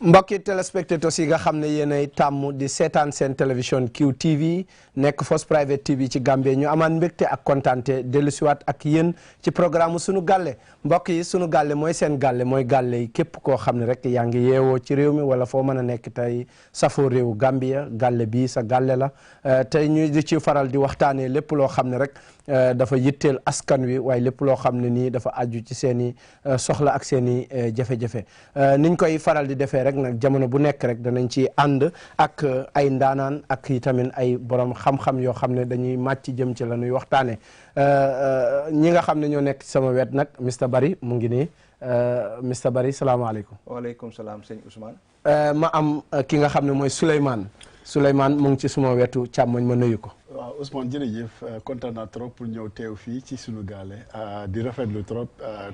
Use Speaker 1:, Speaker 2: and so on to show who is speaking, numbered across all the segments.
Speaker 1: mbokki téléspectateurs yi nga xam ne yéenay tàmm di seetaan seen télévision QTV nekk First Private TV ci Gambie ñu amaan mbégte ak kontaante dellusiwaat ak yéen ci programme Sunu Galleh mbokk yi Sunu Galleh mooy seen gàlle mooy gàlle yi képp koo xam ne rek yaa ngi yeewoo ci réew mi wala foo mën a nekk tey safoo réew Gambia gàlle bii sa gàlle la tey ñu di ci faral di waxtaanee lépp loo xam ne rek dafa yitteel askan wi waaye lépp loo xam ne nii dafa aju ci seen i soxla ak seen i jafe-jafe niñ koy faral di defee rek nag jamono bu nekk rek danañ ci ànd ak ay ndaanaan ak itamit ay borom xam-xam yoo xam ne dañuy màcc jëm ci la ñuy waxtaanee ñi nga xam ne ñoo nekk ci sama wet nag Mr Barry mu ngi nii Mr Barry salaamaaleykum.
Speaker 2: waaleykum salaam sëñ Ousmane.
Speaker 1: ma am ki nga xam ne mooy Souleymane mu ngi ci suma wetu càmmoñ ma nuyu ko.
Speaker 3: waaw Ousmane jërëjëf kontaan naa trop pour ñëw teew fii ci Sunu Galleh di rafetlu trop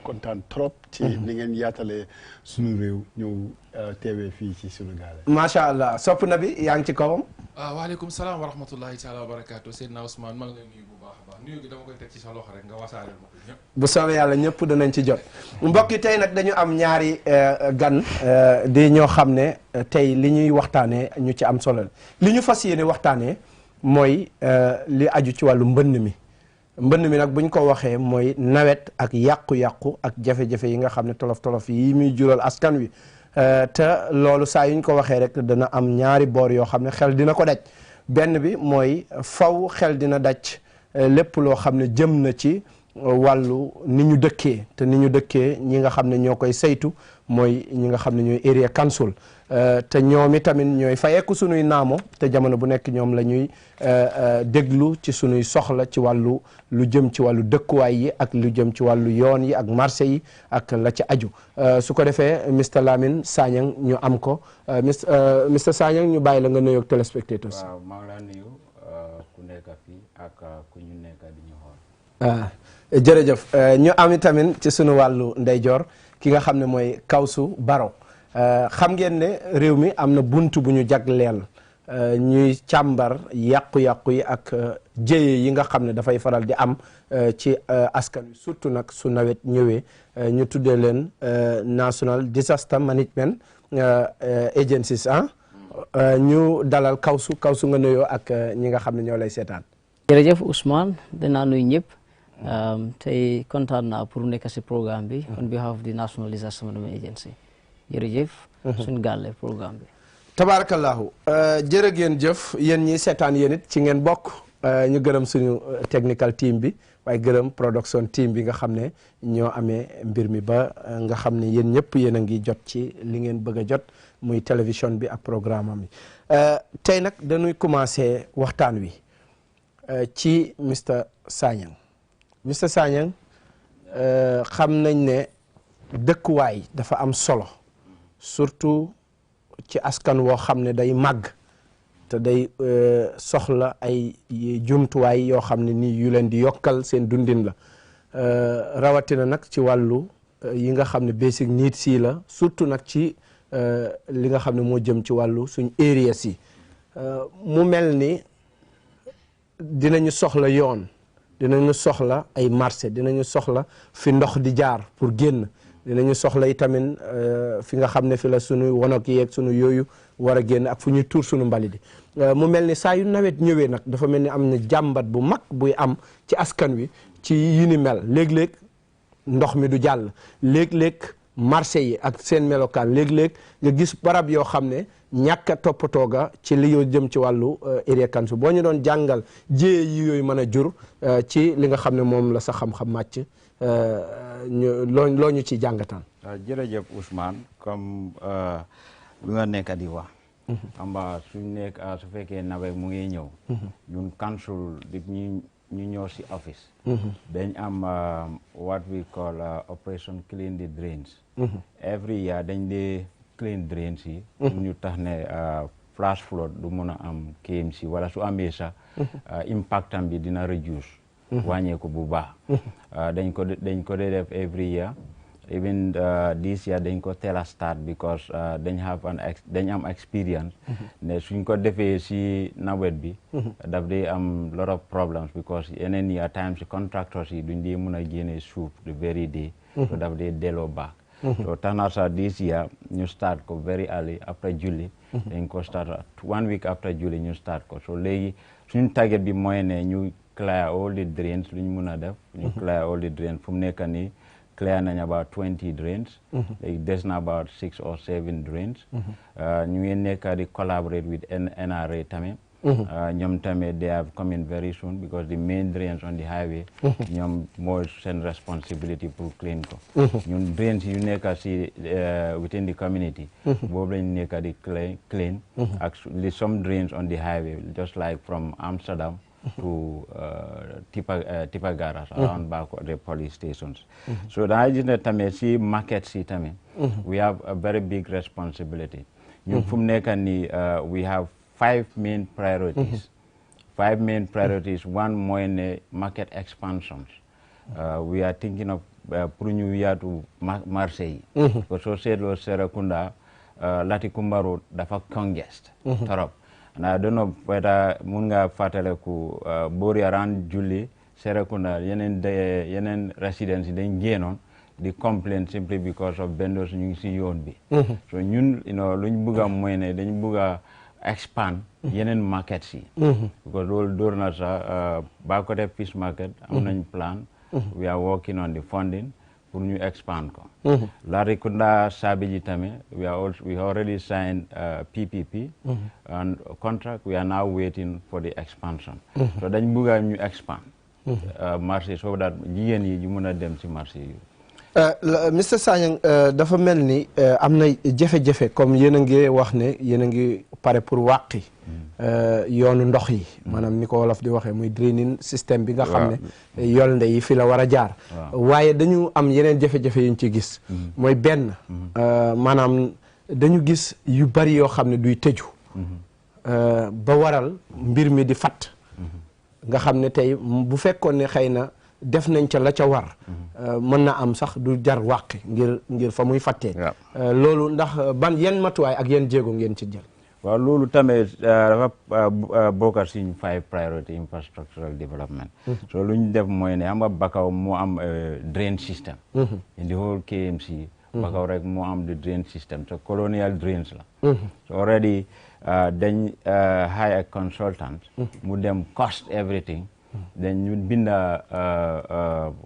Speaker 3: kontaan trop. ci ni ngeen yaatalee sunu réew ñëw teewee fii ci Sunu Galleh.
Speaker 1: macha allah sopp na bi yaa ngi ci kawam.
Speaker 4: waaleykum salaam wa rahmatullahi taala wa barakaatu Seydina Ousmane maa ngi lay nuyu bu baax a baax nuyu gi dama koy teg ci sa loxo rek nga wasaareel ma ko ñëpp.
Speaker 1: bu soobee yàlla ñëpp danañ ci jot mbokk yi tey nag dañu am ñaari gan di ñoo xam ne tey li ñuy waxtaanee ñu ci am solo li ñu fas yéene waxtaanee. mooy li aju ci wàllu mbënn mi nag buñ ko waxee mooy nawet ak yàqu-yàqu ak jafe-jafe yi nga xam ne tolof-tolof yi muy jural askan wi te loolu saa yuñ ko waxee rek dana am ñaari boor yoo xam ne xel dina ko daj benn bi mooy faw xel dina daj lépp loo xam ne jëm na ci wàllu ni ñu dëkkee te ni ñu dëkkee ñi nga xam ne ñoo koy saytu mooy ñi nga xam ne ñooy area council te ñoom itamit ñooy fayeeku sunuy naamo te jamono bu nekk ñoom la ñuy déglu ci sunuy soxla ci wàllu lu jëm ci wàllu dëkkuwaay yi ak lu jëm ci wàllu yoon yi ak marché yi ak la ci aju su ko defee Mr Lamine Sanyang ñu am ko Mr Sanyang ñu bàyyi la nga nuyoog téléspectateurs.
Speaker 5: waaw maa ngi laa nuyu ku nekk fii ak ku ñu nekk di ñu xool.
Speaker 1: jërëjëf ñu am itamit ci sunu wàllu ndeyjoor ki nga xam ne mooy Kawsu Baro xam ngeen ne réew mi am na buntu bu ñu jagleel ñuy càmbar yàqu-yàqu yi ak jéye yi nga xam ne dafay faral di am ci askan wi surtout nag su nawet ñëwee ñu tuddee leen National Disaster Management Agencies ñu dalal Kawsu nga nuyoo ak ñi nga xam ne ñoo lay seetaan.
Speaker 6: jërëjëf Ousmane danaa nuyu ñëpp. tey kontaan naa pour nekk si programme bi. on behalf of the National Disaster Management Agency. jërëjëf. Sunu Galleh programme bi.
Speaker 1: tabaarakallahu jërë ngeen jëf yéen ñi seetaan yéen it ci ngeen bokk ñu gërëm suñu technical team bi waaye gërëm production team bi nga xam ne ñoo amee mbir mi ba nga xam ne yéen ñëpp yéen a ngi jot ci li ngeen bëgg a jot muy télévision bi ak programme am bi tey nag dañuy commencé waxtaan wi ci Mr Sanyang. Mr Sanyang xam nañ ne dëkkuwaay dafa am solo surtout ci askan woo xam ne day màgg te day soxla ay jumtuwaay yoo xam ne nii yu leen di yokkal seen dundin la rawatina nag ci wàllu yi nga xam ne basic needs yi la surtout nag ci li nga xam ne moo jëm ci wàllu suñ areas yi mu mel ni dinañu soxla yoon dinañu soxla ay marché dinañu soxla fi ndox di jaar pour génn dinañu soxla itamit fi nga xam ne fi la sunu wonok yeeg sunu yooyu war a génn ak fu ñuy tuur sunu mbali di mu mel ni saa yu nawet ñëwee nag dafa mel ni am na jàmbat bu mag buy am ci askan wi ci yi ni mel léeg-léeg ndox mi du jàll léeg-léeg marché yi ak seen melokaan léeg-léeg nga gis barab yoo xam ne ñàkk a toppatoo ga ci li yoo jëm ci wàllu area council boo ñu doon jàngal jéye yi yooyu mën a jur ci li nga xam ne moom la sa xam-xam màcc loo ñu ci jàngataan.
Speaker 5: jërëjëf Ousmane comme lu nga nekk di wax. xam nga su fekkee nawet mu ngi ñëw. ñun council di ñu ñëw si office. dañ am what we call operation clean the drains. every year dañ dee clean drains yi. ñu tax ne flash flood du mun a am KMC wala su amee sax impact am bi dina reduce. wàññeeku bu baax. dañ ko dee def every year even this year dañ ko teel a start because dañ am experience. ne suñ ko defee si nawet bi. daf day am lot of problems because yeneen year times si contractors yi duñ dee mun a génne suuf the very day. so daf dee delloo baax. so tanasa this year ñu start ko very early after Julli dañ ko start 1 week after Julli ñu start ko so léegi suñu target bi mooy ne ñu clear all the drains lu ñu mun a def ñu clear all the drains fu mu nekk nii clear nañ about 20 drains léegi des na about 6 or 7 drains ñu ngi nekk di collaborate with NRA tamit ñoom tamit they are coming very soon because the main drains on the highway ñoom moo seen responsibility pour clean ko ñun drains yu nekk si within the community boobu lañ nekk di clean ak some drains on the highway just like from Amsterdam to Tipa Garage around back of the police stations so danga gis ne tamit si market si tamit we have a very big responsibility ñun fu mu nekk nii we have 5 main priorities. 5 main priorities. One more in the market expansions. We are thinking of putting you to Marseille. Because so said was Serakunda, Latikumba Road, dafa congest. Torop. And I don't know whether Munga Fataleku, Bori around Julie, Serakunda, yenen residency, then Genon, the complaint simply because of vendors you see yon be. So you know, Lunbuga Mwene, then Buga expand yenen market si because all door na sa Bakote fish market am nañ plan we are working on the funding pour ñu expand ko Larikunda Sabiji tamit we already signed PPP and contract we are now waiting for the expansion so dañ bëgg ñu expand marché so that jigéen yi ñu mëna dem ci marché yi
Speaker 1: Mr Sanyang dafa mel ni am na jafe-jafe comme yéen a ngi wax ne yéen a ngi pare pour wàqi yoonu ndox yi maanaam ni ko wolof di waxee muy draining système bi nga xam ne yolnde yi fi la war a jaar waaye dañu am yeneen jafe-jafe yuñ ci gis mooy benn maanaam dañu gis yu bari yoo xam ne duy tëju ba waral mbir mi di fatt nga xam ne tey bu fekkoon ne xëy na def nañ ca la ca war mën na am sax du jar wàqi ngir fa muy fattee loolu ndax ban yenn matuwaay ak yenn jéego ngeen ci jël
Speaker 5: waaw loolu tamit dafa bokk ci 5 priority infrastructural development so lu ñu def mooy ne xam nga Bakaw moo am drain system in the whole KMC Bakaw rek moo am the drain system so colonial drains la so already dañ hire a consultant mu dem cost everything then you binda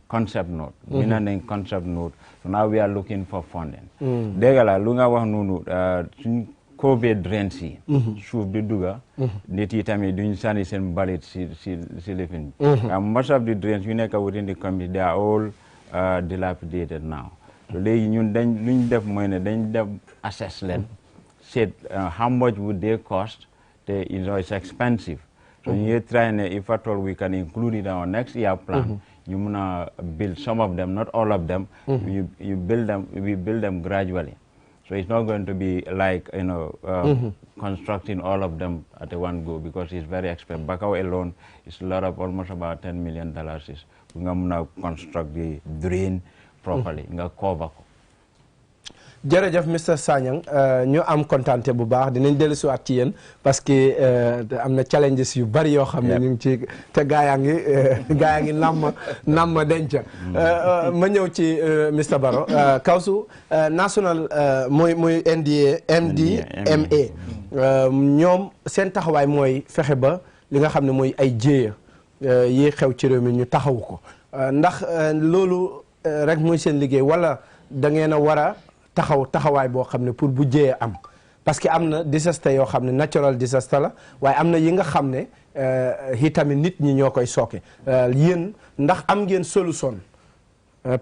Speaker 5: concept note binda nañ concept note so now we are looking for funding dégg la lu nga wax noonu suñ COVID drains yi suuf di duga nit yi tamit duñ sànni seen balit si lifin most of the drains yu nekk within the community they are all dilapidated now so léegi ñun dañ luñ def mooy ne dañ def assess leen set how much would they cost te it's expensive so you try and if at all we can include it in our next year plan, you wanna build some of them, not all of them. We build them gradually. So it's not going to be like constructing all of them at one go because it's very expensive. Bakaw alone is almost about $10 million. Is we gonna construct the drain properly, nga cover ko.
Speaker 1: jërëjëf Mr Sanyang ñu am kontaante bu baax dinañ dellusiwaat ci yéen parce que am na challenges yu bari yoo xam ne ñu ngi ci te gaa yaa ngi namm denc ma ñëw ci Mr Barrow Kawsu national muy NDMA ñoom seen taxawaay mooy fexe ba li nga xam ne mooy ay jéeya yi xew ci réew mi ñu taxawu ko ndax loolu rek mooy seen liggéey wala da ngeen a war a taxawaay boo xam ne pour bu jëyee am parce que am na disaster yoo xam ne natural disaster la waaye am na yi nga xam ne itamit nit ñi ñoo koy sooke yéen ndax am ngeen solution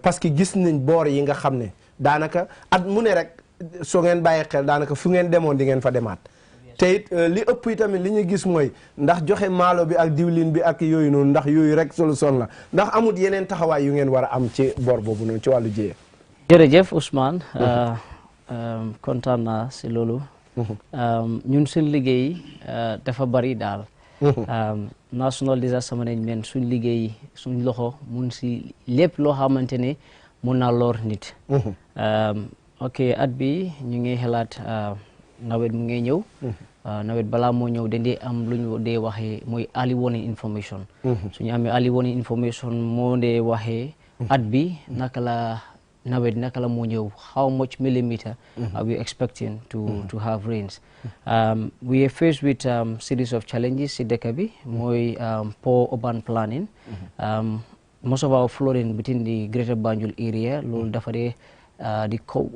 Speaker 1: parce que gis nañ boor yi nga xam ne daanaka at mu ne rek soo ngeen bàyyi xel daanaka fu ngeen demoon di ngeen fa demaat te it li ëpp itamit li ñu gis mooy ndax joxe maalo bi ak diwlin bi ak yooyu noonu ndax yooyu rek solution la ndax amut yeneen taxawaay yu ngeen war a am ci boor boobu noonu ci wàllu jëyee
Speaker 6: jërëjëf Ousmane kontaan naa si loolu ñun suñ liggéey dafa bari daal national disaster management suñ liggéey suñ loxo mun si lépp loo xamante ne mun naa lor nit ok at bi ñu ngi xalaat nawet mu ngi ñëw nawet balaa moo ñëw dañ dee am lu ñu dee waxee mooy early warning information suñu amee early warning information moo dee waxee at bi naka la nawet naka la moo ñëw, how much millimeter are we expecting to have rains. We are faced with series of challenges si dëkk bi mooy poor urban planning. Most of our flooding within the greater Banjul area loolu dafa dee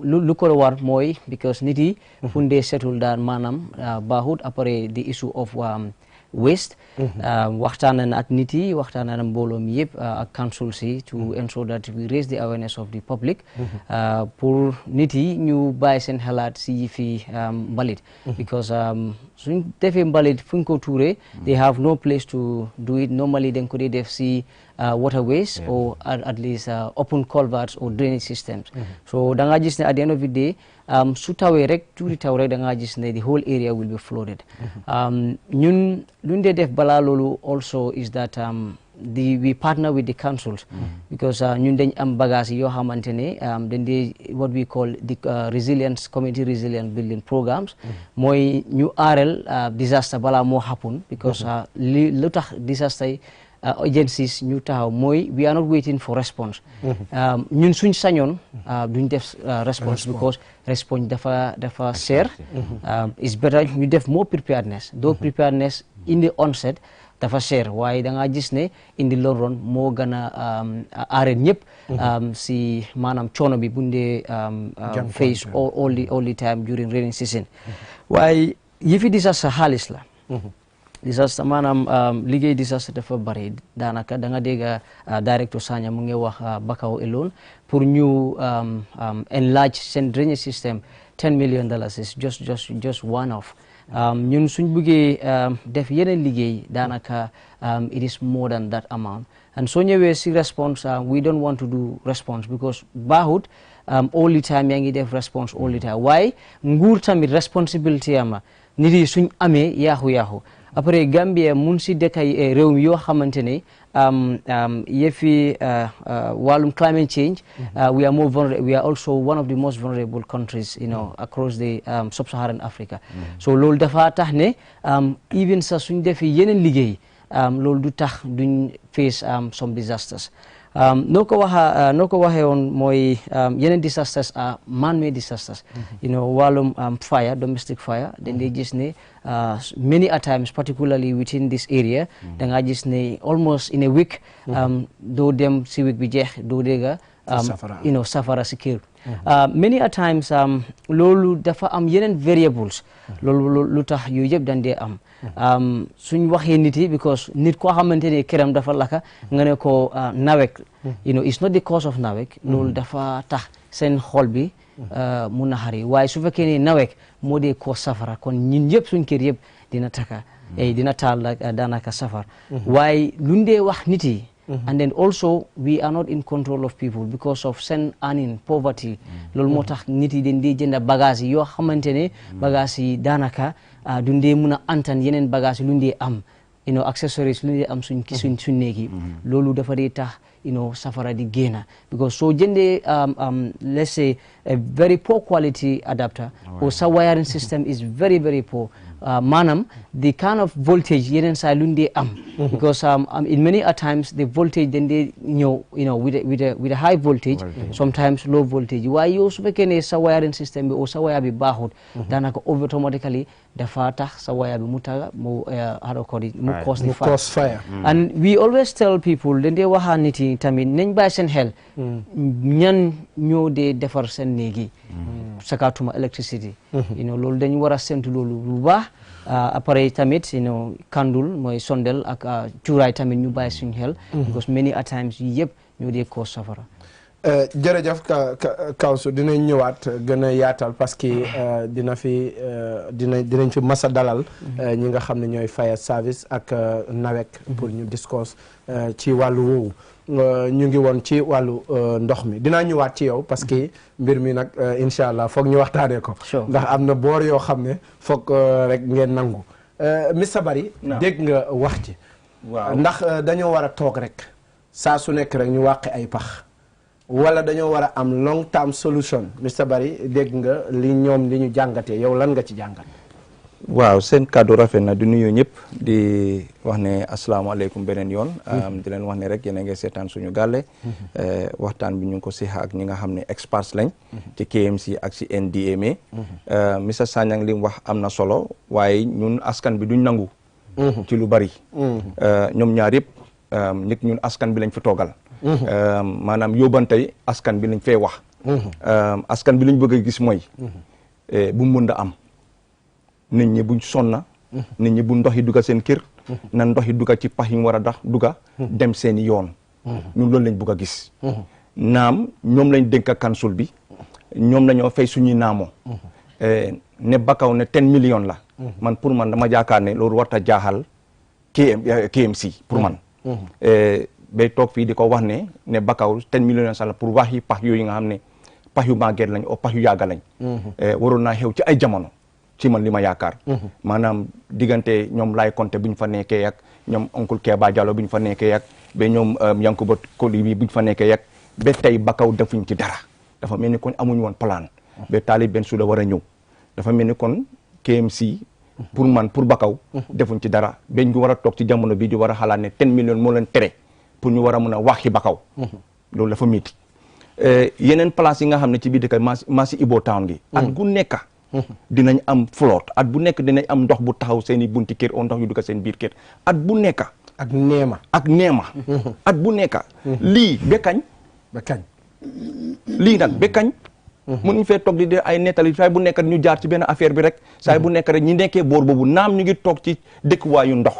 Speaker 6: lu ko war mooy because nit yi fu ñu dee settle daan maanaam baaxut après the issue of waste. Waxtaan na ak nit yi, waxtaan na mbooloo mi yëpp ak council si to ensure that we raise the awareness of the public pour nit yi ñu bàyyi seen xalaat si fi mbalit because suñ defee mbalit fu ñu ko tuuree they have no place to do it. Normally dañ ko dee def si waterways or at least open culverts or drainage systems. So da nga gis ne at the end of the day su tawee rek tuuti taw rek da nga gis ne the whole area will be flooded. Ñun luñ dee def balaa loolu also is that we partner with the councils because ñun dañ am bagage yoo xamante ne dañ dee what we call the resilience community resilience building programs mooy ñu aarel disaster balaa moo happen because lu tax disaster agencies ñu taxaw mooy we are not waiting for response. ñun suñ sañoon duñ def response because response dafa seer. It's better ñu def more preparedness. Though preparedness in the onset dafa seer waaye da nga gis ne in the long run moo gën a aareel ñëpp si maanaam coono bi buñ dee face all the time during rainy season. waaye yëfi disaster xaalis la. disaster maanaam liggéey disaster dafa bari daanaka da nga dégg directeur Sanya mu ngi wax Bakaw alone pour ñu enlarge seen drainage system $10 million is just one off. ñun suñ bëggee def yeneen liggéey daanaka it is more than that amount and soo ñëwee si response we don't want to do response because baaxut all the time yaa ngi def response all the time waaye nguur tamit responsibility ama nit yi suñ amee yaaxu après Gambia mun si dëkkay réew mi yoo xamante ne yëfi wàllum climate change we are more vulnerable. We are also one of the most vulnerable countries across the sub-Saharan Africa. So loolu dafa tax ne even sa suñ defee yeneen liggéey loolu du tax duñ face some disasters. noo ko waxee woon mooy yeneen disasters are man-made disasters. wàllum fire, domestic fire dañ dee gis ne many a times particularly within this area da nga gis ne almost in a week doo dem si week bi jeex doo dégga safara si kër. Many a times loolu dafa am yeneen variables loolu lu tax yooyu yëpp dañ dee am suñ waxee nit yi because nit koo xamante ne këram dafa laka nga ne ko nawek it's not the cause of nawek loolu dafa tax seen xol bi mu naxari waaye su fekkee ne nawek moo dee ko safara kon ñun yëpp suñ kër yëpp dina taka dina taal daanaka safar waaye luñ dee wax nit yi and then also we are not in control of people because of seen earning poverty loolu moo tax nit yi dañ dee jënd bagage yi yoo xamante ne bagage yi daanaka duñ dee mun a antan yeneen bagage yi luñ dee am accessories luñ dee am suñ néeg yi loolu dafa dee tax safara di génna because soo jëndee let's say a very poor quality adapter or sa wiring system is very very poor maanaam the kind of voltage yeneen saa luñ dee am because in many a times the voltage then they with a high voltage sometimes low voltage waaye yow su fekkee ne sa wiring system bi o sa wire bi baaxut daanaka automatically dafa tax sa wire bi mu taga mu cause fire and we always tell people dañ dee waxaa nit yi tamit nañ bàyyi seen xel ñan ñoo dee defar seen néegi sakatuma electricity loolu dañ war a sentu loolu bu baax après tamit kandul mooy sondel ak cuuraay tamit ñu bàyyi suñu xel because many a times yi yëpp ñoo dee cause safara.
Speaker 1: jërëjëf Kawsu dinañ ñëwaat gën a yaatal parce que dinañ fi masa dalal ñi nga xam ne ñooy fire service ak nawek pour ñu discuss ci wàllu woowu ñu ngi woon ci wàllu ndox mi dinaa ñëwaat ci yow parce que mbir mi nag incha allah foog ñu waxtaanee ko ndax am na boor yoo xam ne foog rek ngeen nangu Mr Barry dégg nga wax ci ndax dañoo war a toog rek saa su nekk rek ñu wàqi ay pax wala dañoo war a am long term solution Mr Barry dégg nga li ñu jàngatee yow lan nga ci jàngat.
Speaker 2: waaw seen kàddu rafet na di nuyu ñëpp di wax ne asalaamaaleykum beneen yoon di leen wax ne rek yéen a ngi seetaan suñu gàlle waxtaan bi ñu ngi ko sixa ak ñi nga xam ne experts lañ ci KMC ak si NDMA Mr Sanyang li mu wax am na solo waaye ñun askan bi duñ nangu ci lu bari ñoom ñaar yëpp nit ñun askan bi lañ fi toogal maanaam yóbbantey askan bi lañ fee wax askan bi lañ bëgg a gis mooy bu mu mën a am nit ñi buñ sonna nit ñi bu ndox yi dugga seen kër na ndox yi dugga ci pax yi mu war a dax dugga dem seeni yoon ñun loolu lañ bëgg a gis naam ñoom lañ dénk council bi ñoom lañoo fay suñuy naamoo ne bakaw ne 10 millions la man pour man dama jaakaar ne loolu warta jaaxal KMC pour man bay toog fii di ko wax ne bakaw 10 millions sax la pour wax yi pax yooyu nga xam ne pax yu màgget lañ o pax yu yàgga lañ waroon naa xew ci ay jamono ci man li ma yaakaar maanaam diggante ñoom Laay Konte bu ñu fa nekkee yak ñoom oncle Keba Diallo bu ñu fa nekkee yak ba ñoom Yankuba Koli bi bu ñu fa nekkee yak ba tey bakaw defuñ ci dara dafa mel ni kon amuñ woon plan ba Talib Bensouda war a ñëw dafa mel ni kon KMC pour man pour bakaw defuñ ci dara ba ñu war a toog ci jamono bi di war a xalaat ne 10 millions moo leen tere pour ñu war a mun a waxi bakaw loolu dafa miiti yeneen place yi nga xam ne ci biir dëkk maa si Ibo Town gi at gu nekka dinañ am flotte at bu nekk dinañ am ndox bu taxaw seen i bunti kër o ndox yu dugg seen biir kër at bu nekk
Speaker 1: ak neema
Speaker 2: at bu nekk lii ba kañ lii nag ba kañ mënuñ fee toog di ay nettali saay bu nekk ñu jaar ci benn affaire bi rek saay bu nekk rek ñi nekkee boor boobu naam ñu ngi toog ci dëkkuwaayu ndox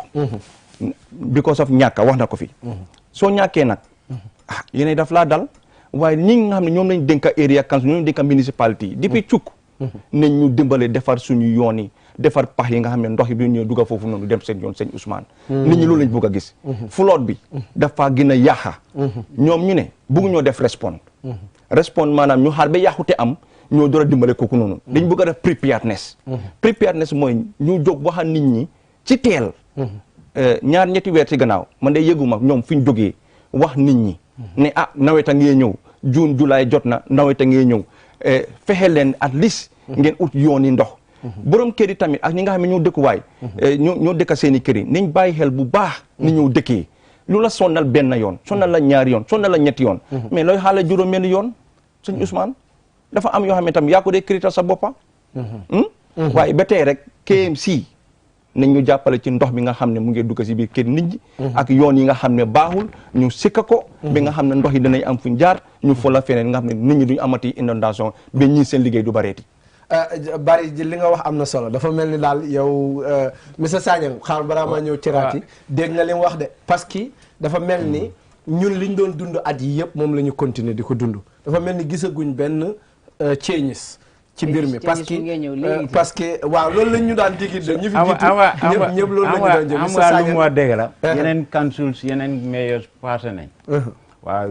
Speaker 2: because of ñàkka wax na ko fi soo ñàkkee nag yéen daf laa dal waaye ñi nga xam ne ñoom lañ dénka area council ñoom lañ dénka municipalité yi depuis cukk nañ ñu dimbale defar suñu yoon yi defar pax yi nga xam ne ndox yi bi ñëw dugga foofu noonu dem seen yoon sëñ Ousmane nit ñi loolu lañ bëgg a gis flotte bi dafa gën a yàqa ñoom ñu ne bëgg ñoo def respond maanaam ñu xaar ba yàqute am ñoo door a dimbale kooku noonu dañ bëgg a def preparedness mooy ñu jóg waxa nit ñi ci teel ñaar ñetti weer ci gannaaw man de yëguma ñoom fi ñu jógee wax nit ñi ne nawet a ngee ñëw June July jot na nawet a ngee ñëw fexe leen at least ngeen ut yoon yi ndox borom kër yi tamit ak ñi nga xam ne ñoo dëkkuwaay ñoo dëkka seen i kër yi nañ bàyyi xel bu baax ni ñëw dëkkee lu la sonnal benn yoon sonnal la ñaari yoon sonnal la ñetti yoon mais looy xaala juróom-benn yoon sëñ Ousmane dafa am yoo xam ne tam yaa ko dee créer sa boppa waaye ba tey rek KMC nañ ñu jàppale ci ndox bi nga xam ne mu ngi dugg si biir kër nit ñi ak yoon yi nga xam ne baaxul ñu sikka ko bi nga xam ne ndox yi danañ am fuñ jaar ñu fola feneen nga xam ne nit ñi duñ amati inondation ba ñii seen liggéey du bareeti
Speaker 1: bari li nga wax am na solo dafa mel ni daal yow monsieur Sanyang xaar balaa maa ñëw ciraati dégg nga li mu wax de parce que dafa mel ni ñun liñ doon dund at yi yëpp moom la ñu continuer di ko dund dafa mel ni gisaguñ benn changes ci mbir mi parce que waaw loolu lañ ñu daan digi de ñu fi jiitu ñëpp loolu la ñu doon jëm
Speaker 5: monsieur Sanyang lu mu wax dëgg la yeneen councils yeneen mayors passé nañ waaw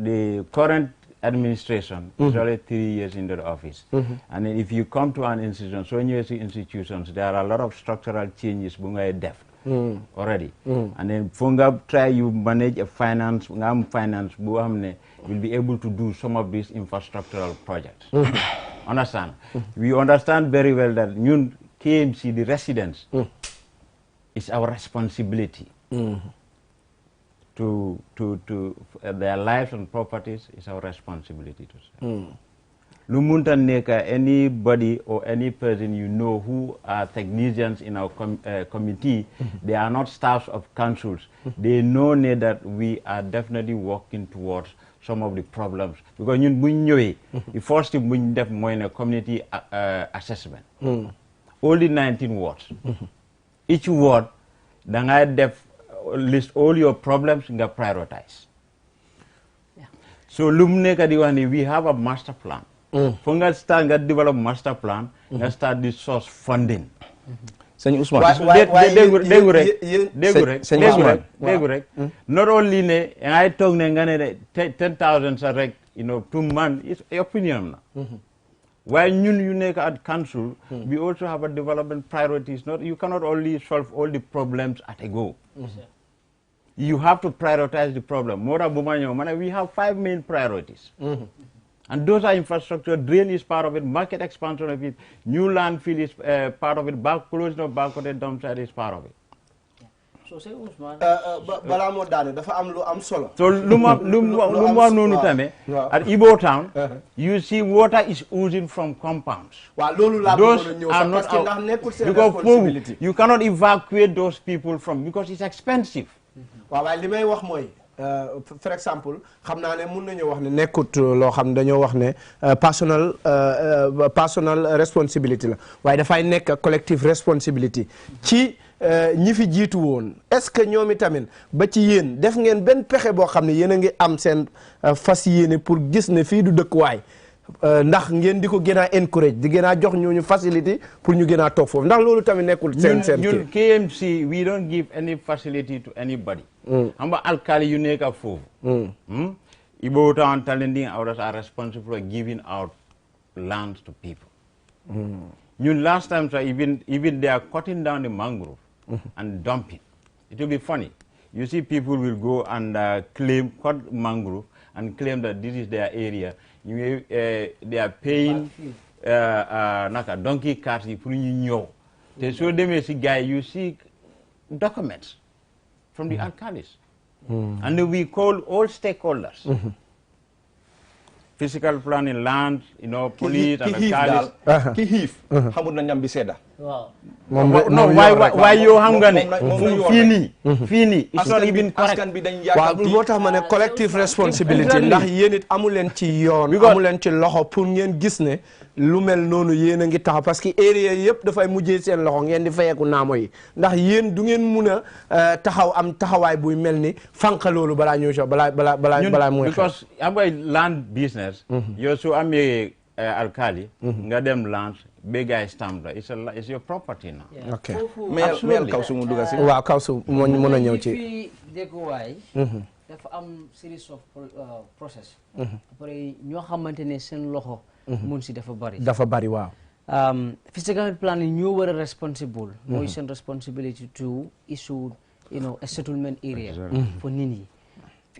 Speaker 5: the current administration is only 3 years into the office. And then if you come to an institution, so in institutions, there are a lot of structural changes def already. And then funga try you manage a finance, will be able to do some of these infrastructural projects. Understand? We understand very well that KMC, the residents, is our responsibility. To their lives and properties is our responsibility to say. Lumunta neka, anybody or any person you know who are technicians in our committee, they are not staffs of councils. They know that we are definitely working towards some of the problems. Because the first thing we def a community assessment. Only 19 wards. Each ward, list all your problems and prioritize. So we have a master plan. Funga start develop master plan, start the source funding.
Speaker 2: Sëñ Ousmane
Speaker 5: not only I talk 10,000 per month is opinion. While you at council, we also have a development priorities. You cannot only solve all the problems at a go. You have to prioritize the problem. We have 5 main priorities. And those are infrastructure. Drain is part of it. Market expansion of it. New landfill is part of it. Closing of Balcote dump site is part of it.
Speaker 6: So say Ousmane.
Speaker 1: balaa moo daane dafa am lu am solo.
Speaker 5: So Luma Nunu Tame at Ibo town, you see water is oozing from compounds.
Speaker 1: waaw loolu laa
Speaker 5: Those
Speaker 1: bëggoon a ñëw
Speaker 5: are
Speaker 1: sax
Speaker 5: not
Speaker 1: parce que ndax nekkul seen
Speaker 5: because
Speaker 1: responsibility.
Speaker 5: you cannot evacuate those people from because it's expensive.
Speaker 1: waaw waaye li may wax mooy for example xam naa ne mun nañoo wax ne nekkut loo xam ne dañoo wax ne personal responsibility la waaye dafay nekk collective responsibility ci ñi fi jiitu woon est-ce que ñoom itamit ba ci yéen def ngeen benn pexe boo xam ne yéen a ngi am seen fas yéene pour gis ne fii du dëkkuwaay ndax ngeen di ko gën a encourage di gën a jox ñooñu facility pour ñu gën a toog foofu ndax loolu tamit nekkul seen
Speaker 5: ñun KMC we don't give any facility to anybody. xam nga alkali yu nekk foofu. Ibo Town Talending others are responsible for giving out land to people. ñun last time so even they are cutting down the mangrove and dumping. It will be funny. You see people will go and cut mangrove and claim that this is their area. They are paying naka donkey carts pour ñu ñëw. Te soo demee si gars you see documents from the alcalis. And we call all stakeholders. Physical planning, land, police and alcalis.
Speaker 2: ki xiif xamul na ñam bi sedda.
Speaker 6: Waaw.
Speaker 5: No, why you xam nga ne fii nii it's not even correct.
Speaker 2: askan bi dañ
Speaker 1: waaw
Speaker 2: yaakaar
Speaker 1: moo tax ma ne collective responsibility ndax yéen it amu leen ci yoon amu leen ci loxo pour ngeen gis ne lu mel noonu yéen a ngi taxaw parce que area yëpp dafay mujjee seen loxo ngeen di fayeeku naamo yi ndax yéen du ngeen mun a taxaw am taxawaay buy mel ni fànq loolu balaa ñëw so balaa mooy
Speaker 5: because am ngay land business yow su amee alkali nga dem land bégay stamp la it's your property now.
Speaker 1: ok
Speaker 2: meel kaw su mu dugga si
Speaker 1: waaw kaw su moo mën a ñëw ci
Speaker 6: fii dëkkuwaay dafa am series of process après ñoo xamante ne seen loxo mun si dafa bari
Speaker 1: waaw
Speaker 6: physical planning ñoo war a responsible mooy seen responsibility to issue a settlement area for nit ñi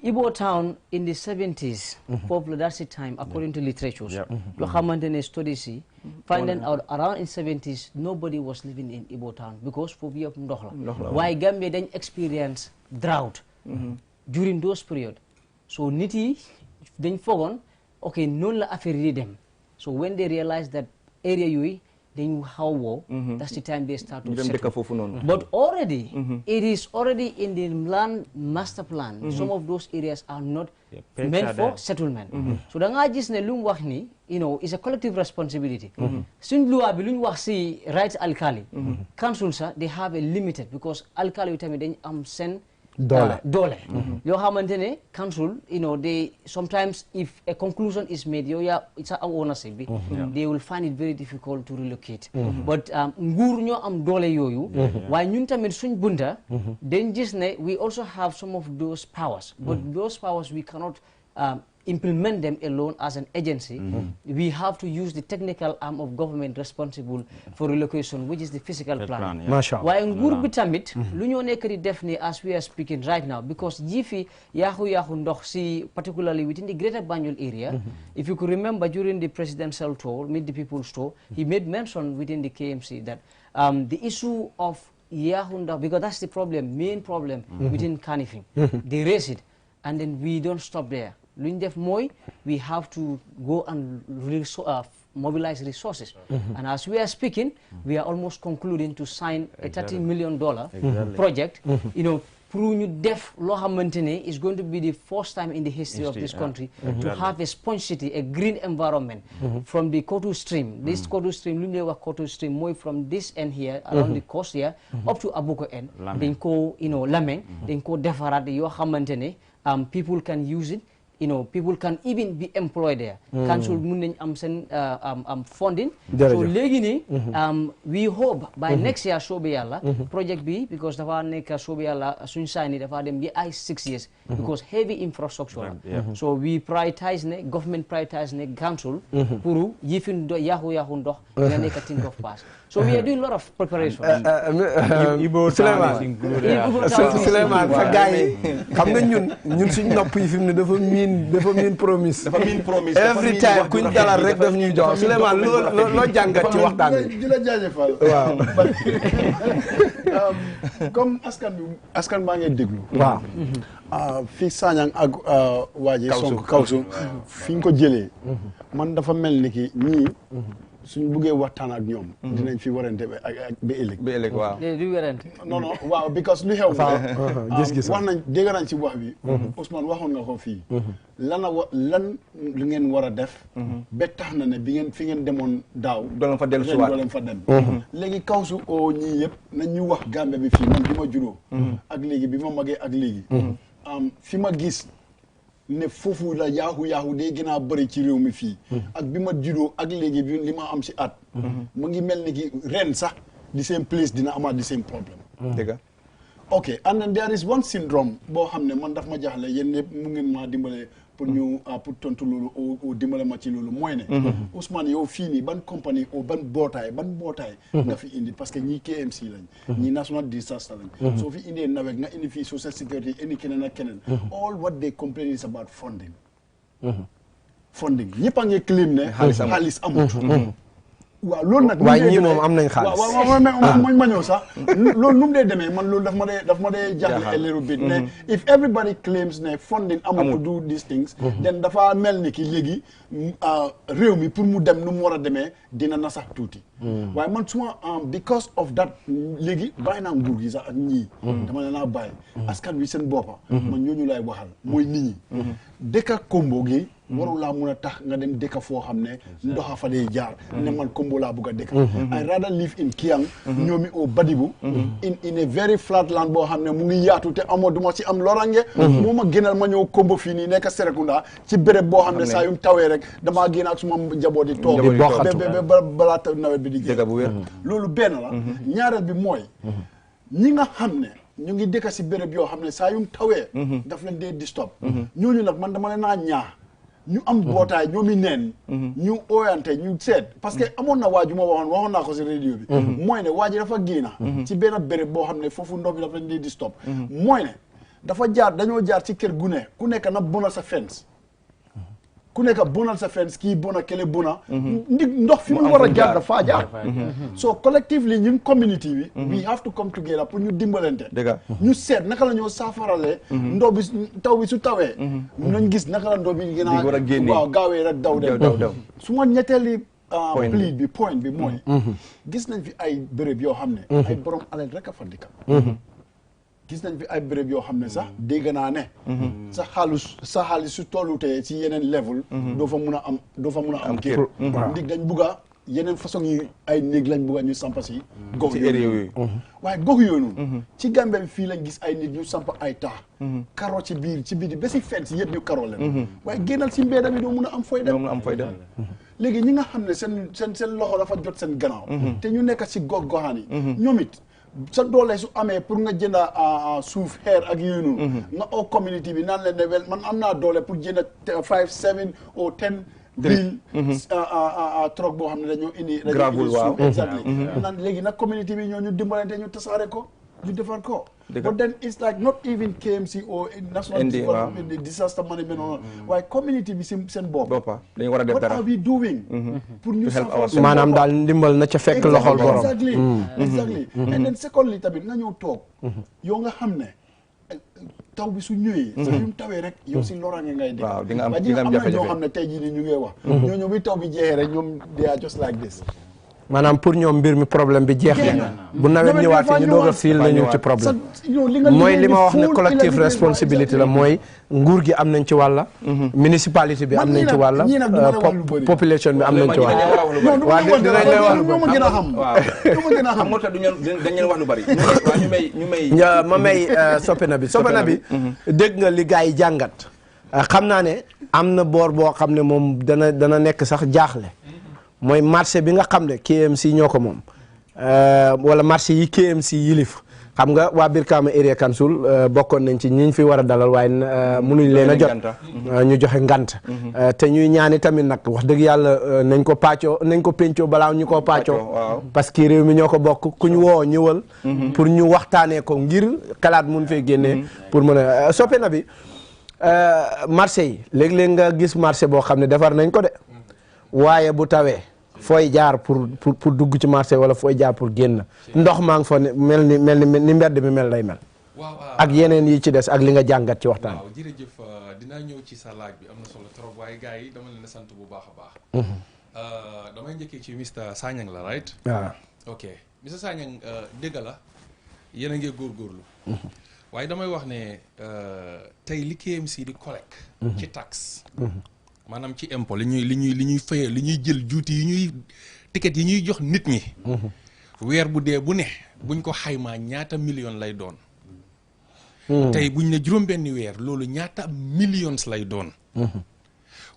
Speaker 6: Ibo Town in the 70s, popular that's the time according to literatures. Yoo xamante ne studies yi finding out around in 70s nobody was living in Ibo Town because foofu yëpp ndox la. waaye Gambia dañ experience drought during those period. So nit yi dañ foogoon ok noonu la affaire yi dem. So when they realize that area yooyu dañ xaw woo that's the time they start to settle. But already it is already in the land master plan. Some of those areas are not meant for settlement. So da ngaa gis ne lu mu wax ni it's a collective responsibility. Suñ loi bi lu ñu wax si right alkali council sa they have a limited because alkali yu tamit dañ am seen doole yoo xamante ne council they sometimes if a conclusion is made it's a ownership bi they will find it very difficult to relocate but nguur ñoo am doole yooyu waaye ñun tamit suñ bunta dañ gis ne we also have some of those powers but those powers we cannot implement them alone as an agency. We have to use the technical arm of government responsible for relocation, which is the physical plan. Waaye nguur bi tamit lu ñoo nekk di def ni as we are speaking right now because ji fi yaaxu ndox si particularly within the greater Banjul area. If you could remember during the presidential tour, Meet the People's tour, he made mention within the KMC that the issue of yaaxu ndox, because that's the main problem within Kanifing. They raise it and then we don't stop there. Lu ñu def mooy we have to go and mobilize resources. And as we are speaking, we are almost concluding to sign a $30 million project, pour ñu def loo xamante ne is going to be the first time in the history of this country to have a sponge city, a green environment from the Kotu stream. This Kotu stream, lu ñu wax Kotu stream mooy from this end here, around the coast here, up to Abuko end. Dañ ko, Lameng, dañ ko defaraat yoo xamante ne people can use it. People can even be employed there. Council mun nañ am seen funding. So léegi nii we hope by next year soobee yàlla project bi because dafa nekk soobee yàlla suñ sign dafa dem bi ay 6 years because heavy infrastructure so we prioritize ne government prioritize ne council pour yifin yaaxu ndox nga nekk think of pass. So we are doing a lot of preparation.
Speaker 1: Souleymane sa gars yi xam nga ñun suñ nopp yi fi mu ne dafa miin miin promise.
Speaker 2: dafa miin promise.
Speaker 1: every time kuñ dalal rek daf ñuy jox Souleymane loo jàngat ci waxtaan bi.
Speaker 3: di la jaajëfal.
Speaker 1: waaw.
Speaker 3: comme askan maa ngi déglu.
Speaker 1: waaw.
Speaker 3: fii Sanyang ak waa ji Sonko Kawsu fi ñu ko jëlee. man dafa mel ni ki ñii. suñ buggee waxtaan ak ñoom. dinañ fi warante ba ëllëg.
Speaker 2: ba ëllëg waaw.
Speaker 6: du werante.
Speaker 3: non waaw because lu xew.
Speaker 1: gis-gis
Speaker 3: wax nañ dégg nañ ci wax bi. Ousmane waxoon nga ko fii. lan lu ngeen war a def. ba tax na ne fi ngeen demoon daaw.
Speaker 2: doon fa dellu si waat
Speaker 3: doo leen fa dem. léegi Kawsu oo ñii yëpp nañ ñu wax Gambie bi fii man bi ma juddoo. ak léegi bi ma magee ak léegi. fi ma gis. ne foofu la yaaxu day gën a bëri ci réew mi fii. ak bi ma juddoo ak léegi bi li ma am si at. mu ngi mel ni ki ren sax the same place dina amaat the same problem.
Speaker 2: dëgg la.
Speaker 3: ok and then there is one syndrome boo xam ne man daf ma jaaxle yéen ñëpp mu ngeen maa dimbale pour ñu pour tontu loolu o dimbale ma ci loolu mooy ne. Ousmane yow fii nii ban compagnie o ban mbootaay nga fi indi parce que ñii KMC lañ. ñii National Disaster lañ. soo fi indee nawet nga indi fii Social Security indi keneen ak keneen. all what they complain is about funding. funding ñëpp a ngi claim ne. xaalis amut. waaw loolu nag.
Speaker 1: waaye ñii moom am nañ xaalis.
Speaker 3: waaw ma ñëw sax loolu nu mu dee demee man loolu daf ma dee jaaxle a little bit ne if everybody claims ne funding amul to do these things then dafa mel ni ki léegi réew mi pour mu dem nu mu war a demee dina na sax tuuti waaye man suma because of that léegi bàyyi naa nguur gi sax ak ñii dama ne naa bàyyi askan wi seen boppa man ñooñu lay waxal mooy nit ñi dëkka Kombo gi waru laa mun a tax nga dem dëkka foo xam ne ndoxa fa dee jaar ne man Kombo laa bugg a dëkka I rather live in Kiang ñoomi au Badibu in a very flat land boo xam ne mu ngi yaatu te amoo duma ci am lorange moo ma gënal ma ñëw Kombo fii nii nekk Serekunda ci béréb boo xam ne saa yu tawee rek damaa génn ak suma njaboot di toog balaa nawet bi di génn loolu benn la ñaareel bi mooy ñi nga xam ne ñu ngi dëkka si béréb yoo xam ne saa yu tawee daf leen dee disturb ñooñu nag man dama leen naa ñaax ñu am bootaay ñoomi neen ñu ooyante ñu seet parce que amoon na waaju ma waxoon naa ko si radio bi mooy ne waa ji dafa génna ci benn béréb boo xam ne foofu ndox bi dafa leen di stop mooy ne dañoo jaar ci kër gu ne ku nekk na bonal sa fence ku nekk bonal sa fence kii bona kele bona ndox fi mu war a jaar dafa jaar so collectively ñun community bi we have to come together pour ñu dimbalante ñu seet naka la ñoo saafarale ndox bi taw bi su tawee nañ gis naka la ndox bi gën a waaw gaawee rek daw dem su ma ñetteeli point bi mooy gis nañ fi ay béréb yoo xam ne ay borom alal rek a fa dikka gis nañ fi ay béréb yoo xam ne sax dégg naa ne sa xaalis su tollutee ci yeneen level doo fa mun a am kër ndig dañ bugga yeneen façon yi ay néeg lañ bugga ñu sampa si gox yooyu waaye gox yooyu noonu ci Gambie bi fii lañ gis ay nit ñu samp ay taax karo ci biir ba si fenn si yëpp ñu karo leen waaye génnal si mbedda bi doo mun a am fooy dem léegi ñi nga xam ne seen loxo dafa jot seen gannaaw te ñu nekk si gox-goxaan yi ñoom it sa doole su amee pour nga jënda suuf xeer ak yooyu noonu nga oo community bi naan leen ne wel man am naa doole pour jënda 5 7 ou 10 bill truck boo xam ne dañoo indi suuf exactly naan léegi nag community bi ñoo ñu dimbalante ñu tasaare ko ñu defar ko but then it's like not even KMC or national disaster management waaye community bi seen bopp
Speaker 2: dañu war a def dara
Speaker 3: what are we doing pour ñu
Speaker 1: maanaam daal ndimbal na ca fekk loxol borom
Speaker 3: exactly and then secondly tamit nga ñëw toog yow nga xam ne taw bi su ñëwee sa yu tawee rek yow si loraange ngay dégg
Speaker 2: waaw di nga am
Speaker 3: jafe-jafe ñoo xam ne tey jii nii ñu ngi wax ñoo ñëw bi taw bi jeexee rek ñoom they are just like this
Speaker 1: maanaam pour ñoom mbir mi problème bi jeex na bu nawet ñëwaatee ñu doog a fiil nañu ci problème mooy li ma wax ne collective responsibility la mooy nguur gi am nañ ci wàlla municipalité bi am nañ ci wàlla population bi am nañ ci wàlla waaw dinañ leen wax lu
Speaker 3: ma gën a xam
Speaker 2: xam nga tax dañ leen wax lu bari waaw ñu may
Speaker 1: ma may soppe na bi dégg nga li gars yi jàngat xam naa ne am na boor boo xam ne moom dana nekk sax jaaxle mooy marché bi nga xam ne KMC ñoo ko moom wala marché yi KMC yilif xam nga waa Brikama Area Council bokkoon nañ ci ñiñ fi war a dalal waaye mënuñ leen a jot ñu joxe ngant te ñuy ñaani tamit nag wax dëgg yàlla nañ ko pencoo balaa ñu koo paccoo parce que réew mi ñoo ko bokk ku ñu woo ñëwal pour ñu waxtaanee ko ngir xalaat mun fee génnee pour mën a soppe na bi marché yi léeg-léeg nga gis marché boo xam ne defar nañ ko de waaye bu tawee fooy jaar pour dugg ci marché wala fooy jaar pour génn ndox maa ngi fa mel ni mbedd mi mel lay mel.
Speaker 4: waaw
Speaker 1: ak yeneen yi ci des ak li nga jàngat ci waxtaan.
Speaker 4: waaw jërëjëf dinaa ñëw ci sa laaj bi am na solo trop waaye gars yi dama leen a sant bu baax a baax. damay njëkkee ci Mr Sanyang la right.
Speaker 1: waaw
Speaker 4: ok Mr Sanyang dëgg la yéen a ngi góorgóorlu. waaye damay wax ne tey li KMC di collecte. ci taxe. maanaam ci impôt li ñuy fayee li ñuy jël juuti yi ñuy ticket yi ñuy jox nit ñi. weer bu dee bu ne buñ ko xaymaa ñaata million lay doon. tey buñ ne juróom-benni weer loolu ñaata millions lay doon.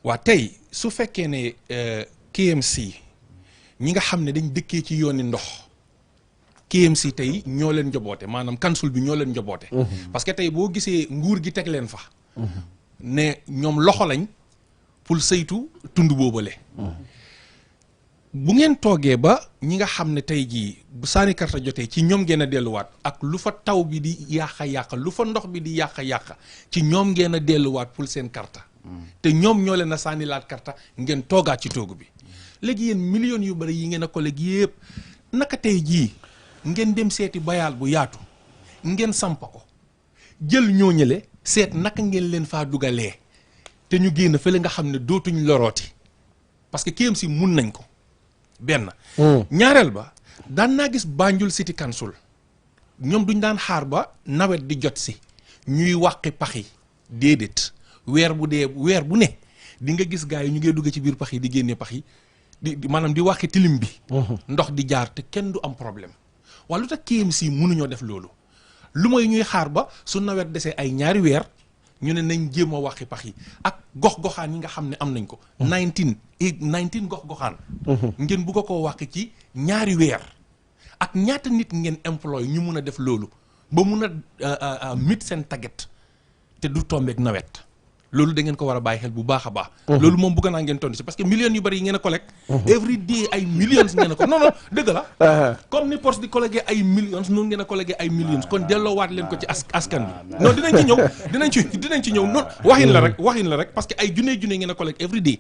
Speaker 4: waa tey su fekkee ne KMC ñi nga xam ne dañ dëkkee ci yooni ndox KMC tey ñoo leen njoboote maanaam council bi ñoo leen njoboote. parce que tey boo gisee nguur gi teg leen fa. ne ñoom loxo lañ pour saytu tund boobale. bu ngeen toogee ba ñi nga xam ne tey jii bu saani karta jotee ci ñoom ngeen a delluwaat ak lu fa taw bi di yàq lu fa ndox bi di yàq ci ñoom ngeen a delluwaat pour seen karta te ñoom ñoo leen a saanilaat karta ngeen toogaat ci toogu bi léegi yéen millions yu bari yi ngeen a collègue yëpp naka tey jii ngeen dem seeti bayaal bu yaatu ngeen sampa ko jël ñoo ñële seet naka ngeen leen faa dugalee te ñu génn fële nga xam ne dootuñ lorooti parce que KMC mun nañ ko benn ñaareel ba daan naa gis Banjul City Council ñoom duñ daan xaar ba nawet di jot si ñuy wàqi pax yi déedéet weer bu ne di nga gis gars yi ñu ngi dugg ci biir pax yi di génne pax yi di maanaam di wàqi tilim bi ndox di jaar te kenn du am problème waaye lu tax KMC mënuñoo def loolu lu mooy ñuy xaar ba su nawet desee ay ñaari weer ñu ne nañ jéem a wàqi pax yi ak gox-goxaan yi nga xam ne am nañ ko 19 gox-goxaan ngeen bugg koo wàqi ci ñaari weer ak ñaata nit ngeen employé ñu mun a def loolu ba mun a mit seen tagget te du tombeek nawet loolu da ngeen ko war a bàyyi xel bu baax a baax loolu moom bëgg naa ngeen tontu si parce que millions yu bari yi ngeen a collecte every day ay millions ngeen a ko non dëgg la comme ni poste di collecte ay millions noonu ngeen a collecte ay millions kon delloowaat leen ko ci askan bi non dinañ ci ñëw noonu waxin la rek parce que ay junne ngeen a collecte every day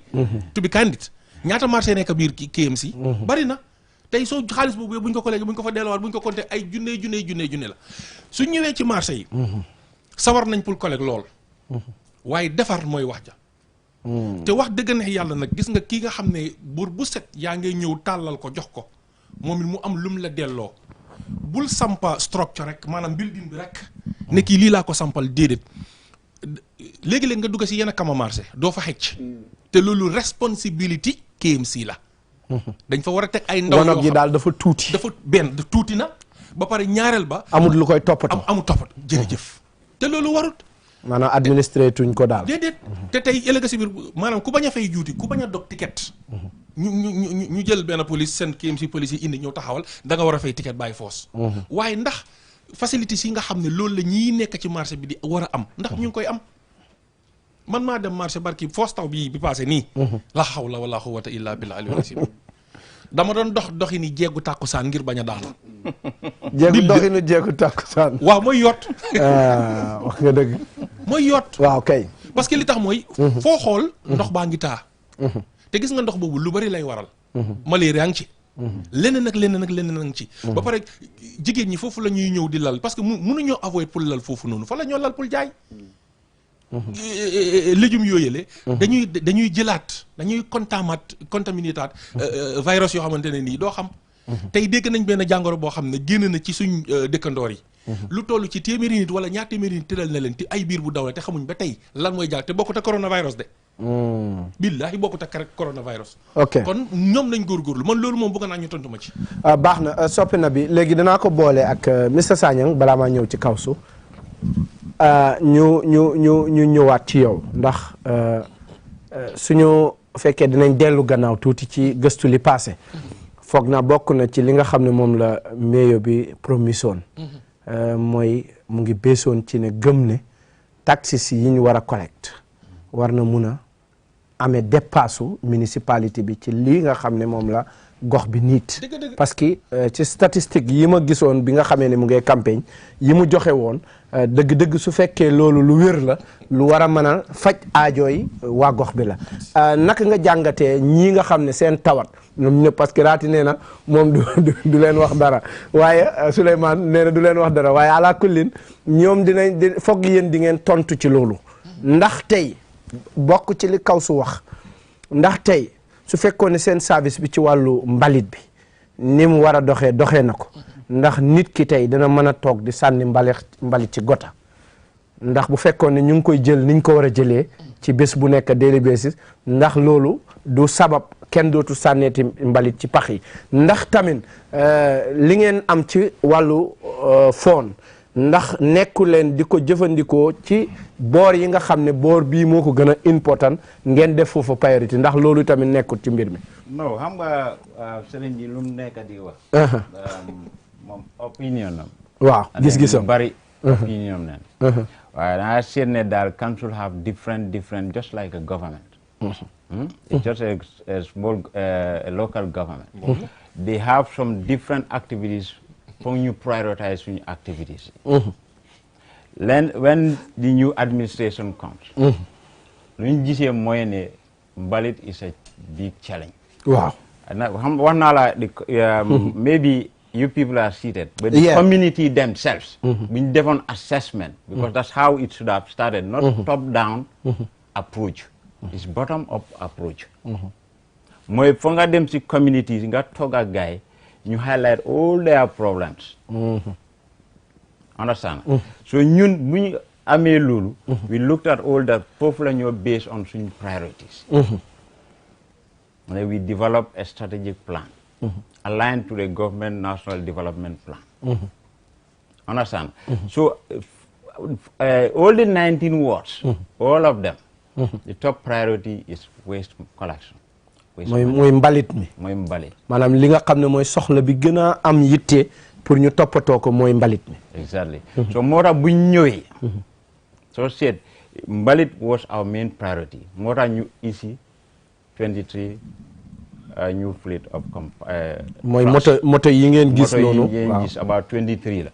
Speaker 4: to be candid ñaata marché nekk biir KMC bari na tey soo xaalis boobu buñ ko collecte buñ ko fa delloowaat buñ ko compté ay junne la su ñëwee ci marché yi sawar nañ pour collecte lool waaye defar mooy wax ja te wax dëgg neex yàlla nag gis nga kii nga xam ne buur bu set yaa ngay ñëw tàllal ko jox ko moom it mu am lum la delloo bul sampa structure rek maanaam building bi rek ne kii lii laa ko sampal déedéet léegi-léeg nga dugg si yenn kama marché doo fa xecc te loolu responsibility KMC la dañ fa war a teg ay ndaw yoo xam
Speaker 1: ji daal dafa tuuti
Speaker 4: tuuti na ba pare ñaareel ba
Speaker 1: amul lu koy toppatoo
Speaker 4: amul toppatoo jërëjëf te loolu warut
Speaker 1: maanaam administré tuñ ko daal
Speaker 4: déedéet te tey ëllëg si biir maanaam ku bañ a fay juuti ku bañ a dog ticket ñu jël benn police seen KMC police yi indi ñëw taxawal da nga war a fay ticket bàyyi foos waaye ndax facilités yi nga xam ne loolu la ñiy nekk ci marché bi di war a am ndax ñu ngi koy am man maa dem marché barki foos taw bi passé nii la hawla wala quwwata illa billah aliyyil azim dama doon doxi ni jeegu tàkkusaan ngir bañ a daanu
Speaker 1: doxinu jeegu tàkkusaan
Speaker 4: waaw mooy yott
Speaker 1: wax nga dëgg
Speaker 4: mooy yott
Speaker 1: waaw kay
Speaker 4: parce que li tax mooy foo xool ndox baa ngi taa te gis nga ndox boobu lu bari lay waral malaria ngi ci leneen ak ngi ci ba pare jigéen ñi foofu la ñuy ñëw di lal parce que mënuñoo avoid pour lal foofu noonu fa la ñoo lal pour jaay légumes yooyule dañuy jëlaat dañuy contaminaat virus yoo xamante ne nii doo xam tey dégg nañ benn jàngoro boo xam ne génn na ci suñ dëkkandoor yi lu toll ci téeméeri nit wala ñaar téeméeri nit tëral na leen te ay biir bu daw la te xamuñ ba tey lan mooy jàll te bokkut ak coronavirus de billaahi bokkut ak coronavirus
Speaker 1: ok kon
Speaker 4: ñoom nañ góorgóorlu man loolu moom bëgg naa ñu tontu ma ci
Speaker 1: baax na soppi na bi léegi danaa ko boole ak Mr Sanyang balaa maa ñëw ci kawsu ñu ñëwaat ci yow ndax suñu fekkee dinañ dellu gannaaw tuuti ci gëstu li passé foog naa bokk na ci li nga xam ne moom la mayo bi promisoon mooy mu ngi beesoon ci ne gëm ne taxes yi ñu war a collecte war na mun a amee dépassu municipalité bi ci lii nga xam ne moom la gox bi niit parce que ci statistique yi ma gisoon bi nga xamee ne mu ngay campagne yi mu joxe woon dëgg-dëgg su fekkee loolu lu wér la lu war a mën a faj aajooy waa gox bi la naka nga jàngatee ñii nga xam ne seen tawat ñoom ñëpp parce que raati nee na moom du leen wax dara waaye Souleymane nee na du leen wax dara waaye ala kullin ñoom dinañ foog yéen di ngeen tontu ci loolu ndax tey bokk ci li kaw su wax ndax tey su fekkoon ne seen service bi ci wàllu mbalit bi ni mu war a doxee na ko ndax nit ki tey dana mën a toog di sànni mbalit ci gota ndax bu fekkoon ne ñu ngi koy jël niñ ko war a jëlee ci bés bu nekk daily basis ndax loolu du sabab kenn dootu sànneeti mbalit ci pax yi ndax tamit li ngeen am ci wàllu foon ndax nekku leen di ko jëfandikoo ci boor yi nga xam ne boor bii moo ko gën a important ngeen def foofu priorité ndax loolu tamit nekkul ci mbir mi.
Speaker 5: non xam nga sëriñ bi lu mu nekk di wax. moom opinion am.
Speaker 1: waaw gis-gisam
Speaker 5: bari opinion am. waaye da nga seet ne daal council have different just like a government. It's just a small local government. They have some different activities. For you prioritize your activities. When the new administration comes, mbalit is a big challenge.
Speaker 1: Wow.
Speaker 5: Maybe you people are seated, but the community themselves, we have an assessment, because that's how it should have started, not top-down approach. It's bottom-up approach. Moi, fonga dem si communities, nga toga guy, you highlight all their problems. Understand? So we looked at all the popular based on some priorities. We developed a strategic plan aligned to the government national development plan. Understand? So all the 19 wards, all of them, the top priority is waste collection.
Speaker 1: mooy mbalit mi maanaam li nga xam ne mooy soxla bi gën a am yitte pour ñu toppatoo ko mooy mbalit mi.
Speaker 5: Exactly. So moo tax bu ñu ñëwee. So said mbalit was our main priority. Moo tax ñu ici 23 new fleet of
Speaker 1: mooy moto yi ngeen gis noonu.
Speaker 5: moto yi ngeen gis about 23 la.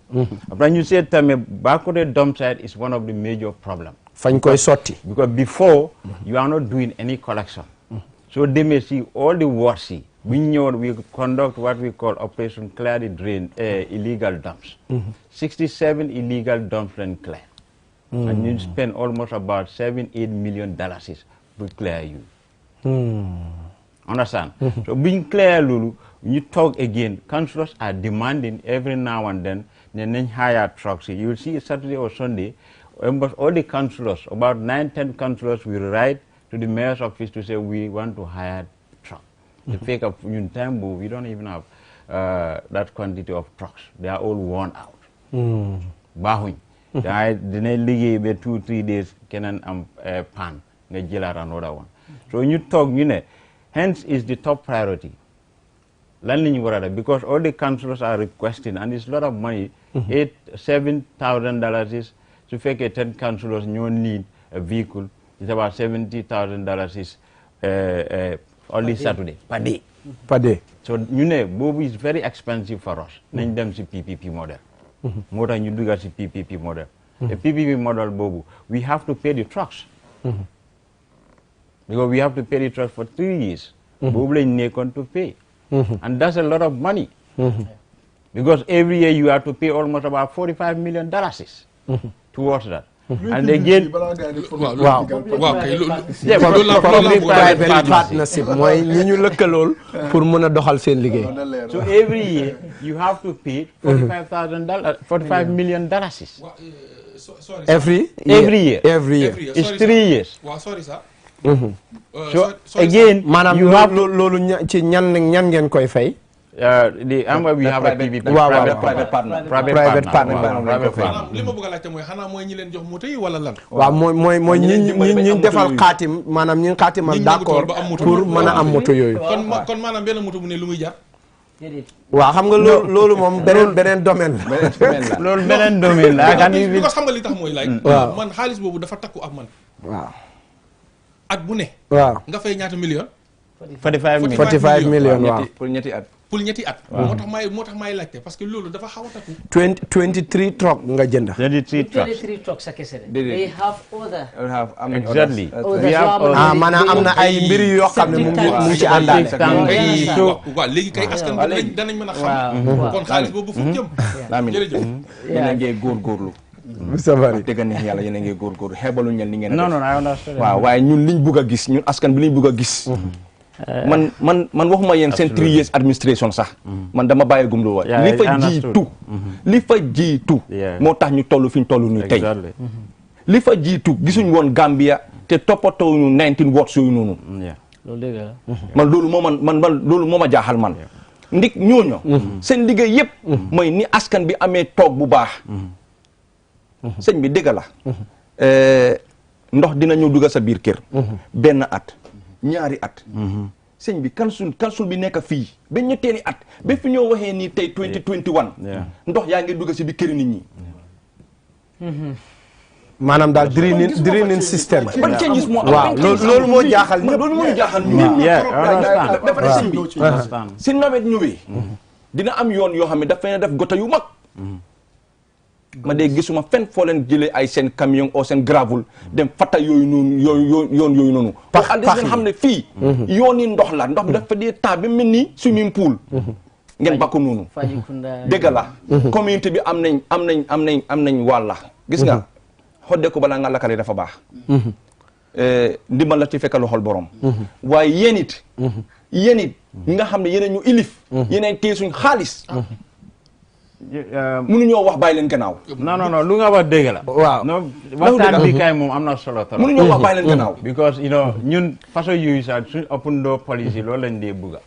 Speaker 5: Après ñu seet tamit Bakoteh dump site is one of the major problems.
Speaker 1: fañ koy sotti.
Speaker 5: Because before you are not doing any collection. So they may see all the wards. We conduct what we call Operation Clear the Drain, illegal dumps. 67 illegal dumps and clear. And you spend almost about $7-8 million to clear you. Understand? So being clear, Lulu, when you talk again, councillors are demanding every now and then hire trucks. You will see Saturday or Sunday, almost all the councillors, about 9-10 councillors will write to the mayor's office to say we want to hire truck. The fake of Untambu, we don't even have that quantity of trucks. They are all worn out. Bahuñ. They liggéey ba 2-3 days keneen am pan nga jëlaat another one. So you talk, hence is the top priority. Lan la ñu war a def because all the councillors are requesting and it's a lot of money. $7,000 is su fekkee 10 councillors ñoo need a vehicle. It's about $70,000 is only Saturday per day.
Speaker 1: Per day.
Speaker 5: So Bobu is very expensive for us. Nañ dem si PPP model. Moo tax ñu dugal si PPP model. The PPP model Bobu, we have to pay the trucks. Because we have to pay the trucks for 3 years. Bobu lañ nekkoon to pay. And that's a lot of money. Because every year you have to pay almost about $45 million towards that. And again,
Speaker 1: wow, private partnership mooy ñi ñu lëkkalool pour mën a doxal seen liggéey.
Speaker 5: So every year you have to pay $45 million.
Speaker 1: Every year.
Speaker 5: It's 3 years.
Speaker 4: Wow, sorry sir.
Speaker 5: So again,
Speaker 1: maanaam
Speaker 5: you have
Speaker 1: loolu ci ñan ngeen koy fay.
Speaker 5: we have a PPP.
Speaker 1: Private partner.
Speaker 4: li ma bëgg a laajte mooy xanaa mooy ñi leen jox moto yi wala lan.
Speaker 1: waaw mooy ñi defal xaatim maanaam ñi xaatimal d'accord pour mën a am moto yooyu.
Speaker 4: kon maanaam benn moto bu ne lu muy jar.
Speaker 1: waaw xam nga loolu moom beneen domaine la.
Speaker 5: loolu beneen domaine la.
Speaker 4: because xam nga li tax mooy laaj.
Speaker 1: waaw
Speaker 4: man xaalis boobu dafa takku ak man.
Speaker 1: waaw.
Speaker 4: at bu ne.
Speaker 1: waaw
Speaker 4: nga fay ñaata million.
Speaker 1: 45 million waaw
Speaker 2: pour ñetti at.
Speaker 4: pour ñetti at. moo tax may laajte parce que loolu dafa xaw a takku.
Speaker 1: 23 truck nga jënd.
Speaker 6: 23 trucks sa kese de. they have other.
Speaker 5: Exactly.
Speaker 1: maanaam am na ay mbir yoo xam ne mu ngi ci àndaale.
Speaker 4: waaw léegi kay askan bi danañ mën a xam. kon xaalis boobu fu jëm. jërëjëf.
Speaker 2: yéen a ngi góorgóorlu.
Speaker 1: sabari
Speaker 2: dëgg neex yàlla yéen a ngi góorgóorlu xeebalu ñel ni ngeen a def.
Speaker 5: non I understand.
Speaker 2: waaw waaye ñun liñ bugg a gis ñun askan bi liñ bugg a gis. man waxuma yéen seen 3 years administration sax. man dama bàyyi gum lu waay. li fa jiitu. moo tax ñu toll fi ñu toll nii tey. li fa jiitu gisuñ woon Gambia te toppatoo ñu 19 words yooyu noonu.
Speaker 6: loolu dëgg la.
Speaker 2: man loolu moo ma jaaxal man. ndik ñooñu. seen liggéey yëpp. mooy ni askan bi amee toog bu baax. sëñ bi dëgg la. ndox dina ñëw dugg sa biir kër. benn at. ñaari at. sëñ bi kansul bi nekk fii ba ñetteeli at ba fi ñoo waxee nii tey 2021. ndox yaa ngi dugg si biir këri nit ñi.
Speaker 1: maanaam daal draining système.
Speaker 2: ban changes moo am.
Speaker 1: waaw loolu moo jaaxal ñëpp.
Speaker 2: loolu moo jaaxal ñu. dafa ne sëñ bi si nawet ñëwee. dina am yoon yoo xam ne dafa ne def gota yu mag. ma dee gisuma fenn foo leen jëlee ay seen camion o seen gravel dem fatta yooyu noonu yooyu noonu. pax ngeen xam ne fii. yoon yi ndox la ndox bi dafa dee taa ba mel ni swimming pool. ngeen bakku noonu. dëgg la. communauté bi am nañ wàlla. gis nga xodde ko balaa nga lakkale dafa baax. ndimbal la ci fekk loxol borom. waaye yéen it ñi nga xam ne yéen ñu ilif. yéen téye suñ xaalis. mënuñoo wax bàyyi leen gannaaw.
Speaker 5: non lu nga wax dëgg la.
Speaker 1: waaw
Speaker 5: non waxtaan bi kay moom am na solo trop.
Speaker 2: mënuñoo wax bàyyi leen gannaaw.
Speaker 5: because ñun façon yooyu sax suñ open door policy loolu lañ dee bëgga.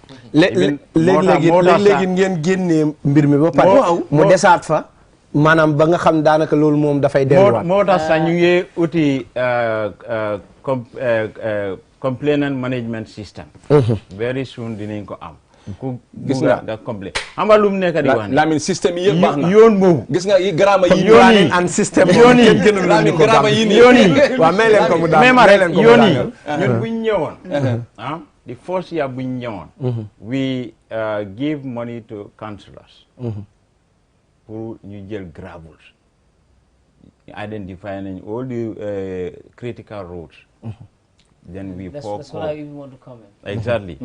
Speaker 1: léegi ngeen génnee mbir mi ba pare. mu desaat fa. maanaam ba nga xam daanaka loolu moom dafay delluwaat.
Speaker 5: moo tax sax ñu ngi uti complainant management system. very soon dinañ ko am.
Speaker 2: gis nga
Speaker 5: da complet xam nga lu mu nekk di wax ne
Speaker 2: Lamine système yi yëpp baax na
Speaker 5: yoon boobu
Speaker 2: gis nga yi garaama yi
Speaker 1: yoon yi an système yoon yi
Speaker 2: garaama yi
Speaker 5: yoon yi
Speaker 1: waaw may leen ko mu daal
Speaker 5: même rek yoon yi ñun buñ ñëwoon the first year buñ ñëwoon we give money to councillors pour ñu jël gravels identify nañ all the critical roads then we
Speaker 6: that's what I even want to comment.
Speaker 5: Exactly.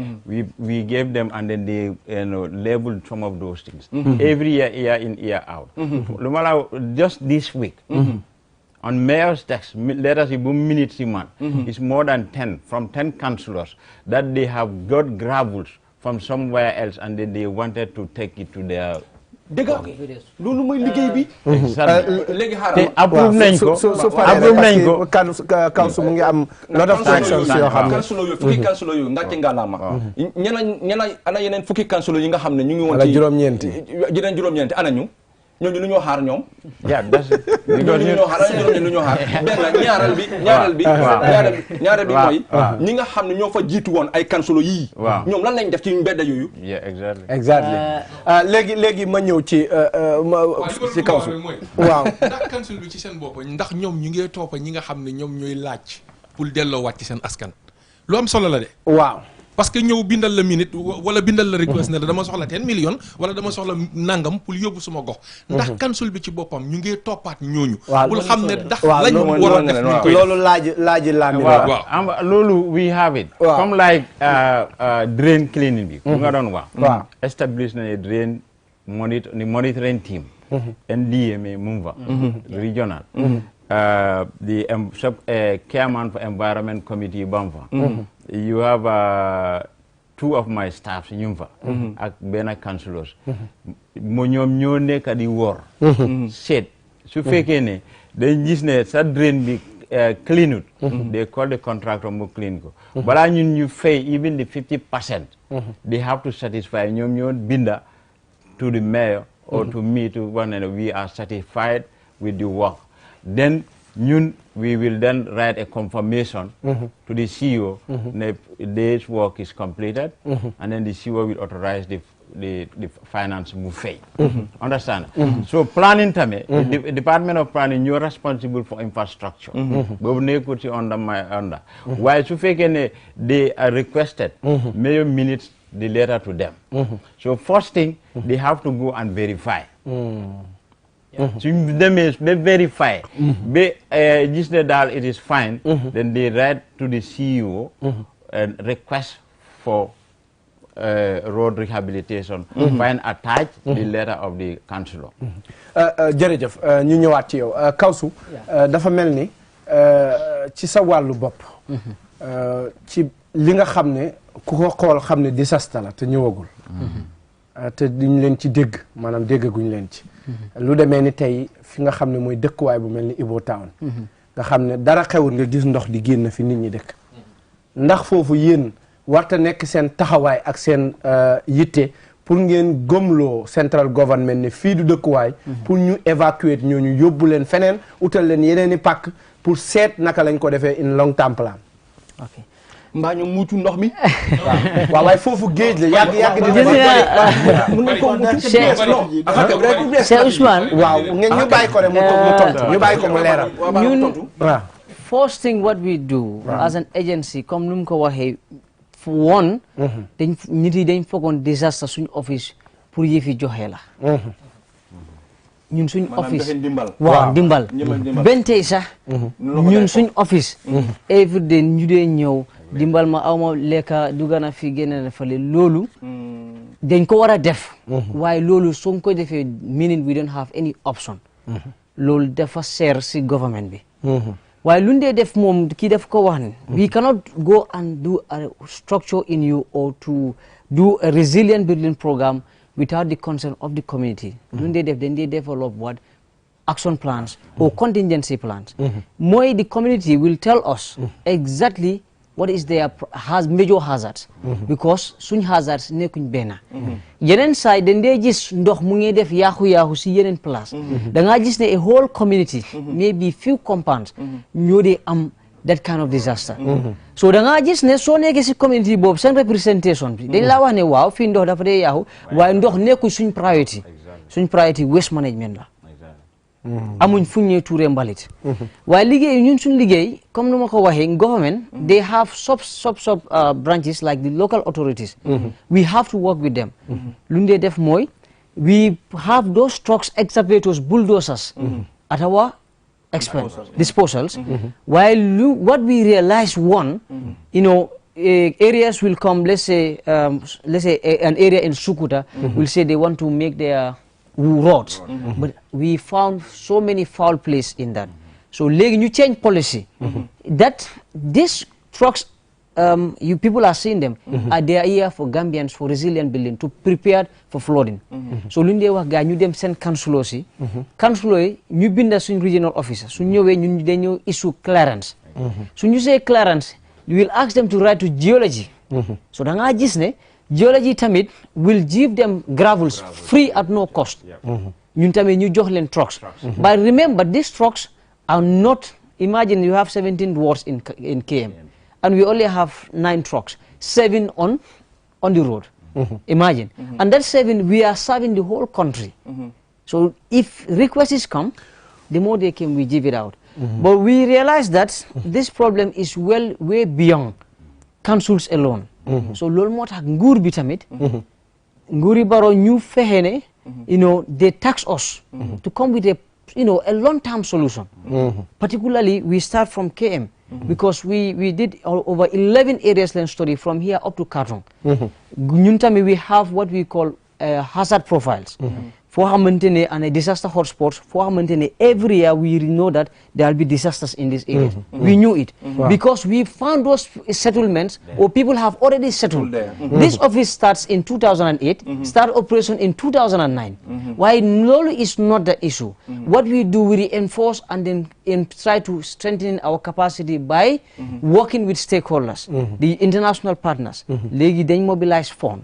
Speaker 5: We gave them and then they labeled some of those things. Every year in, year out. Lumala, just this week, on mayor's text, let us see, minutes a month, it's more than 10, from 10 councillors, that they have got gravels from somewhere else and then they wanted to take it to their
Speaker 2: dëgg loolu mooy liggéey bi. léegi xaaral
Speaker 5: te approuve nañ ko approuve nañ ko.
Speaker 1: Kansu mu ngi am lot of actions yoo xam ne.
Speaker 2: fukki kansulo yooyu ngàcce ngalaama. ñeneen ana yeneen fukki kansulo yi nga xam ne ñu ngi woon ci
Speaker 1: juróom-ñeenti.
Speaker 2: yeneen juróom-ñeenti ana ñu. ñooñu lu ñoo xaar ñoom.
Speaker 5: ñooñu
Speaker 2: lu ñoo xaar lu ñoo xaar. benn ñaareel bi mooy. ñi nga xam ne ñoo fa jiitu woon ay kansulo yii. ñoom lan lañ def ci mbedd yooyu.
Speaker 1: exactly léegi ma ñëw ci kaw su
Speaker 4: waaw ndax kansul bi ci seen bopp ndax ñoom ñu ngi toppa ñi nga xam ne ñoom ñooy laaj pour delloo wàcc ci seen askan lu am solo la de.
Speaker 1: waaw
Speaker 4: parce que ñëw bindal la minute wala bindal la request ne dama soxla 10 millions wala dama soxla nangam pour yóbbu suma gox. ndax kansul bi ci boppam ñu ngi toppaat ñooñu. pour xam ne ndax lañ war a def ñu koy
Speaker 1: loolu laaji laami
Speaker 5: waaw loolu we have it. comme like drain cleaning bi. ku nga doon wax.
Speaker 1: waaw
Speaker 5: establish na drain monitoring team. NDMA Mumva. Regional. The chairman for environment committee Bamfa. You have 2 of my staffs Yumfa ak benn councillors mo ñoom ñoo nekk di wor seet su fekkee ne dañ gis ne sa drain bi cleanut they call the contractor mu clean ko balaa ñun ñu fay even the 50% they have to satisfy ñoom ñoo binda to the mayor or to me to one and we are satisfied with the work then ñun we will then write a confirmation to the CEO that this work is completed and then the CEO will authorize the the finance mu fay. Understand? So planning tame, the Department of Planning, you're responsible for infrastructure. Bobu nekut ci under my under. While su fekkene they are requested, mayor minutes the letter to them. So first thing, they have to go and verify. So they verify. Just that it is fine. Then they write to the CEO and request for road rehabilitation. Find attached the letter of the councillor.
Speaker 1: jërëjëf ñu ñëwaat ci yow Kawsu dafa mel ni ci sa wàllu bopp ci li nga xam ne ku ko xool xam ne disaster la te ñëwagul te duñ leen ci dégg maanaam déggaguñ leen ci lu demee ni tey fi nga xam ne mooy dëkkuwaay bu mel ni Ibo Town nga xam ne dara xewul nga gis ndox di génn fi nit ñi dëkk ndax foofu yéen warta nekk seen taxawaay ak seen yitte pour ngeen gëmloo central government ne fii du dëkkuwaay pour ñu évacuer ñooñu yóbbu leen feneen utal leen yeneen i pàkk pour seet naka lañ ko defee in long term plan
Speaker 6: ok
Speaker 3: mbaa ñu muucu ndox mi.
Speaker 1: waaw waaye foofu géej la yàgg mën nañ ko muucu
Speaker 6: Cheikh Ousmane
Speaker 1: waaw ngeen ñu bàyyi ko rek mu tontu ñu bàyyi ko mu leeral
Speaker 6: ñun
Speaker 1: waaw
Speaker 6: first thing what we do as an agency comme nu mu ko waxee one dañ nit yi dañ foogoon disaster suñ office pour yëfi joxe la ñun suñ office waaw dimbal benn tey sax ñun suñ office every day ñu dee ñëw dimbal ma aw ma lekka dugga na fi génne na fale loolu dañ ko war a def waaye loolu soo ko defee meaning we don't have any option loolu dafa seer si government bi waaye lu dee def moom kii def ko wax ne we cannot go and do a structure in you or to do a resilient building program without the consent of the community lu dee def dañ dee develop what action plans or contingency plans mooy the community will tell us exactly what is their major hazards because suñ hazards nekkuñ benn yeneen saay dañ dee gis ndox mu ngi def yaaxu-yaaxu si yeneen place da ngaa gis ne a whole community maybe few compounds ñoo dee am that kind of disaster so da ngaa gis ne soo nekkee si community boobu seen representation bi dañ laa wax ne waaw fii ndox dafa dee yaaxu waaye ndox nekkuñ suñ priority waste management la amuñ fu ñuy tuuree mbalit waaye liggéey ñun suñ liggéey comme nu ma ko waxee government they have sub branches like the local authorities we have to work with them lu ñu dee def mooy we have those trucks excavators bulldozers at our expense disposals while what we realize one areas will come let's say an area in Sukuta will say they want to make their roads but we found so many foul places in that so léegi ñu change policy that these trucks you people are seeing them are there here for Gambians for resilient building to prepare for flooding so lu ñu dee wax gaa ñu dem seen councilors yi ñu binda suñ regional officer su ñëwee ñun dañoo issue clearance su ñu see clearance we will ask them to write to geology so da ngaa gis ne geology tamit will give them gravels free at no cost ñun tamit ñu jox leen trucks but remember these trucks are not imagine you have 17 wards in KM and we only have 9 trucks 7 on the road imagine and that 7 we are serving the whole country so if requests come the more they came we give it out but we realize that this problem is way beyond councils alone so loolu moo tax nguur bi tamit nguuri baro ñu fexe ne they tax us to come with a long-term solution particularly we start from KM because we did over 11 areas land study from here up to Kartong ñun tamit we have what we call hazard profiles foo xamante ne and a disaster hotspots foo xamante ne every year we know that there will be disasters in these areas we knew it because we found those settlements or people have already settled this office starts in 2008 start operation in 2009 why loolu is not the issue what we do we reinforce and then try to strengthen our capacity by working with stakeholders the international partners léegi dañ mobilize fund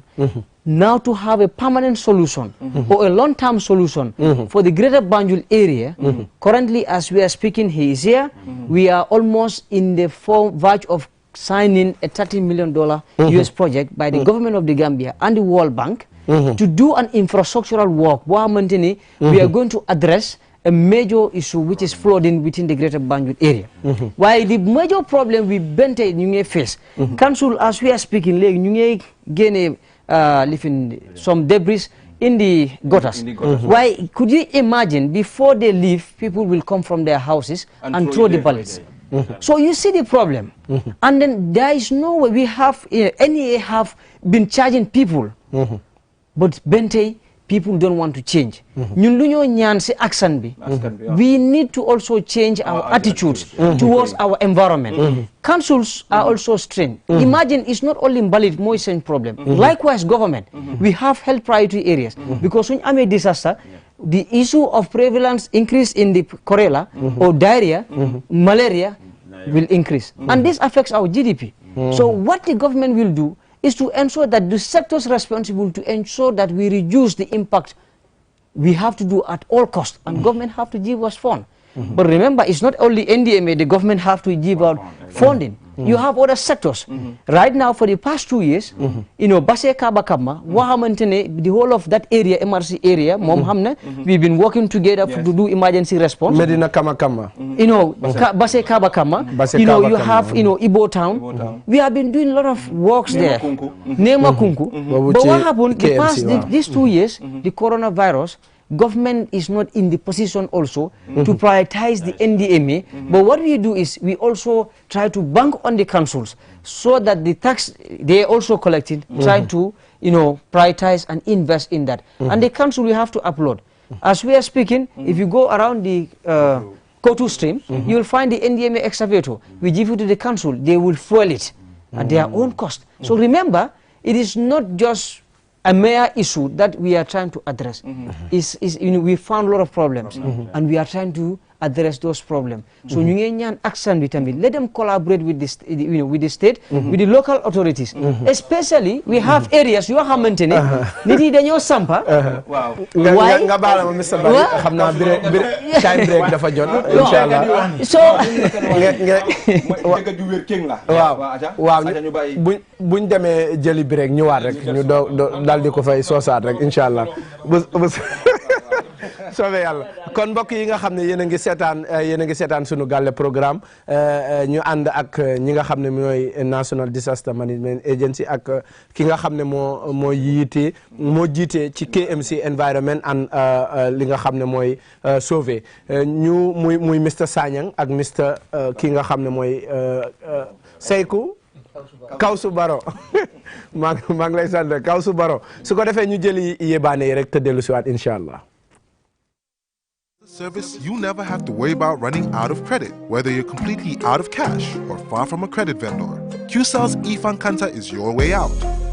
Speaker 6: now to have a permanent solution or a long-term solution for the greater Banjul area. Currently, as we are speaking, he is here. We are almost in the verge of signing a $30 million US project by the government of the Gambia and the World Bank to do an infrastructural work boo xamante ni we are going to address a major issue which is flooding within the greater Banjul area. Why the major problem we bente ñu ngi face. Council as we are speaking léegi ñu ngi génne lifin some debris in the gutters. Why could you imagine before they leave people will come from their houses and throw the bullets. So you see the problem. And then there is no way we have NEA have been charging people. But bente people don't want to change. Ñun lu ñoo ñaan ci action bi. We need to also change our attitudes towards our environment. Councils are also strained. Imagine it's not only Mbalit mooy seen problem. Likewise government. We have health priority areas. Because when amee disaster, the issue of prevalence increase in the cholera or diarrhea, malaria will increase. And this affects our GDP. So what the government will do is to ensure that the sectors responsible to ensure that we reduce the impact we have to do at all costs, and government have to give us fund. But remember, it's not only NDMA, the government have to give out funding. You have other sectors. Right now, for the past 2 years, you know, Basse Kaba Kama, the whole of that area, MRC area, Mom Hamna, we've been working together to do emergency response.
Speaker 1: Medina Kama Kama.
Speaker 6: You know, Basse Kaba Kama, you know, you have, you know, Ibo Town. We have been doing a lot of works there. Nema Kunku. But what happened, the past, these 2 years, the coronavirus, government is not in the position also to prioritize the NDMA. But what we do is we also try to bank on the councils so that the tax they also collected, try to, you know, prioritize and invest in that. And the council we have to upload. As we are speaking, if you go around the Kotu stream, you will find the NDMA excavator. We give it to the council, they will fuel it at their own cost. So remember, it is not just a mere issue that we are trying to address. You know, we found a lot of problems, and we are trying to address those problems. So ñu ngi ñaan action bi tamit, let them collaborate with this, you know, with the state, with the local authorities. Especially we have areas yoo xamante ne nit yi dañoo sampa. Waaye
Speaker 1: nga baal ma Mr. Bari xam naa time break dafa jot inshallah.
Speaker 6: So
Speaker 1: waaw buñ demee jëli break ñëwaat rek ñu daal di ko fay soosaat rek inshallah. soobee yàlla kon mbokk yi nga xam ne yéen a ngi seetaan sunu Galleh programme ñu ànd ak ñi nga xam ne mooy National Disaster Management Agency ak ki nga xam ne moo jiite ci KMC Environment and li nga xam ne mooy sauvé ñu muy Mr Sanyang ak Mr ki nga xam ne mooy Seyku Kawsu Baro maa ngi lay sant Kawsu Baro su ko defee ñu jëli yébaane yi rek te dellu si waat incha allah.
Speaker 7: Service you never have to worry about running out of credit, whether you're completely out of cash or far from a credit vendor. QCell's eFankanta is your way out.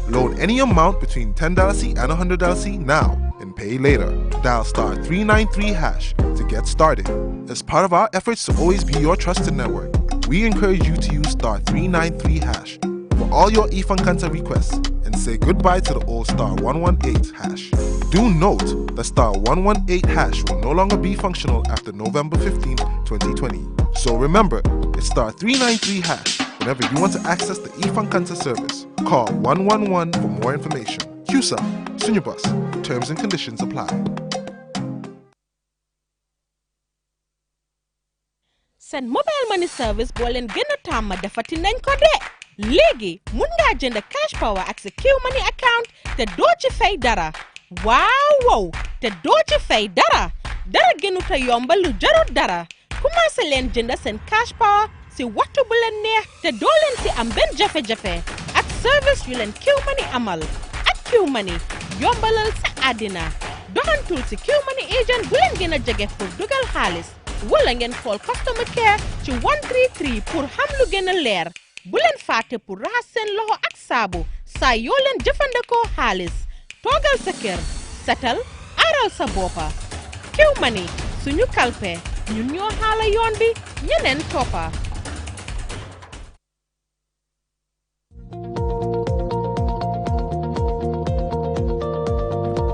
Speaker 7: Load any amount between $10 and $100 now and pay later. Dial *393# to get started. As part of our efforts to always be your trusted network, we encourage you to use *393# for all your eFankanta requests and say goodbye to the old *118#. Do note that *118# will no longer be functional after November 15, 2020. So remember, it's *393# whenever you want to access the eFankanta service. Call 111 for more information. QCell, Sunubus. Terms and conditions apply.
Speaker 8: Send mobile money service boo leen gën a tàmm defati nañ ko de. Léegi mun ngaa jënd cash power ak sa Q Money account te doo ci fay dara. Waaw te doo ci fay dara. Dara gënu te yombal lu jarut dara. Commencé leen jënd seen cash power si waxtu bu leen neex te doo leen si am benn jafe-jafe ak service yu leen Q Money amal. Ak Q Money yombalal sa àddina. Doxantul si Q Money agent bu leen gën a jege pour dugal xaalis. Wala ngeen call customer care ci 133 pour xam lu gën a leer. Bu leen fàtte pour raxas seen loxo ak saabu saa yoo leen jëfandikoo xaalis. Toogal sa kër setal aaral sa boppa. Q Money suñu kalpe ñun ñoo xaala yoon bi ñeneen toppa.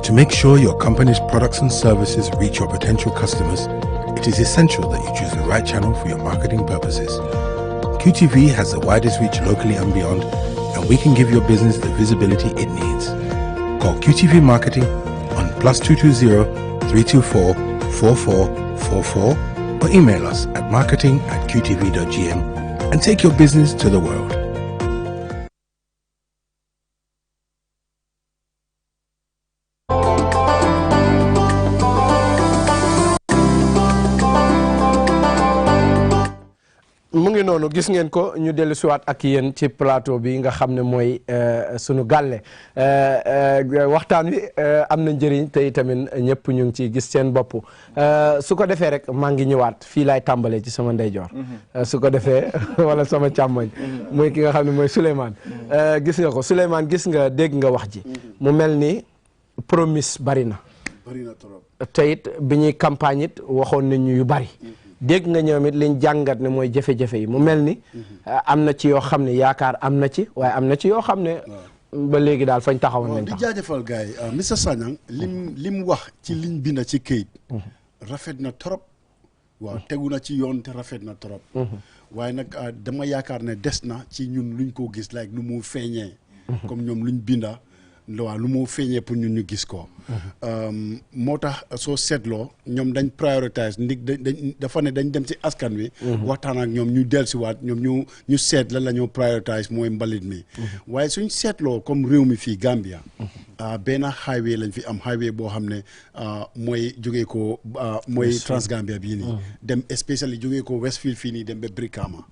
Speaker 9: To make sure your company's products and services reach your potential customers, it is essential that you choose the right channel for your marketing purposes. QTV has the widest reach locally and beyond, and we can give your business the visibility it needs. Call QTV Marketing on +220 324 4444 or email us at marketing@qtv.gm and take your business to the world.
Speaker 1: mu ngi noonu gis ngeen ko ñu dellu siwaat ak yéen ci plateau bi nga xam ne mooy sunu gàlle waxtaan wi am na njëriñ te tamit ñëpp ñu ngi ciy gis seen bopp su ko defee rek maa ngi ñëwaat fii laay tàmbalee ci sama ndeyjoor su ko defee wala sama càmmoñ muy ki nga xam ne mooy Souleymane gis nga ko Souleymane gis nga dégg nga wax ji mu mel ni promise bari na te it bi ñuy campagne it waxoon nañu yu bari dégg nga ñoom it liñ jàngat ne mooy jafe-jafe yi mu mel ni am na ci yoo xam ne yaakaar am na ci waaye am na ci yoo xam ne ba léegi daal fañ taxawoon nañ tax
Speaker 3: di jaajëfal gars yi Mr Sanyang lim wax ci liñ binda ci këyit rafet na trop waaw tegu na ci yoon te rafet na trop waaye nag dama yaakaar ne des na ci ñun luñ ko gis like nu mu feeñee comme ñoom luñ binda waaw lu mu feeñee pour ñun ñu gis ko moo tax soo seetloo ñoom dañ prioritise dafa ne dañ dem ci askan wi waxtaan ak ñoom ñu dellusiwaat ñoom ñu seet la ñoo prioritise mooy mbalit mi waaye suñ seetloo comme réew mi fii Gambia benn highway lañ fi am highway boo xam ne mooy jógee ko mooy Transgambia bii nii dem especially jógee ko Westfield fii nii dem ba Brikama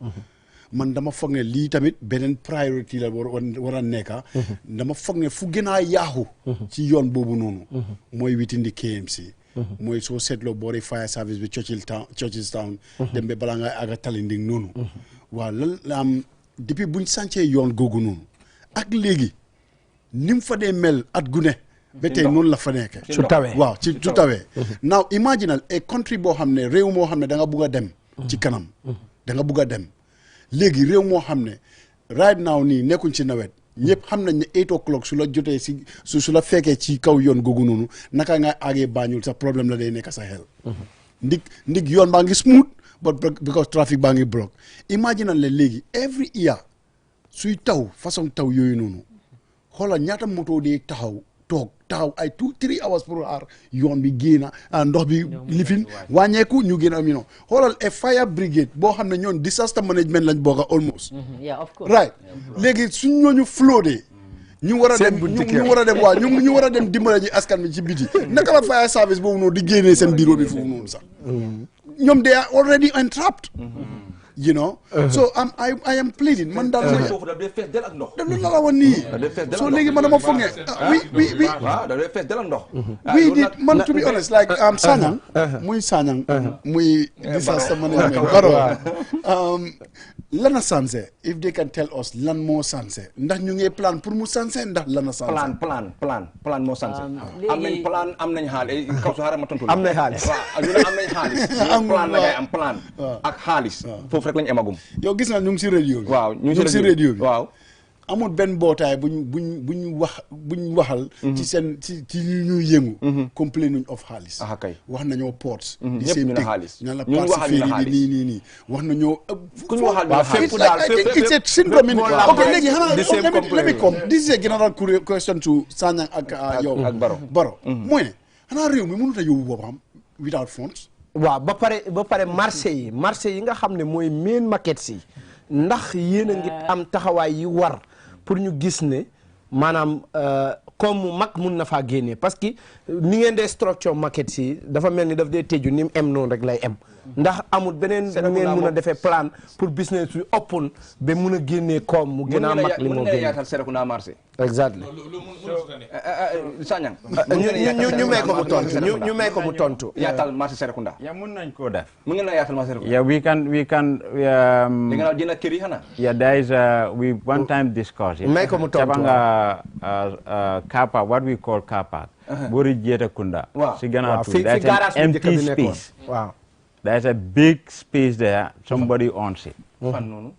Speaker 3: man dama foog ne lii tamit beneen priority la war a nekka dama foog ne fu gën a yaaxu ci yoon boobu noonu mooy witindi KMC mooy soo seetloo boori fire service bi Churchilltown dem ba balaa ngay àgga Talinding noonu waaw lan depuis buñ sàncee yoon googu noonu ak léegi ni mu fa dee mel at gu ne ba tey noonu la fa nekke
Speaker 1: su tawee
Speaker 3: waaw su tawee now imaginal a country boo xam ne réew moo xam ne da nga bugg a dem ci kanam da nga bugg a dem léegi réew moo xam ne right now nii nekkuñ ci nawet ñëpp xam nañ ne 8 o'clock su la jotee si su la fekkee ci kaw yoon googu noonu naka nga àggee Banjul sa problème la day nekk sa xel ndig yoon baa ngi smooth but because traffic baa ngi block imagine le léegi every year suy taw façon taw yooyu noonu xoolal ñaata moto dee taxaw ay 2-3 hours pour aar yoon bi génn ndox bi lifin wàññeeku ñu génn am you know xoolal a fire brigade boo xam ne ñoon disaster management lañ bokk almost right léegi suñ ñooñu flóodee ñu war a dem waaw ñu war a dem dimbale ji askan bi ci biti naka la fire service boobu noonu di génnee seen bureau bi foofu noonu sax ñoom they are already entrapped you know so I am pleading man daal
Speaker 2: foofu da dee fees del ak ndox
Speaker 3: da lu la la woon nii so léegi man dama foog ne oui
Speaker 2: waaw da dee fees del ak ndox
Speaker 3: we did man to be honest like Sanyang muy disaster management baro lana sanse if they can tell us lan moo sanse ndax ñu ngi plan pour mu sanse ndax lana sanse
Speaker 2: plan moo sanse am nañ plan am nañ xaalis kaw su xaaral ma tontu
Speaker 1: am nañ xaalis
Speaker 2: waaw ñu ne am nañ xaalis plan la ngay am plan ak xaalis foofu rek lañ emagum
Speaker 3: yow gis nga ñu ngi si radio bi
Speaker 2: waaw ñu ngi si radio bi waaw
Speaker 3: amul benn mbootaay buñ waxal ci seen ci ñuy yëngu complainuñ of xaalis wax nañoo ports di seen teg ñaan la part si féeri bi nii wax nañoo
Speaker 2: ku ñu waxal bi fépp daal
Speaker 3: it's a syndrome ok léegi xanaa let me come this is a general question to Sanyang ak yow
Speaker 2: ak
Speaker 3: Baro mooy ne xanaa réew mi mënut a yóbbu boppam without funds
Speaker 1: waaw ba pare marché yi nga xam ne mooy main markets yi ndax yéen a ngi am taxawaay yi war pour ñu gis ne maanaam comme mag mun na faa génnee parce que ni ngeen dee structure markets yi dafa mel ni daf dee tëju ni mu em noonu rek lay em ndax amul beneen nu ngeen mun a defee plan pour business bi open ba mun a génnee koom mu gën a mag li moo génne
Speaker 2: yaatal Serekunda marché
Speaker 1: exactly
Speaker 2: Sanyang
Speaker 1: ñu may ko mu tontu ñu may ko mu tontu
Speaker 2: yaatal marché Serekunda
Speaker 5: ya mun nañ koo def
Speaker 2: mu ngeen la yaatal marché Serekunda
Speaker 5: yeah we can
Speaker 2: da jënd kër yi xanaa
Speaker 5: yeah there is we one time discussed
Speaker 1: may ko mu tontu
Speaker 5: nga car park what we call car park bori Jeta Kunda si gannaaw tu that's an empty space
Speaker 1: waaw
Speaker 5: there's a big space there somebody owns it
Speaker 2: fan noonu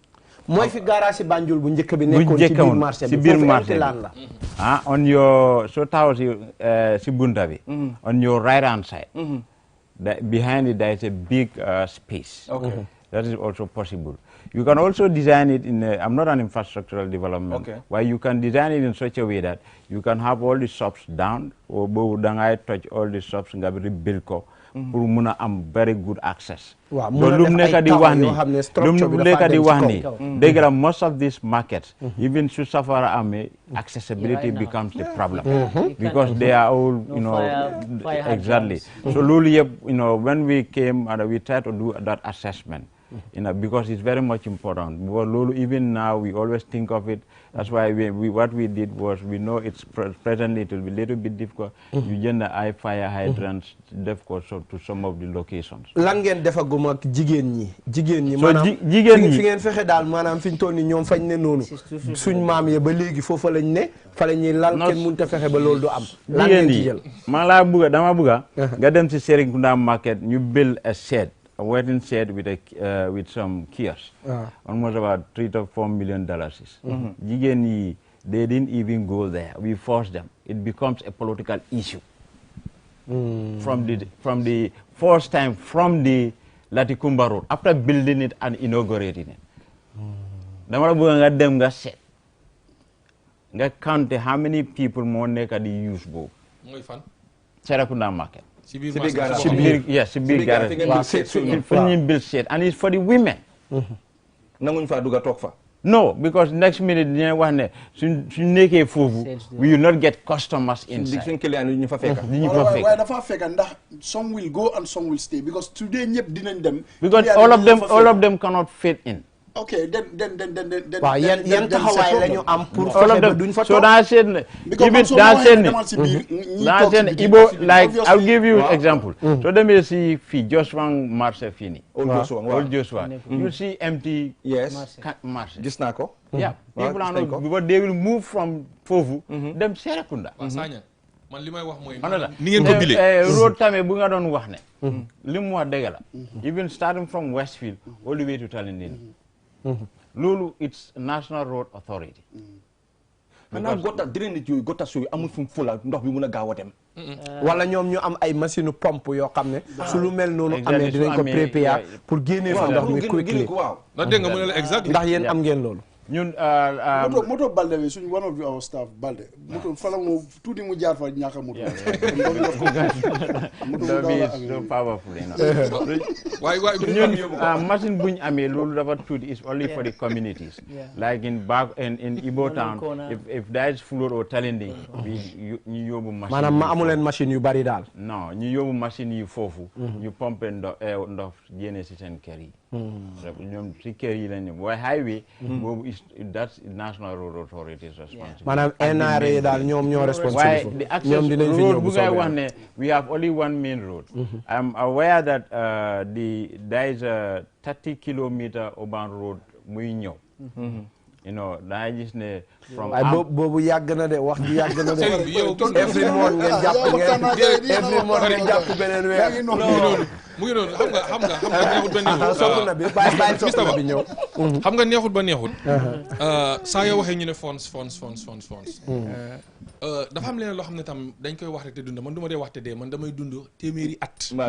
Speaker 1: mooy fi garage si Banjul bu njëkk bi nekkoon ci biir marché bi foofu empty land la
Speaker 5: on your so taw si bunta bi on your right hand side behind it there is a big space That is also possible. You can also design it in a, I'm not an infrastructural development, where you can design it in such a way that you can have all the shops down, or touch all the shops and rebuild ko. Pour mun a am very good access.
Speaker 1: waaw mun a def ay taw yoo xam ne structure bi dafa dem ci kaw.
Speaker 5: Dégg nga most of these markets, even su safara amee, accessibility becomes the problem. Because they are all, you know, exactly. So loolu yëpp, you know, when we came and we tried to do that assessment, you know, because it's very much important. Because loolu, even now, we always think of it. That's why what we did was, we know it's presently it will be a little bit difficult. You gender fire hydrants, difficult to some of the locations.
Speaker 1: Lan ngeen defagum ak jigéen ñi maanaam jigéen ñi fi ngeen fexe daal maanaam fi ñu toll nii ñoom fañ ne noonu suñ maam yi ba léegi foofa lañ ne fa la ñuy lal kenn mënut a fexe ba loolu du am. lan ngeen ci jël
Speaker 5: maa laa bëgg dama bëgg nga dem si Serekunda market ñu build a shed, a waiting shed with some kiosks, almost about $3 to $4 million. Jigéen yi, they didn't even go there. We forced them. It becomes a political issue. From the first time from the Latikumba Road, after building it and inaugurating it. Dama la bëgg nga dem nga seet nga count how many people moo nekk di use boobu.
Speaker 4: mooy fan.
Speaker 5: Serekunda market.
Speaker 4: Si biir
Speaker 5: garage for ñu build shed, and it's for the women.
Speaker 2: nanguñ fa dugg toog fa.
Speaker 5: No, because next minute dinañ wax ne suñ nekkee foofu, we will not get customers inside.
Speaker 2: suñ client yi ñu fa fekk.
Speaker 3: waaye dafa fekk ndax some will go and some will stay, because today ñëpp dinañ dem.
Speaker 5: Because all of them cannot fit in.
Speaker 3: Okay, then.
Speaker 1: waaw yan taxawaay la ñu am pour fexe ba duñ fa toog.
Speaker 5: So daa seet ne Ibo, like I'll give you example. So demee si fii Joshua marché fii nii. Old Joshua. You see empty marché.
Speaker 2: Gis naa ko.
Speaker 5: Yeah, people are not, because they will move from foofu dem Serekunda.
Speaker 4: Man li may wax mooy
Speaker 5: ni ngeen ko bile road tamit bu nga doon wax ne li mu wax dëgg la, even starting from Westfield all the way to Talinding. Loolu it's National Road Authority.
Speaker 2: Xanaa drainage yooyu gotas yooyu amul fu mu fula ndox bi mun a gaaw a dem.
Speaker 1: wala ñoom ñu am ay machine pompe yoo xam ne su lu mel noonu amee dinañ ko préparer pour génnee fa ndox mi quickly.
Speaker 4: ndax dégg nga mu ne la exact
Speaker 1: ndax yéen am ngeen loolu.
Speaker 5: ñun
Speaker 3: moto Balde bi suñ one of our staff Balde moto fala mu tuuti mu jaar fa ñàkk a moto.
Speaker 5: so powerful, you know. ñun machine buñ amee loolu dafa tuuti is only for the communities. Like in Ibo Town, if there is flood or Talinding, ñu yóbbu machine.
Speaker 1: maanaam ma amuleen machine yu bari daal.
Speaker 5: non ñu yóbbu machine yi foofu. ñu pompe ndox génne si seen kër yi. ñoom si kër yi lañ waaye highway boobu that's National Road Authority's responsibility.
Speaker 1: maanaam NRA daal ñoom ñoo responsible.
Speaker 5: Waaye the access road bu ngay wax ne we have only one main road. I'm aware that there is a 30-kilometer urban road muy ñëw. You know, da ngay gis ne from
Speaker 1: waaye boobu yàgg na de wax ji yàgg na de. every month ngeen jàpp beneen weer.
Speaker 4: mu ngi noonu xam nga neexut ba neexut.
Speaker 1: soxna bi bàyyi soxna bi ñëw.
Speaker 4: xam nga neexut ba neexut. saa yoo waxee ñu ne fonds. dafa am leneen loo xam ne tam dañ koy wax rek te dund man du ma dee wax te dee man damay dund téeméeri at. bu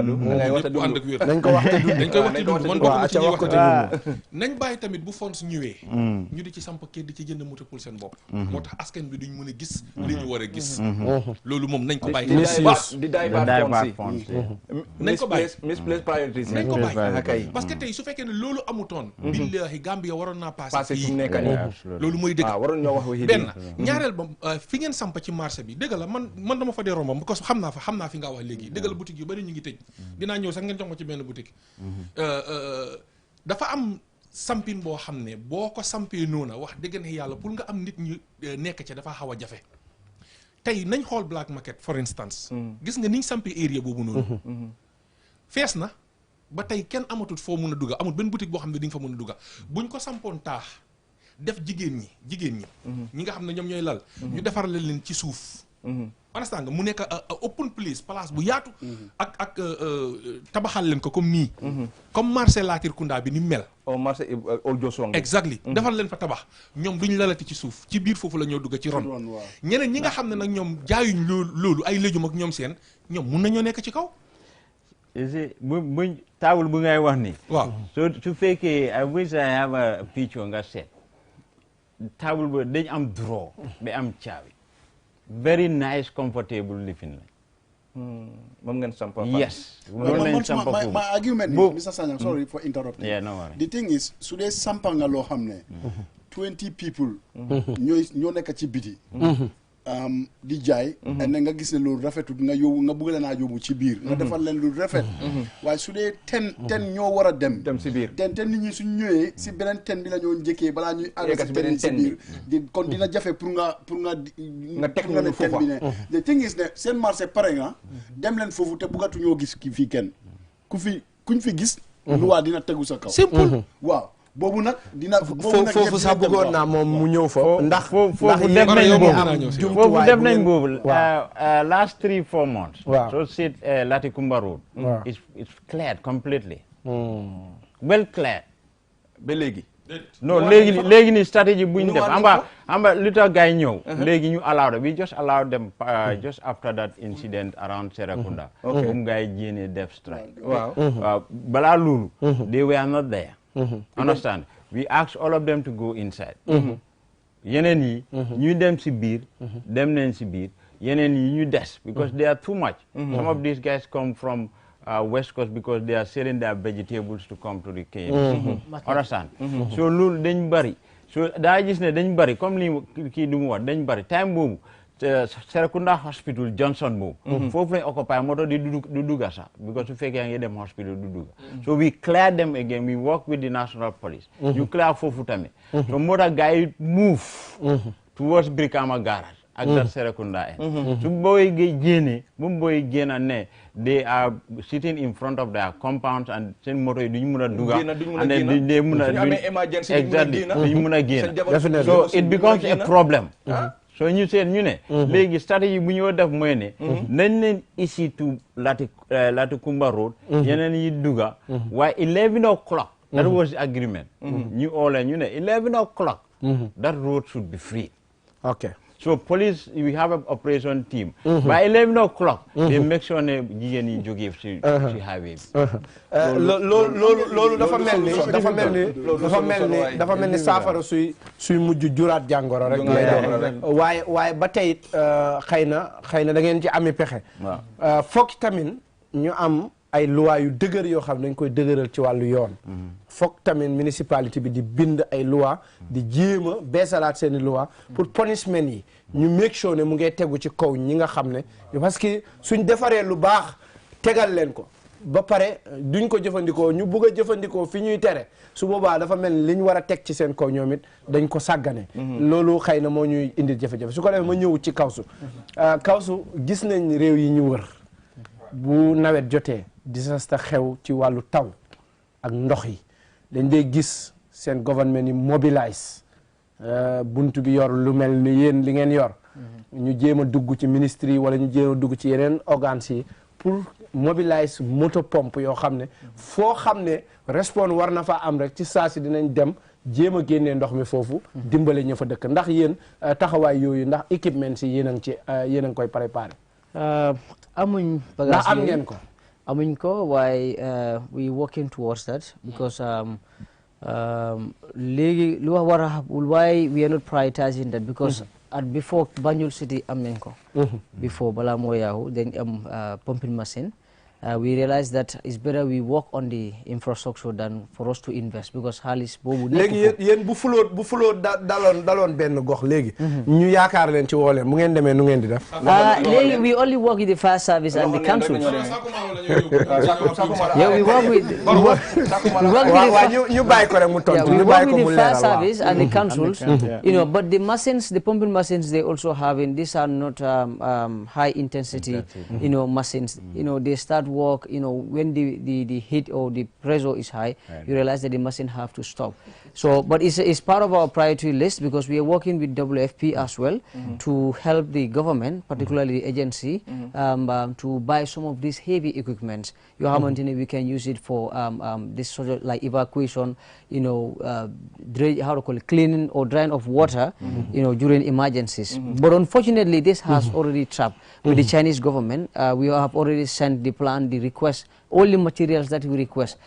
Speaker 4: ànd ak wér.
Speaker 1: dañ ko wax te dund
Speaker 4: dañ koy wax te dund man bokkuma ci ñuy wax te dund. nañ bàyyi tamit bu fonds ñëwee. ñu di ci samp kër di ci jënd moto pour seen bopp. moo tax askan bi duñ mën a gis. li ñu war a gis. loolu moom nañ ko bàyyi.
Speaker 2: di divert funds
Speaker 4: nañ ko bàyyi.
Speaker 2: misplaced priorities.
Speaker 4: nañ ko bàyyi parce que tey su fekkee ne loolu amutoon. billahi Gambia waroon naa passé fii loolu mooy dëgg.
Speaker 2: waroon ñoo wax waxi
Speaker 4: benn ñaareel ba fi ngeen samp ci marché bi dëgg la man dama fa dee rombam parce que xam naa fi nga wax léegi dëgg la boutique yu bari ñu ngi tëj. dinaa ñëw sax ngeen jox ma ci benn boutique. dafa am sampin boo xam ne boo ko sampee noona wax dëgg ne yàlla pour nga am nit ñu nekk ca dafa xaw a jafe. tey nañ xool Black Market for instance. gis nga niñ sampee area boobu noonu. fees na ba tey kenn amatut foo mun a dugga amut benn boutique boo xam ne di nga fa mun a dugga buñ ko sampoon taax def jigéen ñi ñi nga xam ne ñoom ñooy lal ñu defaral leen ci suuf understand nga mu nekk open place bu yaatu ak tabaxal leen ko comme nii comme marché Latrikunda bi ni mel
Speaker 2: marché Old Joshua
Speaker 4: exactly defal leen fa tabax ñoom duñ lalati ci suuf ci biir foofu la ñoo dugga ci ron ñeneen ñi nga xam ne nag ñoom jaayuñ loolu ay léjum ak ñoom seen ñoom mun nañoo nekk ci kaw
Speaker 5: table bu ngay wax ni.
Speaker 4: waaw
Speaker 5: so su fekkee I wish I have a picture nga seet. table bu dañ am draw ba am caabi. very nice comfortable living la.
Speaker 2: moom ngeen sampa.
Speaker 5: yes. loolu lañ sampa foofu
Speaker 3: my argument is Mr. Sanyang, sorry for interrupting.
Speaker 5: Yeah, no worry.
Speaker 3: The thing is su dee sampa nga loo xam ne 20 people ñoo nekk ci biti di jaay and nga gis ne loolu rafetut nga yóbbu nga bëgg leen a yóbbu ci biir nga defal leen lu rafet waaye su dee ten ñoo war a dem
Speaker 2: si biir
Speaker 3: ten nit ñi suñ ñëwee si beneen ten bi la ñoo njëkkee balaa ñuy àgg si ten si biir kon dina jafe pour nga
Speaker 2: teg nga ne
Speaker 3: ten bi ne the thing is ne seen marché pare nga dem leen foofu te bëggatu ñoo gis ki fii kenn kuñ fi gis lu waa dina tegu sa kaw
Speaker 1: simple
Speaker 3: waaw boobu nag dina
Speaker 1: foofu sax bëggoon naa moom mu ñëw fa ndax
Speaker 5: foofu def nañ boobu last 3-4 months so sit Latrikunda Road it's cleared completely well cleared
Speaker 2: ba léegi
Speaker 5: non léegi ni stratégie buñ def amba lu tax gars yi ñëw léegi ñu allowed we just allowed them just after that incident around Serekunda gars yi jéene def strike waaw balaa loolu they were not there understand we asked all of them to go inside yeneen yi ñu dem si biir dem nañ si biir yeneen yi ñu des because they are too much some of these guys come from West Coast because they are selling their vegetables to come to the KMC understand so loolu dañ bari so daa gis ne dañ bari comme li kii du mu wax dañ bari time boobu Serekunda Hospital Johnson boobu foofu lañ occupy moto di du dugga sax because su fekkee yaa ngi dem hospital du dugga so we clear them again we work with the national police ñu clear foofu tamit so moo tax gars yi move towards Brikama garage ak that Serekunda su booy génnee bu booy génna ne they are sitting in front of their compounds and seen moto yi duñ mun a dugga and then they mun a exactly duñ mun a génna so it becomes a problem so ñu seen ñu ne léegi stratégie bu ñoo def mooy ne nañ leen ici to Latrikunda Road yeneen yi dugga waaye 11 o'clock that was the agreement ñu oolee ñu ne 11 o'clock that road should be free
Speaker 1: okay
Speaker 5: so police we have an operation team by 11 o'clock they make sure ne jigéen yi jógee ci highway bi
Speaker 1: loolu dafa mel ni saafara suy mujj juraat jàngoro rek lay doon waaye ba tey xëy na da ngeen ci ami pexe foog tamit ñu am ay loi yu dëgër yoo xam ne dañ koy dëgëral ci wàllu yoon foog tamit municipalité bi di bind ay loi di jéem a beesalaat seeni loi pour punishment yi ñu make sure ne mu ngay tegu ci kaw ñi nga xam ne parce que suñ defaree lu baax tegal leen ko ba pare duñ ko jëfandikoo ñu bugg a jëfandikoo fi ñuy tere su boobaa dafa mel ni li ñu war a teg ci seen kaw ñoom it dañ ko sàggane loolu xëy na moo ñuy indil jafe-jafe su ko defee ma ñëw ci kawsu gis nañ réew yi ñu wër bu nawet jotee disaster xew ci wàllu taw ak ndox yi dañ dee gis seen gouvernement yi mobilise buntu bi yor lu mel ni yéen li ngeen yor ñu jéem a dugg ci ministre yi wala ñu jéem a dugg ci yeneen organes yi pour mobilise moto pompe yoo xam ne foo xam ne respond war na fa am rek ci saa si dinañ dem jéem a génnee ndox mi foofu dimbale ñu fa dëkk ndax yéen taxawaay yooyu ndax équipement si yéen a ngi koy préparé
Speaker 6: amuñ bagage
Speaker 1: ndax am ngeen ko
Speaker 6: amuñ ko waaye we working towards that because léegi lu war a why we are not prioritizing that because at before Banjul City am nañ ko before bala moo yaahu dañ am pumping machine we realized that it's better we work on the infrastructure than for us to invest because xaalis boobu
Speaker 1: léegi yéen bu fuloo daloon benn gox léegi ñu yaakaar leen ci woo leen mu ngeen demee nu ngeen di def
Speaker 6: léegi we only work with the fire service and the council yeah we work with
Speaker 1: ñu bàyyi ko rek mu tontu ñu bàyyi ko mu leeral
Speaker 6: the fire service and the councils you know but the machines the pumping machines they also have in these are not high intensity you know machines you know they start work you know when the heat or the pressure is high you realize that the machine have to stop so but it's part of our priority list because we are working with WFP as well to help the government particularly the agency to buy some of these heavy equipments you we can use it for this sort of like evacuation you know how to call it cleaning or drying of water you know during emergencies but unfortunately this has already trapped with the Chinese government we have already sent the plan and the request, all the materials that we request,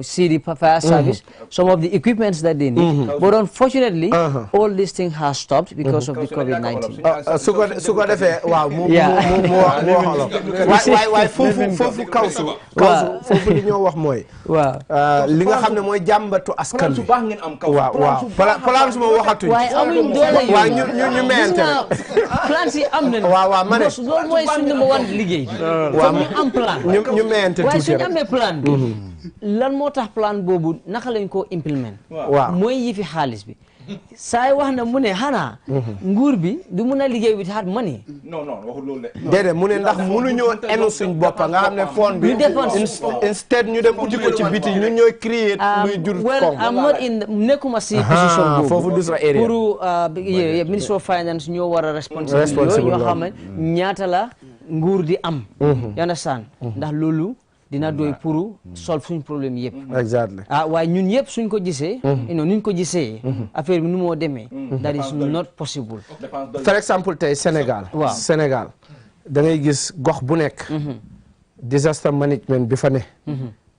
Speaker 6: see the fire service, some of the equipments that they need. But unfortunately, all these things have stopped because of the COVID-19.
Speaker 1: su ko defee waaw mu xolo waaye foofu kawsu foofu li ñoo wax mooy li nga xam ne mooy jàmbatu askan bi waaw plan su ma waxatuñ
Speaker 6: waaye amuñ doole
Speaker 1: waaw ñu mayante rek
Speaker 6: plan si am nañ
Speaker 1: waaw ma ne
Speaker 6: loolu mooy suñu number one liggéey waaw ñu am plan
Speaker 1: ñu mayante
Speaker 6: waaye
Speaker 1: tuuti
Speaker 6: suñu
Speaker 1: rek
Speaker 6: amee plan bi lan moo tax plan boobu naka lañ koo implement
Speaker 1: waaw
Speaker 6: mooy yi fi xaalis bi saay wax na mu ne xanaa nguur bi du mun a liggéey with hard money
Speaker 2: non waxul loolu de
Speaker 1: déedéet mu ne ndax mënuñoo enu suñ boppa nga xam ne fond bi instead ñu dem uti ko ci biti ñun ñooy créer muy jur
Speaker 6: well I'm not in nekkuma si position boobu
Speaker 1: foofu du sa area
Speaker 6: pour Ministry of Finance ñoo war a responsible yooyu ñoo xam ne ñaata la nguur di am you understand ndax loolu dina doy pour solve suñ problème yëpp
Speaker 1: exactly
Speaker 6: waaye ñun yëpp suñ ko gisee nuñ ko gisee affaire bi nu moo demee that is not possible
Speaker 1: for exemple tey Sénégal Sénégal da ngay gis gox bu nekk disaster management bi fa ne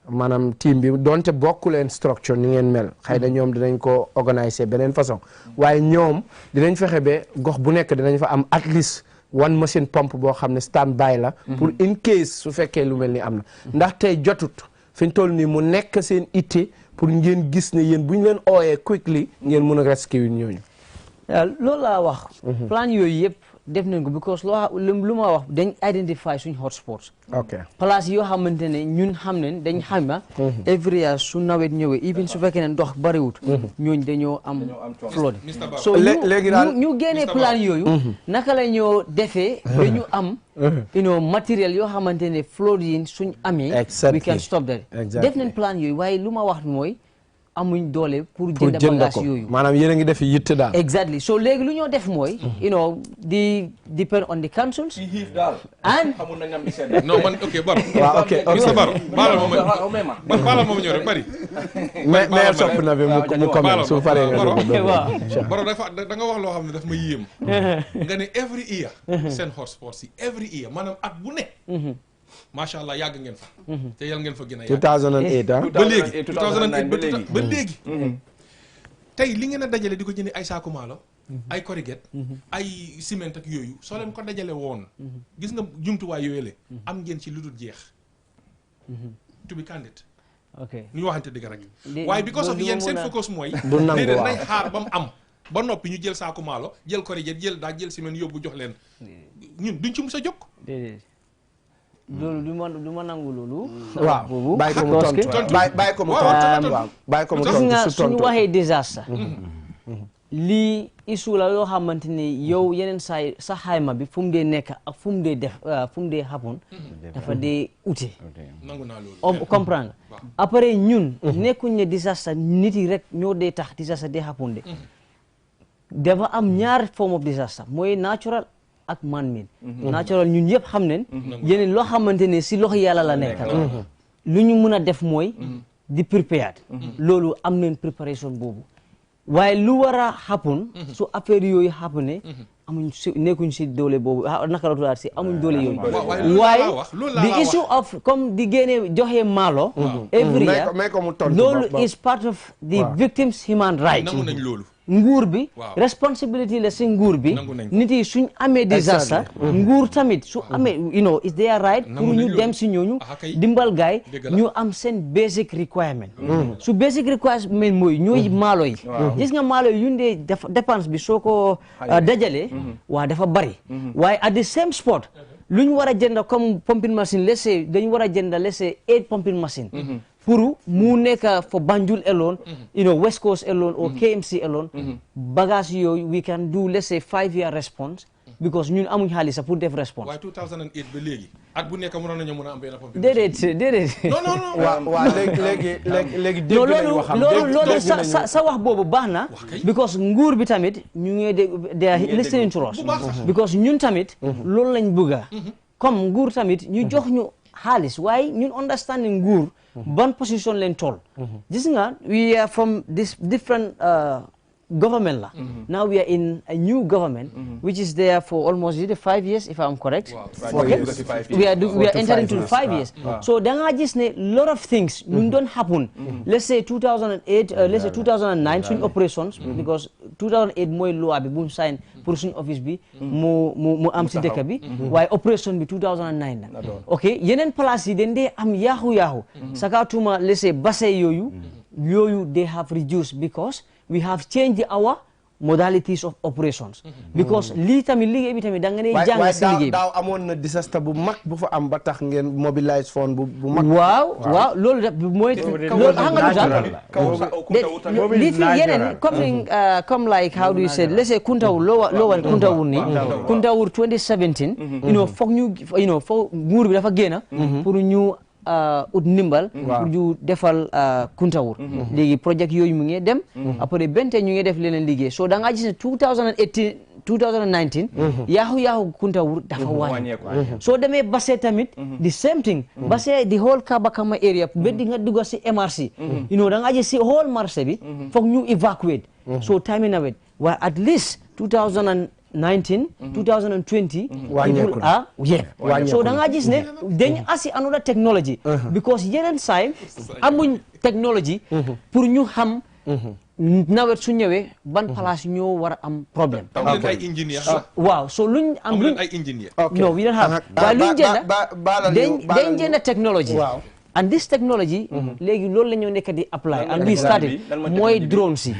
Speaker 1: maanaam team bi doonte bokku leen structure ni ngeen mel xëy na ñoom dinañ ko organiser beneen façon waaye ñoom dinañ fexe ba gox bu nekk dinañ fa am at least one machine pompe boo xam ne stand by la pour in case su fekkee lu mel ni am na ndax tey jotut fi ñu toll nii mu nekk seen itte pour ngeen gis ne yéen bu ñu leen ooyee quickly ngeen mun a rescue ñooñu
Speaker 6: loolu laa wax plan yooyu yëpp def nañ ko because lu ma wax dañ identify suñ hotspots place yoo xamante ne ñun xam nañ dañ xama every year su nawet ñëwee even su fekkee ne ndox bariwut ñooñ dañoo am flood so
Speaker 1: léegi daal
Speaker 6: ñu génnee plan yooyu naka la ñoo defee ba ñu am matériel yoo xamante ne flood yi suñ amee we can stop that def nañ plan yooyu waaye lu ma wax mooy amuñ doole pour jënd bagage yooyu
Speaker 1: maanaam yéen a ngi def yitte daal
Speaker 6: exactly so léegi lu ñoo def mooy di depend on the councils and
Speaker 4: non man ok Baro Mr Baro baalal moom ñëw rek bari
Speaker 1: mais sopp na bi mu comment su faree nga
Speaker 4: Baro da nga wax loo xam ne daf ma yéem nga ne every year seen hotspot si every year maanaam at bu ne macha allah yàgg ngeen fa te yal ngeen fa gën a yàgg
Speaker 1: 2008
Speaker 4: ba léegi 2008 ba léegi tey li ngeen a dajale di ko jëndi ay saaku maalo ay corrugated ay ciment ak yooyu soo leen ko dajale woon gis nga jumtuwaay yooyu le am ngeen ci lu dul jeex to be candid ñu waxante dëgg rek waaye because of yéen seen focus mooy nee na nañ xaar ba mu am ba noppi ñu jël saaku maalo jël corrugated jël ciment yóbbu jox leen ñun duñ ci mus a jóg
Speaker 6: loolu du ma nangu loolu.
Speaker 1: waaw bàyyi ko mu tontu bàyyi ko mu tontu waaw bàyyi ko mu tontu
Speaker 6: gis nga suñu waxee disaster lii issue la yoo xamante ni yow yeneen saa sa xayma bi fu mu dee nekk ak fu mu dee def fu mu dee happen dafa dee ute.
Speaker 4: nangu naa loolu
Speaker 6: comprendre nga après ñun nekkuñ ne disaster nit yi rek ñoo dee tax disaster dee happen de dafa am ñaar form of disaster mooy natural ak man made natural ñun yëpp xam nañ yeneen loo xamante ne si loxo yàlla la nekk lu ñu mun a def mooy di prepared loolu am nañ préparation boobu waaye lu war a happen su affaire yooyu happen ne amuñ si nekkuñ si doole boobu naka la tuddaat si amuñ doole yooyu waaye the issue of comme di génne joxe maalo every year loolu is part of the victims human right nguur bi responsibility la si nguur bi nit yi suñ amee disaster nguur tamit su amee is their right pour ñu dem si ñooñu dimbal gaay ñu am seen basic requirement su basic requirement mooy ñooy maalo yi gis nga maalo yi yu ndee dépense bi soo ko dajalee waa dafa bari waaye at the same spot lu ñu war a jënd comme pumping machine laissez dañu war a jënd laissez 8 pumping machine pour mu nekk for Banjul alone West Coast alone or KMC alone bagage yooyu we can do let's say 5-year response because ñun amuñ xaalis pour def response
Speaker 4: waaye 2008 ba léegi at bu nekk mënoon nañu mën a am benn pompe
Speaker 6: déedéet
Speaker 4: non
Speaker 1: waaw léegi dégg nañu waxam
Speaker 6: loolu sa wax boobu baax na because nguur bi tamit ñu ngi de listening to us because ñun tamit loolu lañ bëgga comme nguur tamit ñu jox ñu xaalis waaye ñun understanding nguur ban position leen toll gis nga we are from this different government la. Now we are in a new government, which is there for almost 5 years, if I'm correct. Okay. We are entering into 5 years. So da nga gis ne lot of things don't happen. Let's say 2008, let's say 2009 suñ operations, because 2008 mooy loi bi bu sign pour suñ office bi mu am si dëkk bi, waaye operation bi 2009 la. Okay, yeneen place yi dañ dee am yaaxu sakatuma let's say base yooyu they have reduced because we have changed our modalities of operations. Because lii tamit liggéey bi tamit da nga ne jàng si liggéey bi.
Speaker 1: daaw amoon na disaster bu mag bu fa am ba tax ngeen mobilize fond bu mag.
Speaker 6: waaw loolu mooy loolu xam nga lu lii fi yeneen comme like how do you say let's say Kuntawur loo war Kuntawur ni Kuntawur 2017 foog ñu foog nguur bi dafa génn pour ñu ut ndimbal pour ñu defal Kuntawur léegi projet yooyu mu ngi dem après bente ñu ngi def leneen liggéey so da nga gis ne 2019 yaaxu Kuntawur dafa wàññi soo demee Basse tamit the same thing Basse the whole Kabakama area beddi nga dugg si MRC da nga gis si whole marché bi foog ñu evacuate so time nawet waaye at least 2019, 2020, people are so da nga gis ne dañ asi another technology because yeneen saay amuñ technology pour ñu xam nawet su ñëwee ban place ñoo war a am problème waaw so luñ am
Speaker 4: ay ingénieur
Speaker 6: no we don't have waaye luñ dañ jënd technology and this technology léegi loolu la ñoo nekk di apply and we started mooy drones yi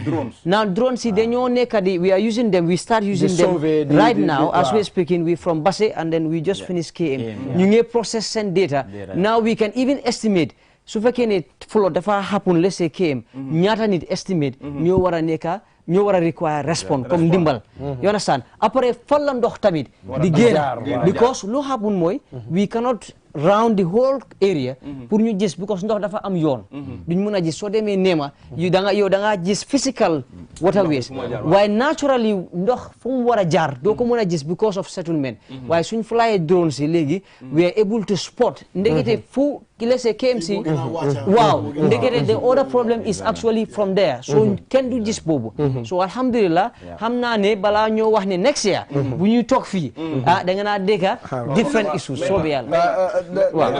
Speaker 6: now drones yi dañoo nekk di we are using them we start using them right now as we speaking we from Basse and then we just finished KM ñu ngi process seen data now we can even estimate su fekkee ne flood dafa happen let's say KM ñaata nit estimate ñoo war a nekk ñoo war a require response comme ndimbal you understand après fan la ndox tamit di génn because lu happen mooy we cannot round the whole area pour ñu gis because ndox dafa am yoon duñ mën a gis soo demee Nema yow da nga gis physical waterways waaye naturally ndox fu mu war a jaar doo ko mën a gis because of settlement waaye suñ fly drones yi léegi we are able to spot ndekete fu let's say KMC waaw ndekete the other problem is actually from there so kenn du gis boobu so alhamdulillah xam naa ne balaa ñoo wax ne next year bu ñuy toog fii da nga naa dégga different issues soobu yàlla
Speaker 1: waaw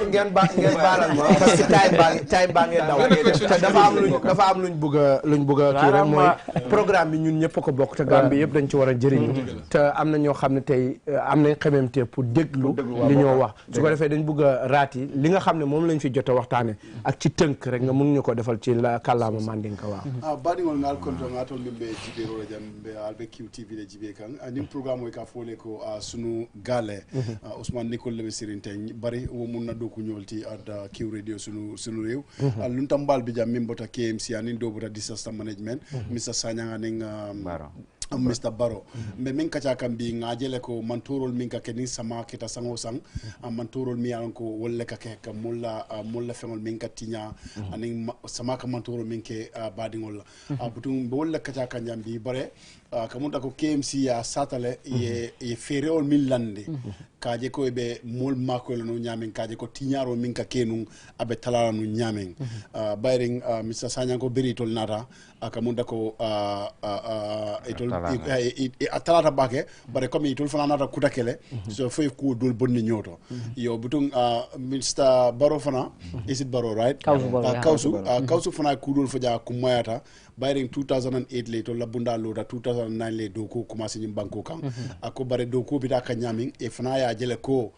Speaker 1: ngeen baalal ma parce que time baa ngeen daw te dafa am luñ bëgg a kii rek mooy programme bi ñun ñëpp a ko bokk te Gambie yëpp dañ ci war a jëriñu te am na ñoo xam ne tey am nañ xememte pour déglu li ñoo wax su ko defee dañ bëgg a raati li nga xam ne moom lañ fi jot a waxtaane ak ci tënk rek nga mun ñu ko defal ci la kàllaama Mandinka waaw
Speaker 3: baɗigol ngal konto nga toon min ɓe jiɓeroɗo jam ɓe alɓe QTV de jiɓe kan nin programme oy ka fole ko Sunu Galleh Ousmane Nicole leɓe sirin ten bari wo mun na ɗo ko ñolti adda Q radio sunu rew lun tam mbal bi jam min bota KMC anin do bota disaster management Mr Sagnang anin Mr Baro mais min kaca kam mbi ngajele ko mantorol min ka keni sama kita sango sang mantorol mi yalan ko wolle ka ke ka mulla fengol min ka tinya anin sama ka mantorol min ke badingol la butum wolle kaca kan jambi bare kamunta ko KMC ya satale ye fereol min lande kaje ko be mol makoy no nyamen kaje ko tinyaro min ka kenun abe talala no nyamen bayring Mr Sagnang ko beritol nata kamunta ko itol talata bake bare comme itol fana nata kutakele so fay ko dol bonni nyoto yo butun Mr Baro fana is it Baro right kausu fana kudol faja kumayata bayring 2008 le to labunda loda 2009 le doko commencé ñim banko kan ako bare doko bi da ka ñamin e fana ya jele ko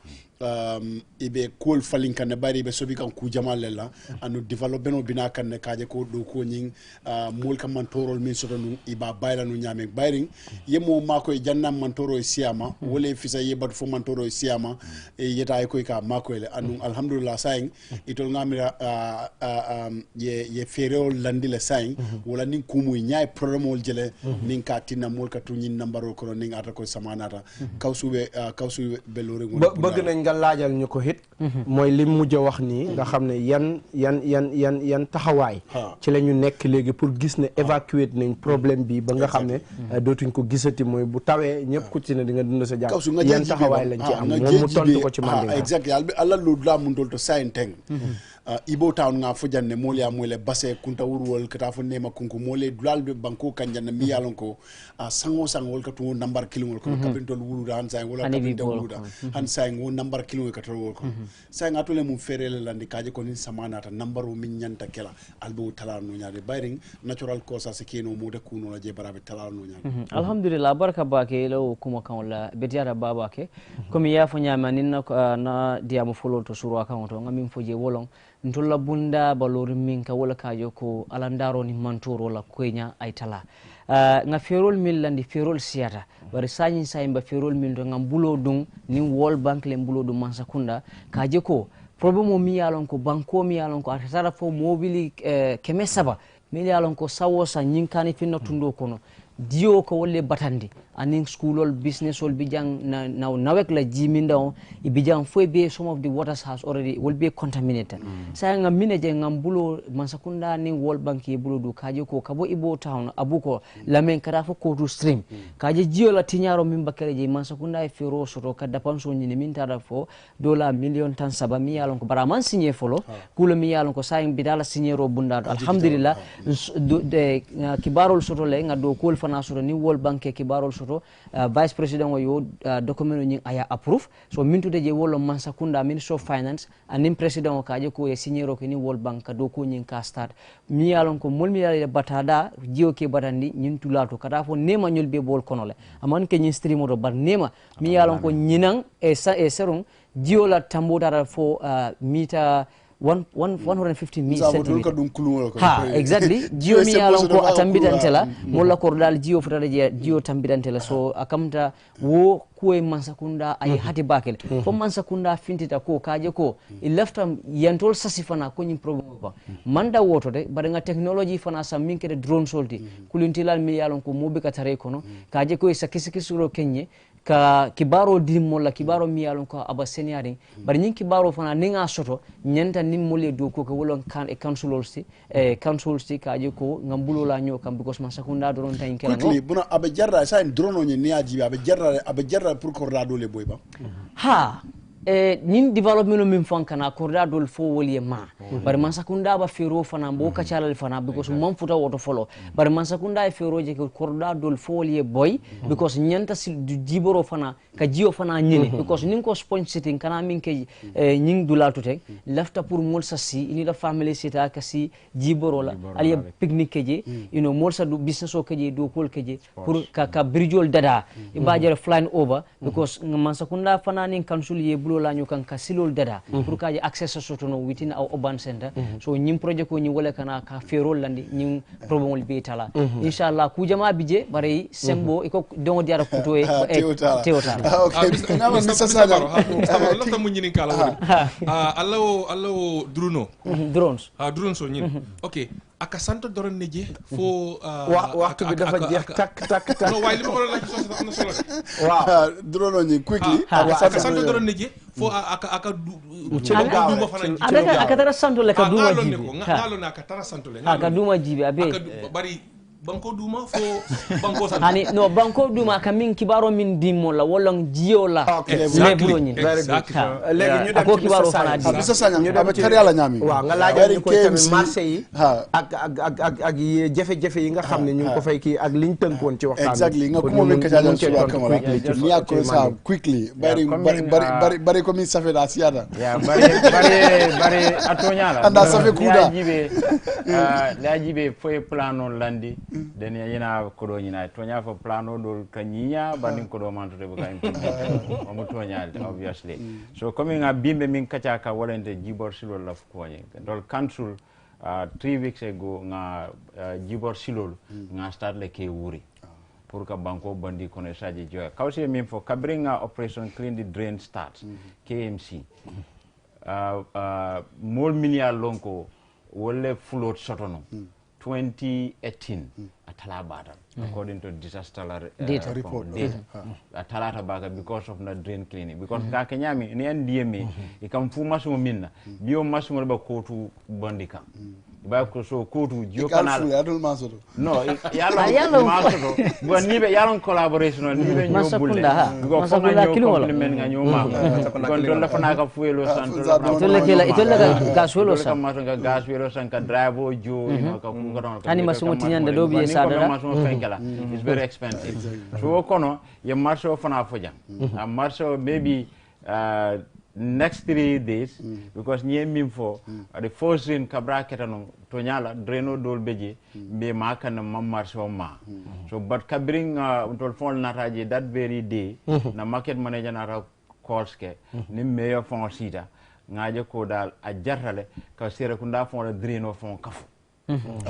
Speaker 3: ibe kol falin kan bari be sobi kan ku jamal la anu development no bina kan kaaje ko do ko ñing mol kam man torol min soto nu iba bayla nu ñame bayring yemo mako e jannam man toro e siama wole fisa yebat fo man toro e siama e yeta ay koy ka mako le anu alhamdulillah saying itol ngamira ye fereo landile saying wala nin kumu nyaay problème wol jele nin ka tinna mol ka tuñin nambaro ko nin ata ko samanata kawsu be lore
Speaker 1: bëgg nañ nga laajal ñu ko hit mooy li mujj a wax nii nga xam ne yan taxawaay ci la ñu nekk léegi pour gis ne évacuer nañ problème bi ba nga xam ne dootuñ ko gisati mooy bu tawee ñëpp ku ci ne di nga dund sa jàmm yan taxawaay lañ ci am moom mu tontu ko ci Mandinka
Speaker 3: exact Allah lu la mun dol to sayin teng Ibo town nga fojanne mole ya mole base kunta urwol kata fo nema kunku mole dulal be banko kanjanna mi yalon ko sango sango ka to number kilingol ko kapintol wuluda han say wala kapintol wuluda han say ngo number kilingol ka to wol ko say ngatole mum ferele landi kaje ko ni samana ta number o min nyanta kela albo tala no nyaade bayring natural causes se keno mo de kuno la je barabe tala no nyaade
Speaker 6: alhamdulillah barka bake lo kuma kan wala betiara baba ke komi ya fo nyama ninna na diamu folol to suru kan to ngamin foje wolon ntolla bunda balori min ka wala kajo ko alandaro ni mantoro la koynya ay tala nga ferol mil landi ferol siata bari sanyi sayimba ferol mil to ngam bulo dum ni World Bank le bulo dum mansakunda kaje ko problème o mi yalon ko banko mi yalon ko atara fo mobili keme saba mi yalon ko sawo sa nyinkani finna tundo kono dio ko wolle batandi aning schoolol businessol bijang nawek la jiminda on bijang fo be some of the waters has already will be contaminated sa ngam mineje ngam bulo mansakunda ni World Bank e bulo du kaje ko kabo Ibo town abuko lamen kada fo ko to stream kaje jio la tinyaro min bakere je mansakunda e fero soto kada panso nyini min tada fo $1 million tan saba mi yalon ko bara man signé folo kulo mi yalon ko sa bidala signero bunda alhamdulillah de kibarol soto le ngado kol fana soto ni World Bank e kibarol soto vice president yo document ni aya approve so mintude je wolo mansakunda minister of finance anim president o kaje ko e signero ko ni World Bank do ko nyin ka start mi yalon ko mol mi yalla batada jio ke batandi nyin tulato kada fo nema nyol be bol konole aman ke nyin stream do bar nema mi yalon ko nyinan e serong jio la tambodara fo mita 150 centimeter ha exactly jio mi yalon ko atambidantela molla kordal jio futata je jio tambidantela so akamta wo kuwe mansakunda ay hati bakele fo mansakunda fintita ko kaje ko lefta yantol sasifana ko nyim problem ba manda woto de badanga technology fana sam minkede drone solti kulintilal mi yalon ko mobe ka tare kono kaje ko sakisukisuro kenye ka kibaro dimmo la kibaro mi yalon ko aba seniaring bari nyin kibaro fana ninga soto nyanta nim molle do ko wolon kan e councilsti kaje ko ngambulo la nyo kam because mansakunda doron tan kala
Speaker 3: quickly buna abe jarra sa en drone ni ne ajibe abe jarra pour ko rado le boy ba
Speaker 6: ha nin development min fankana korda dol fo woli ma bar mansakunda ba fero fana bo kacalal fana because man futa woto folo bar mansakunda e fero je korda dol fo woli boy because nyanta sil du jiboro fana ka jio fana nyini because nin ko sponge sitting kana min ke ning dulatu tek lafta pour mol sasi ini la family sita kasi jiboro la ali picnic keje you know mol sa du business o keje do kol keje pour ka bridgeol dada ibajere flying over because mansakunda fana nin council ye la ñu kan ka silol dada pour ka je access soto no within our urban center so ñim project ko ñi wala kana ka ferol landi ñim problem be tala inshallah ku jama bije bare sembo iko dongo diara kuto e teota
Speaker 3: okay ngama mi sasana
Speaker 4: lafta mu ñini kala allo drones so ñin okay aka santo doron neje fo
Speaker 1: waxtu bi dafa jeex tak
Speaker 4: no way li ma ko laaj so am na solo
Speaker 3: waaw drone ni quickly
Speaker 4: aka santo doron neje fo aka duma fana
Speaker 6: aka tara santo le ka duma jibi
Speaker 4: ngalo na aka tara santo le
Speaker 6: aka duma jibi abe
Speaker 4: bari banko duma fo banko santo
Speaker 6: hani no banko duma ka min kibaro min dimmo la wolon jio la le bulo nyin
Speaker 1: legi ñu dem
Speaker 6: ko kibaro fana di
Speaker 3: bisa sanya abe tari ala ñami
Speaker 1: waaw nga laajal ñu ko tamit marché yi ak jafe-jafe yi nga xam ne ñu ngi ko fay kii ak liñ tënkoon ci waxtaan
Speaker 3: exactly nga ko mo be kaja ci wa kamara ni akko sa quickly bari ko min safe da siada
Speaker 5: ya bari atonya la
Speaker 3: anda safe kuda
Speaker 5: la jibe foi plano landi den yana kodo nyina tonya fo plano dol kanyinya bandin kodo man to be kan mo tonya obviously so coming a bimbe min kacha ka wolente jibor silol la ko nyi dol council 3 weeks ago nga jibor silol nga start le ke wuri pour ka banko bandi kono saji joy kawse min fo kabringa operation clean the drain starts KMC mol minia lonko wolle float sotono 2018 atala bada according to disaster data report atala baga because of na drain cleaning because ga kenyami ni ndme ikam fu masumo minna biyo masumo ba kotu bandika ba ko so kotu jokanal
Speaker 3: adul masoto
Speaker 5: no yalla masoto bo nibe yalla collaboration nibe nyobulle go fa nga ñoo compliment nga ñoo ma kon to la fana ka fuelo santo la
Speaker 6: itolle ka gaswelo
Speaker 5: sa maso nga gaswelo san ka drive jo ka ko don
Speaker 6: ani maso tinyande do biye sadara
Speaker 5: maso fenkala it's very expensive so kono ye marso fana fojam a marso maybe next 3 days because nye mimfo the first rain kabra ketano to nyala dreno dol beje be maka na marso ma so but kabring tol fon nataje that very day na market manager na calls ke ni meilleur fond sita ngaje ko dal a jartale ka sere kunda fon dreno fon kafu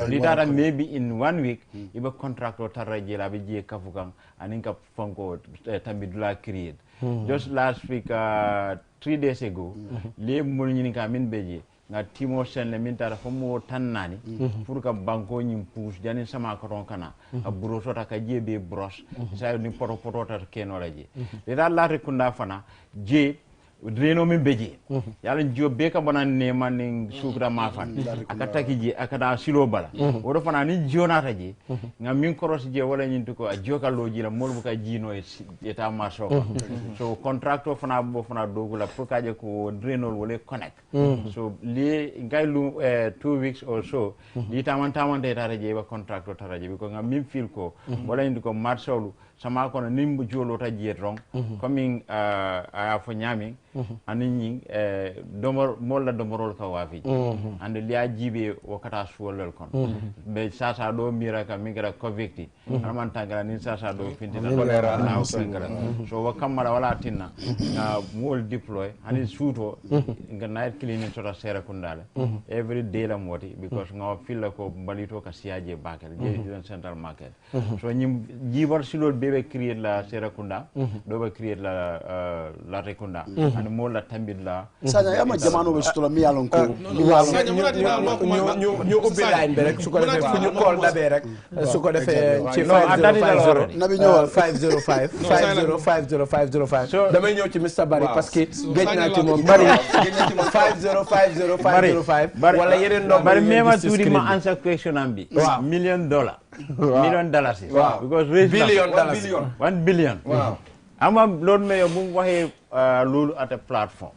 Speaker 5: lidara maybe in 1 week iba contractor taraje la be je kafu kan aninka fonko tambidula create just last week 3 days ago le mul ñini ka min beje nga timo sen le min tara fo mo tannani pour ka banko ñim pousse jani sama ko ron kana a broso ta ka jebe brosse sa ni poto ta keno la je le dal la rekunda fana je dreno min beje yalla jo be ka bonan ne man ni sukra ma fan aka taki je aka da silo bala wodo fana ni jonata je ngam min koros je wala nyin to ko a jokalo ji la mol bu ka jino e ta marso so contractor fana bo fana dogula pour ka je ko dreno wala connect so li gaylu 2 weeks or so li tamante ta je ba contractor ta je ko ngam min fil ko wala nyin ko marso sama kono nimbu jolo ta je rong coming a fo nyami anin domor molla domorol ka wafi ande liya jibe wakata suwolol kon be sasa do mira ka migra convicti man tangara ni sasa do fintina kolera na so wakamara wala tinna na mol deploy ani suto nga night cleaning to sera kundale every day la moti because nga filla ko balito ka siaje bakel je central market so nyim jibor silol bebe create la sera kunda do be create la rekunda ani mo la tambilla
Speaker 3: sanya yama jamano be stola mi yalon ko
Speaker 1: ñu ubbi line bi rek su ko defee fu ñu call dabee rek su ko defee ci 5050
Speaker 3: nabi ñëwal
Speaker 1: 505 damay ñëw ci Mr Barry parce que géej naa ci moom Barry 5050505 wala yeneen nombre
Speaker 5: bari mema tuudi ma answer question am bi $1 million million dollars because $1 billion ama loolu mais bu mu waxee loolu at a platform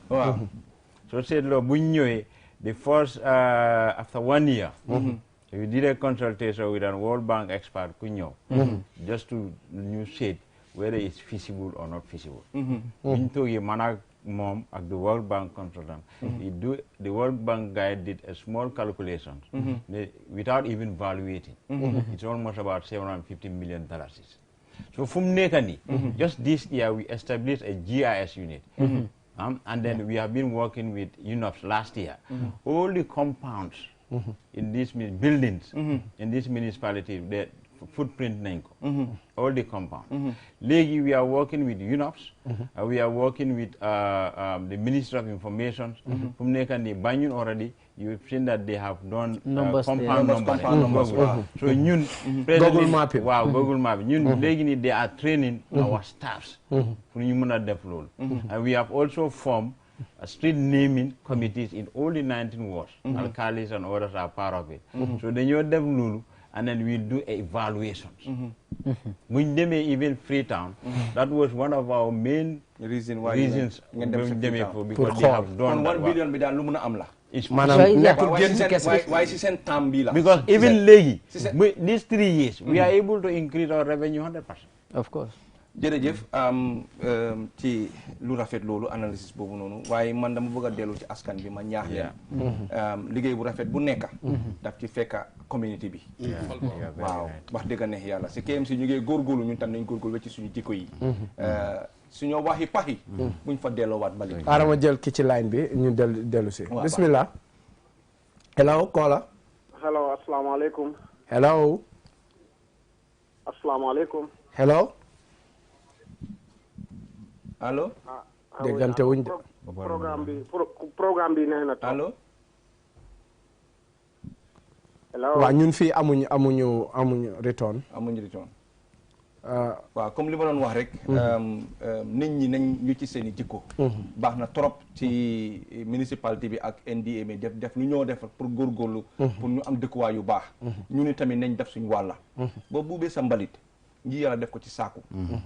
Speaker 5: so said lo bu ñëwee the first after 1 year we did a consultation with a World Bank expert ku ñëw just to ñu said whether it's feasible or not feasible buñ toogee man ak moom ak the World Bank consultant the World Bank guy did a small calculation without even evaluating it's almost about $750 million. So from Nekani, just this year we established a GIS unit. And then we have been working with UNOPS last year. All the compounds in these buildings in this municipality, the footprint Nenko, all the compounds. Lately we are working with UNOPS, we are working with the Ministry of Information. From Nekani, Banyun already, you've seen that they have done compound numbers. So ñun
Speaker 1: Google mapping.
Speaker 5: Wow, Google mapping. ñun léegi they are training our staffs for ñu mën a def loolu. And we have also formed street naming committees in all the 19 wards. Alcalis and others are part of it. So dañoo def loolu and then we do evaluations. When they may even Freetown, that was one of our main reasons because they have done that.
Speaker 2: $1 billion bi daal lu mën a am la.
Speaker 5: Because even léegi these 3 years we are able to increase our revenue 100%.
Speaker 6: Of course.
Speaker 2: jërëjëf ci lu rafet loolu analysis boobu noonu waaye man dama bëgg a dellu ci askan bi ma ñaax leen liggéey bu rafet bu nekk daf ci fekka community bi waaw wax dëgg neex yàlla si KMC ñu ngi góorgóorlu ñun tam nañ góorgóorlu ci suñu jikko yi suñoo waxi paxi buñ fa delloowaat bali
Speaker 1: arama jël ki ci line bi ñu dellu si bismillah hello caller
Speaker 10: hello asalaamaaleykum
Speaker 1: hello
Speaker 10: asalaamaaleykum
Speaker 1: hello
Speaker 2: allo
Speaker 1: déggante wuñ de
Speaker 10: programme bi nee na
Speaker 2: allo
Speaker 10: hello
Speaker 1: waaw ñun fii amuñu return
Speaker 2: waaw comme li ma doon wax rek nit ñi nañ ñu ci seen i jikko baax na trop ci municipalité bi ak NDA mi def lu ñoo def pour góorgóorlu pour ñu am dëkkuwaay yu baax ñu ni tamit nañ def suñu wàlla boo buubee sa mbalit nji yàlla def ko ci saaku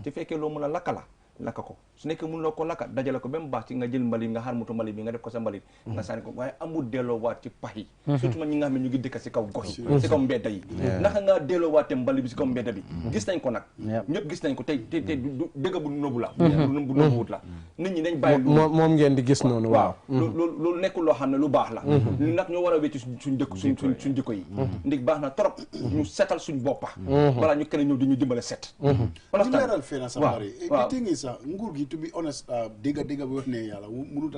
Speaker 2: te fekkee loo mën a lakka la lakka ko su nekkee mun loo ko lakka dajale ko ba mu baax ci nga jël mbalit nga xarmutu mbalit bi nga def ko sa mbalit nga sànni ko waaye amul delloowaat ci pax yi surtout ñi nga xam ne ñu ngi dëkk si kaw gox yi si kaw mbedda yi naka nga delloowaate mbalit bi si kaw mbedda bi gis nañ ko nag ñëpp gis nañ ko te dëgg bu nëbbu la bu nëbbuwut la nit ñi nañ bàyyi
Speaker 1: moom ngeen di gis noonu waaw
Speaker 2: loolu nekkul loo xam ne lu baax la ñu nag ñoo war a wecci suñ dëkk suñ jikko yi ndig baax na trop ñu setal suñ boppa balaa ñu kenn ñëw di ñu dimbale set
Speaker 3: nguur gi to be honest dégg bi wax ne yàlla mënut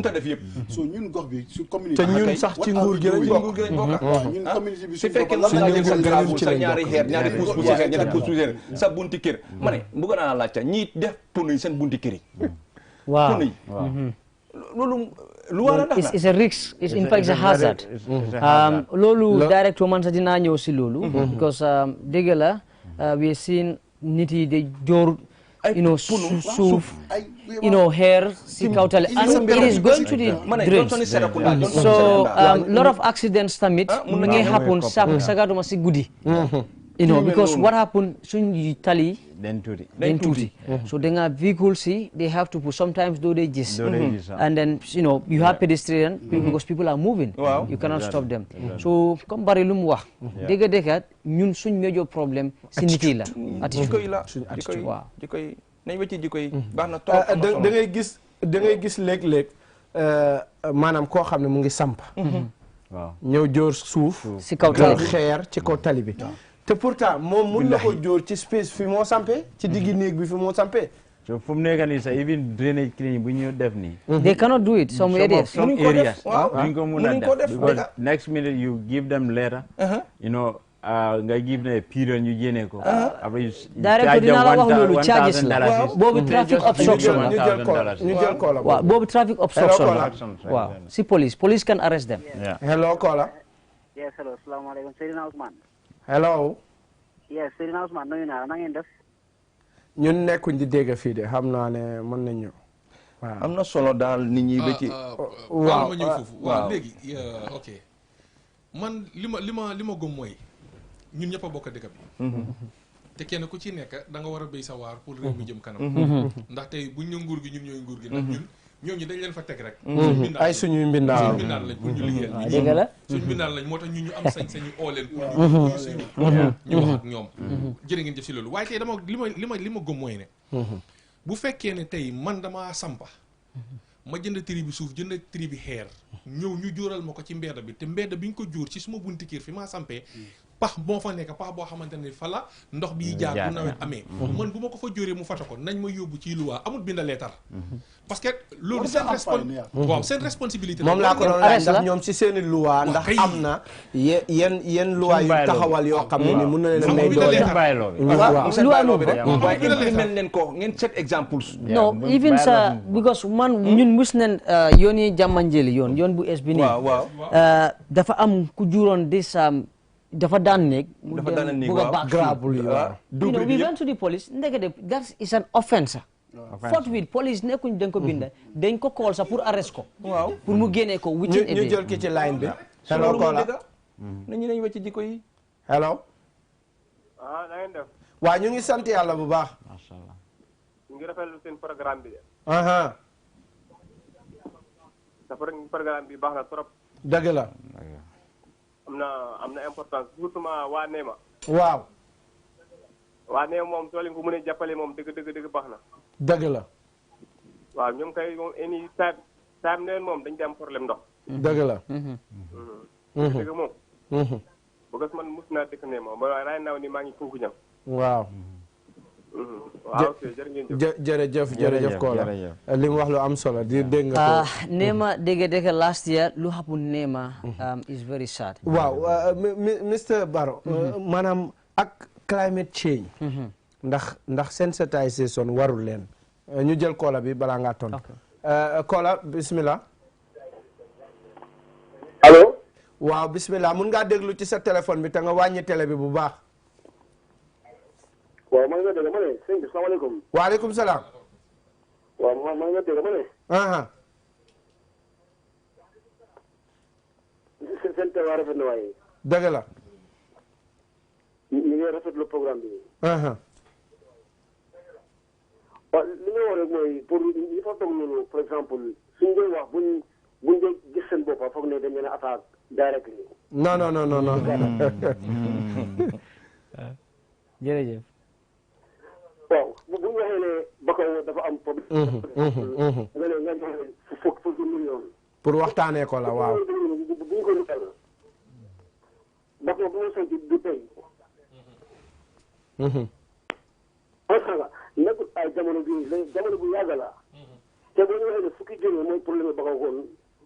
Speaker 3: a def yëpp so ñun gox bi su communauté
Speaker 1: te ñun sax ci nguur gi lañ bokk
Speaker 3: ñun communauté bi
Speaker 2: su fekkee mën ngaa jël sa gaabu sa ñaari xeer ñaari pousse xeer ñaari pousse sa bunti kër ma ne bëgg naa laajte ñii def pono yi seen bunti kër yi
Speaker 6: waaw
Speaker 2: pono yi loolu lu war a tax
Speaker 6: it's a risk in fact it's a hazard loolu direct man sax dinaa ñëw si loolu because dégg la we seen nit yi de joor suuf hair si kawtale and it is going to the drains so lot of accidents tamit mu ngi happen sagaduma si guddi because what happened suñ tali den tuuti so they have vehicles they have to put sometimes do they just and then you have pedestrian because people are moving you cannot stop them so comme bari lu mu wax dëgg ñun suñ major problème si nit yi la attitude
Speaker 2: waaw jikko yi nañ wecci jikko yi baax na trop
Speaker 1: da ngay gis léeg-léeg maanaam koo xam ne mu ngi samp
Speaker 5: waaw
Speaker 1: ñëw jóor suuf
Speaker 6: si kaw tali bi
Speaker 1: xeer ci kaw tali bi te pourtant moom mun na ko jóor ci space fi moo sampee ci diggi néeg bi fi moo sampee
Speaker 5: so fu mu nekk nii sax even drainage cleaning bu ñu def nii
Speaker 6: they cannot do it some areas
Speaker 5: duñ ko mun a def because next minute you give them letter nga give them a period ñu jéene ko
Speaker 6: direct dina la wax loolu charges la boobu traffic obstruction
Speaker 1: ñu jël koola
Speaker 6: waaw boobu traffic obstruction la waaw si police can arrest them
Speaker 1: hello koola
Speaker 10: yes hello asalaamaaleykum Seydina Ousmane
Speaker 1: hello
Speaker 10: yes Seydina Ousmane nuyu naa la na ngeen def
Speaker 1: ñun nekkuñ di dégg fii de xam naa ne mën nañ ñëw waaw
Speaker 2: am na solo daal nit ñi ba ci
Speaker 4: waaw ma ñëw foofu waaw léegi ok man li ma gëm mooy ñun ñëpp a bokk dëkk bi te kenn ku ci nekk da nga war a béy sa waar pour réew mi jëm kanam ndax tey buñ ne nguur gi ñun ñooy nguur gi ndax ñun ñooñu dañ leen fa teg rek
Speaker 1: ay suñuy mbindaan
Speaker 4: lañ pour ñu liggéeyal
Speaker 6: dégg la
Speaker 4: suñu mbindaan lañ moo tax ñun ñu am sañ-sañu oo leen pour ñu suñu ñu wax ak ñoom jërë ngeen jëf si loolu waaye tey dama li ma gëm mooy ne bu fekkee ne tey man dama sampa ma jënd tri bi suuf jënd tri bi xeer ñëw ñu jóoral ma ko ci mbedd bi te mbedd bi ñu ko jóor ci suma bunti kër fi maa sampee pax moo fa nekk pax boo xamante ne fa la ndox bi jaar bu nawet amee man bu ma ko fa jóoree mu fata ko nañ ma yóbbu ci luwaa amul binda leetar parce que loolu seen responsabilité
Speaker 1: moom laa ko doon laaj ndax ñoom si seeni luwaa ndax am na yenn luwaa yu taxawal yoo xam ne ni mun na leen a may
Speaker 2: waaye mel leen ko ngeen set examples
Speaker 6: no even sa because man ñun mus nen yoon yi jàmmanjeli yoon bu es bi nii dafa am ku juróon dafa daan néeg mu dem bugg a baak
Speaker 1: grabul yi
Speaker 6: we went to the police ndekete that is an offense forthwith police nekkuñ dañ ko binda dañ ko call sa pour arrest ko
Speaker 2: waaw
Speaker 6: pour mu génnee ko within a day
Speaker 1: ñu jël ki ci line bi hello Kola
Speaker 2: nañu nañ wecc jikko yi
Speaker 1: hello
Speaker 10: na ngeen def
Speaker 1: waaw ñu ngi sant yàlla bu baax
Speaker 5: masha Allah
Speaker 10: ñu ngi rafetlu seen programme bi sa programme bi baax na trop
Speaker 1: dëgg la
Speaker 10: am na importance surtout waa Neema
Speaker 1: waaw
Speaker 10: waa Neema moom soo leen ko mënee jàppale moom dëgg baax na
Speaker 1: dëgg la
Speaker 10: waaw ñoom kay moom any time neen moom dañ ci am problème ndox
Speaker 1: dëgg la
Speaker 10: dëgg moom bëggas man mus naa dëkk Neema ba raay naaw ni maa ngi foofu ñam
Speaker 1: waaw
Speaker 10: waaw ok
Speaker 1: jërëjëf Kola li mu wax lu am solo di dégg nga ko
Speaker 6: Neema dégg last year lu happen Neema is very sad
Speaker 1: waaw Mr Barrow maanaam ak climate change ndax sensitization warul leen ñu jël Kola bi balaa ngaa tontu Kola bismillah
Speaker 10: allo
Speaker 1: waaw bismillah mun ngaa déglu ci sa téléphone bi te nga wàññi télé bi bu baax
Speaker 10: waaw maa ngi la dégg ma ne sëñ bi salaamaaleykum.
Speaker 1: waaleykum salaam.
Speaker 10: waaw maa ngi la dégg ma ne. seen teewaay rafet na waaye.
Speaker 1: dëgg la.
Speaker 10: ñu ngi rafetlu programme bi. waaw li nga wax rek mooy pour ñi fa toog noonu par exemple suñ doon wax buñ doon gis seen bopp foog ne dañ leen a attaque directly.
Speaker 1: non non non non non.
Speaker 6: jërëjëf.
Speaker 10: waaw bu ñu waxee ne Bakaw dafa am problème. nga ne nga joxe fukk million.
Speaker 1: pour waxtaanee ko la waaw.
Speaker 10: bu ñu ko defal Bakaw bu ma sant du tey. parce que nekkul ay jamono bi jamono bu yàgg la. te bu ñu waxee ne fukki junni mooy problème Bakaw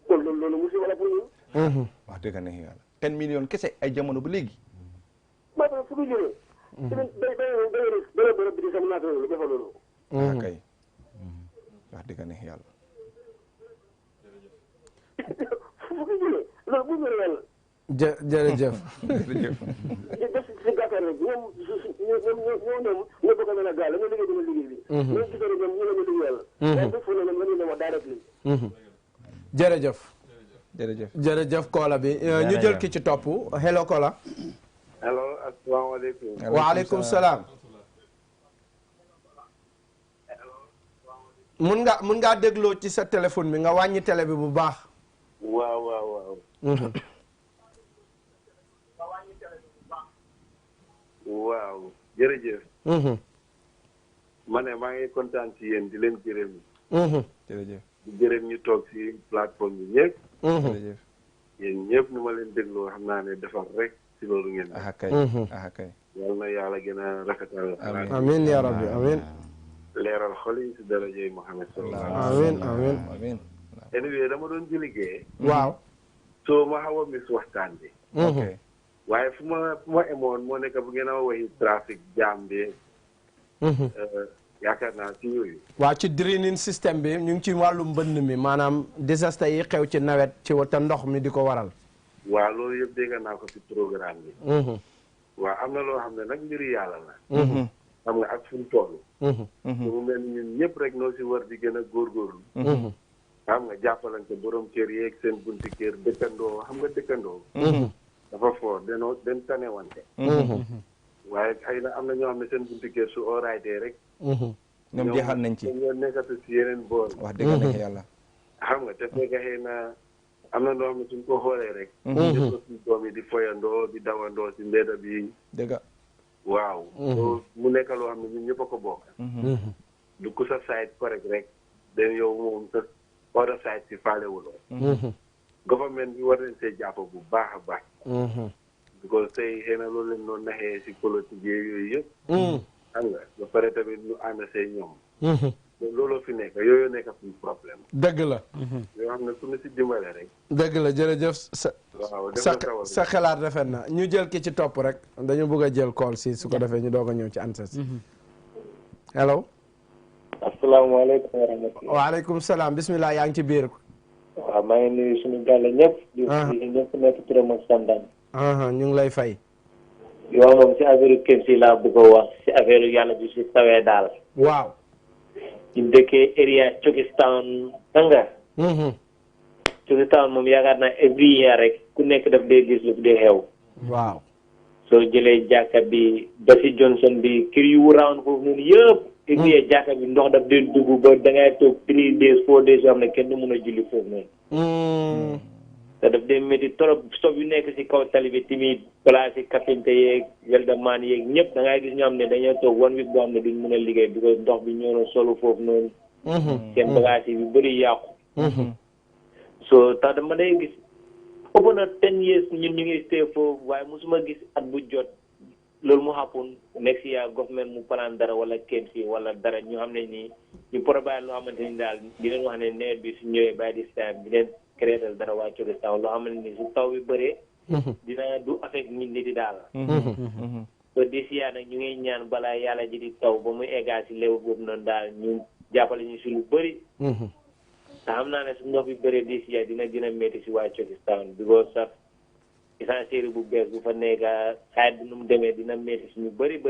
Speaker 10: kon loolu musiba la pour ñun.
Speaker 2: wax dëgg ne yàlla 10 millions kese ay jamono ba léegi.
Speaker 10: maa ngi fukki junni. bërëb bi di sama naata loolu defal loolu.
Speaker 2: kay wax dëgg ne yàlla.
Speaker 10: fukki junni loolu bu ñu yàlla.
Speaker 1: jërëjëf.
Speaker 10: jërëjëf. si gàttal rek ñoom ñoo bëgg a mën a gaal ñoo liggéey dina liggéey bi. ñoom gisee ñoom ñu la ñu liggéey yàlla. waaye bu fu ne ñoom ñu ne ma directly.
Speaker 1: jërëjëf.
Speaker 2: jërëjëf.
Speaker 1: jërëjëf Kola bi ñu jël ki ci topp hello Kola.
Speaker 10: allo asalaamaaleykum.
Speaker 1: waaleykum salaam. mun ngaa dégloo ci sa téléphone bi nga wàññi télé bi bu baax.
Speaker 10: waaw. waaw jërëjëf. ma ne maa ngi kontaan ci yéen di leen gërëm.
Speaker 2: jërëjëf.
Speaker 10: di gërëm ñu toog ci plateforme bi ñëpp.
Speaker 2: jërëjëf.
Speaker 10: yéen ñëpp nu ma leen dégloo xam naa ne defar rek ci loolu ngeen.
Speaker 2: kay.
Speaker 10: yal na yàlla gën a rafetal.
Speaker 1: amiin yaa rabbi amiin.
Speaker 10: leeral xol yi ci darajay Muhammad sallallahu
Speaker 1: amiin amiin.
Speaker 10: anyway dama doon ci liggéey.
Speaker 1: waaw.
Speaker 10: soo ma xaw a mis waxtaan bi.
Speaker 2: ok.
Speaker 10: waaye fu ma emoon moo nekk bu ngeen a waxi trafic jam bi. yaakaar naa ci yooyu.
Speaker 1: waaw ci draining système bi ñu ngi ci wàllu mbënn mi maanaam désastre yi xew ci nawet ci te ndox mi di ko waral.
Speaker 10: waaw loolu yëpp dégg naa ko ci programme bi. waaw am na loo xam ne nag mbiri yàlla la. xam nga ak fu mu toll. mu mel ni ñun ñëpp rek noo si war di gën a góorgóorlu. xam nga jàppalante borom kër yeeg seen bunti kër dëkkandoo xam nga dëkkandoo. dafa foor den tanewante. waaye xëy na am na ñoo xam ne seen bunti kër su oraaytee rek.
Speaker 2: ñoom jeexal nañ ci
Speaker 10: ñoo nekkatu si yeneen boor.
Speaker 2: wax dëgg ne yàlla.
Speaker 10: xam nga te fekk xëy na am na loo xam ne suñ ko xoolee rek. ñu ko suñ doom yi di foyandoo di dawandoo si mbedda bi.
Speaker 2: dëgg.
Speaker 10: waaw. mu nekk loo xam ne ñun ñëpp a ko bokk. du ko sa site correct rek den yow moom sa other side si faalewuloo. government bi war nañ see jàpp bu baax a baax. because tey xëy na loolu leen noonu naxee si politique yooyu yëpp. xam nga ba pare tamit ñu ànd see ñoom. looloo fi nekk yooyu nekk suñu problème.
Speaker 1: dëgg la.
Speaker 10: yoo xam ne ku ne si dimbale rek.
Speaker 1: dëgg la jërëjëf sa xalaat rafet na ñu jël ki ci topp rek dañu bëgg a jël call si su ko defee ñu doog a ñëw ci ANSES. hello.
Speaker 10: asalaamaaleykum wa rahmatulah.
Speaker 1: waaleykum salaam bisimilah yaa ngi ci biir.
Speaker 10: waaw maa ngi nuyu suñu gàlle ñëpp. di ñëpp nekk turam ak santam.
Speaker 1: ñu ngi lay fay.
Speaker 10: yow moom si affaire kër si laa bëgg a wax si affaire yàlla bi si tawee daal.
Speaker 1: waaw.
Speaker 10: ñu dëkkee area Cokistown nga. Cokistown moom yaakaar naa every year rek ku nekk daf dee gis lu dee xew.
Speaker 1: waaw.
Speaker 10: soo jëlee jàkka bi ba si Johnson bi kër yu round foofu noonu yëpp. every year jàkka bi ndox daf dee dugg ba da ngay toog 3 days 4 days yoo xam ne kenn du mun a julli foofu noonu. te daf dee métti trop stof yu nekk si kaw tali bi tamit place yi kapinte yeeg weldamaan yeeg ñëpp da ngay gis ñoo xam ne dañoo toog 1 week boo xam ne duñ mën a liggéey because ndox bi ñoo na solu foofu noonu. seen bagage yi bi bëri yàqu. so tax dama day gis ëpp na 10 years ñun ñu ngi stay foofu waaye mosuma gis at bu jot loolu mu happen next year government mu plan dara wala kenn si wala dara ñu xam ne nii ñu probable loo xamante ni daal di leen wax ne nawet bi su ñëwee by this time di leen créer dara waa Cokistown loo xamante ni su taw bi bëree. dina du affect nit ñi di daal. so this year nag ñu ngi ñaan balaa yàlla ji di taw ba muy eggal si léew boobu noonu daal ñu jàppale ñu si lu bëri. te xam naa ne su ndox bi bëree this year dina gën a métti si waa Cokistown because sax essentiel bu bees bu fa nekk xaaj bi nu mu demee dina métti si ñu bëri.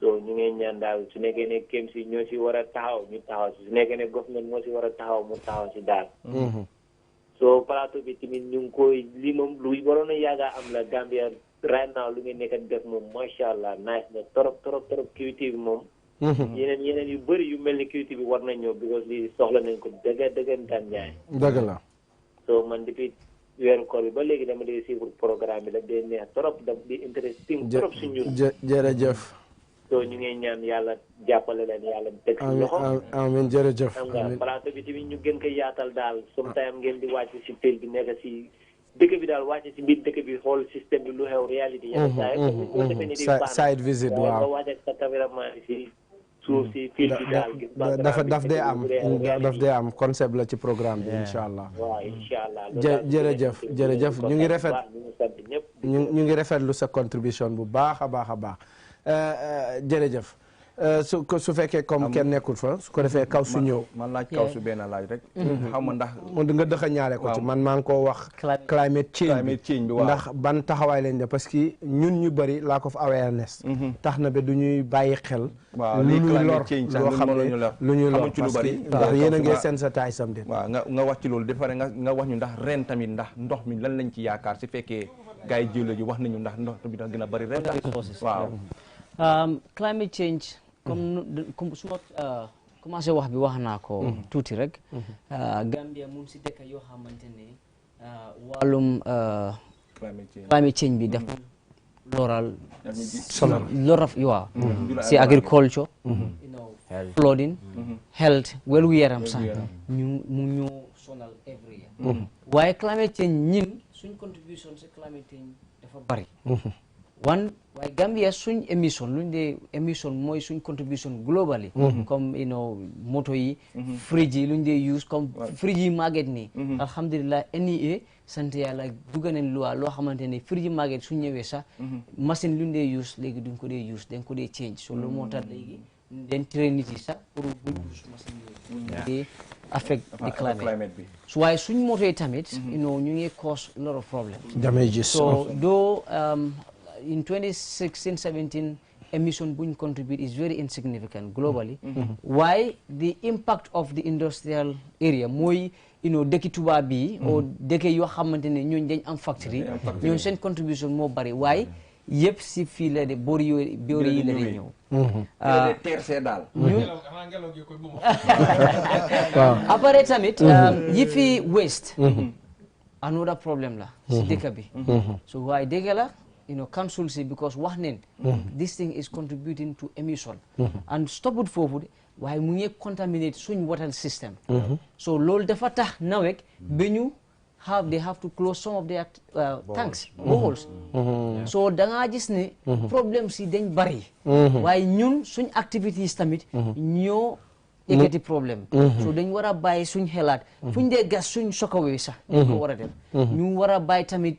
Speaker 10: so ñu ngi ñaan daal su nekkee ne KMC ñoo si war a taxaw ñu taxaw si su nekkee ne government moo si war a taxaw mu taxaw si daal so plateau bi tamit ñu ngi koy lii moom lu waroon a yàgga am la Gambia right now lu ngeen nekk di def moom macha allah nice na trop QT bi moom yeneen yu bëri yu mel ni QT bi war nañ ñëw because lii soxla nañ ko dëggantaan ñaay
Speaker 1: dëgg la
Speaker 10: so man depuis weeru koor bi ba léegi dama di suivre programme bi daf dee neex trop daf di interesting trop si ñun
Speaker 1: jërëjëf
Speaker 10: so ñu ngi ñaan yàlla jàppale leen yàlla teg si loxo
Speaker 1: amiin jërëjëf
Speaker 10: xam nga plateau bi tamit ñu gën ko yaatal daal sometime ngeen di wàcc si field bi nekk si dëkk bi daal wàcc si biir dëkk bi xool système bi lu xew réalité yenn
Speaker 1: side visit waaw
Speaker 10: nga wàcc ak sa caméraman si suuf si field bi daal gis
Speaker 1: daf dee am concept la ci programme bi incha allah
Speaker 10: waaw incha allah
Speaker 1: jërëjëf ñu ngi rafet ñu ngi rafetlu sa contribution bu baax a baax jërëjëf su fekkee comme kenn nekkul fa su ko defee kaw su ñëw
Speaker 2: man laaj kaw su benn laaj rek xaw ma ndax
Speaker 1: nga dëxa ñaare ko ci man maa ngi koo wax climate change bi ndax ban taxawaay lañ def parce que ñun ñu bëri lack of awareness tax na ba du ñuy bàyyi xel lu ñuy lor loo xam ne lu ñuy lor parce que ndax yéen a ngi sensitize sam den
Speaker 2: waaw nga wax ci loolu defare nga wax ñu ndax ren tamit ndax ndox mi lan lañ ci yaakaar su fekkee gars yi jiw la ji wax nañu ndax ndox bi da gën a bëri ren waaw
Speaker 6: climate change comme su ma commencé wax bi wax naa ko tuuti rek Gambia mun si dëkk yoo xamante ne wàllum climate change bi dafa loral waaw si agriculture flooding health wér gu yaram sax mu ñoo sonal every year waaye climate change ñin suñ contribution si climate change dafa bari waaye Gambia suñ émission luñ dee émission mooy suñ contribution globally comme moto yi fridge yi luñ dee use comme fridge yi màgget nii alhamdulilah NEA sant yàlla dugga nañ loi loo xamante ne fridge yi màgget suñ ñëwee sax machine luñ dee use léegi duñ ko dee use dañ ko dee change so loolu moo tax léegi dañ train nit yi sax pour buñ use machine yooyu dee affect the climate bi so waaye suñ moto yi tamit ñu ngi cause a lot of problem
Speaker 1: damages
Speaker 6: so though in 2016-17 emission buñ contribute is very insignificant globally why the impact of the industrial area mooy dëkki tubaab bi o dëkk yoo xamante ne ñooñu dañ am factory ñooñu seen contribution moo bari waaye yëpp si fii la de boori yi la de ñëw
Speaker 2: tercé daal
Speaker 6: après tamit yi fi waste another problem la si dëkk bi so waaye dëgg la council si because wax neen this thing is contributing to emission and stoput foofu de waaye mu ngi contaminate suñ water system so loolu dafa tax nawek ba ñu they have to close some of their tanks boreholes so da ngaa gis ne problème si dañ bari waaye ñun suñ activities tamit ñoo ekkati problème so dañ war a bàyyi suñ xelaat fuñ dee gas suñ sokawee sax dañ ko war a def ñu war a bàyyi tamit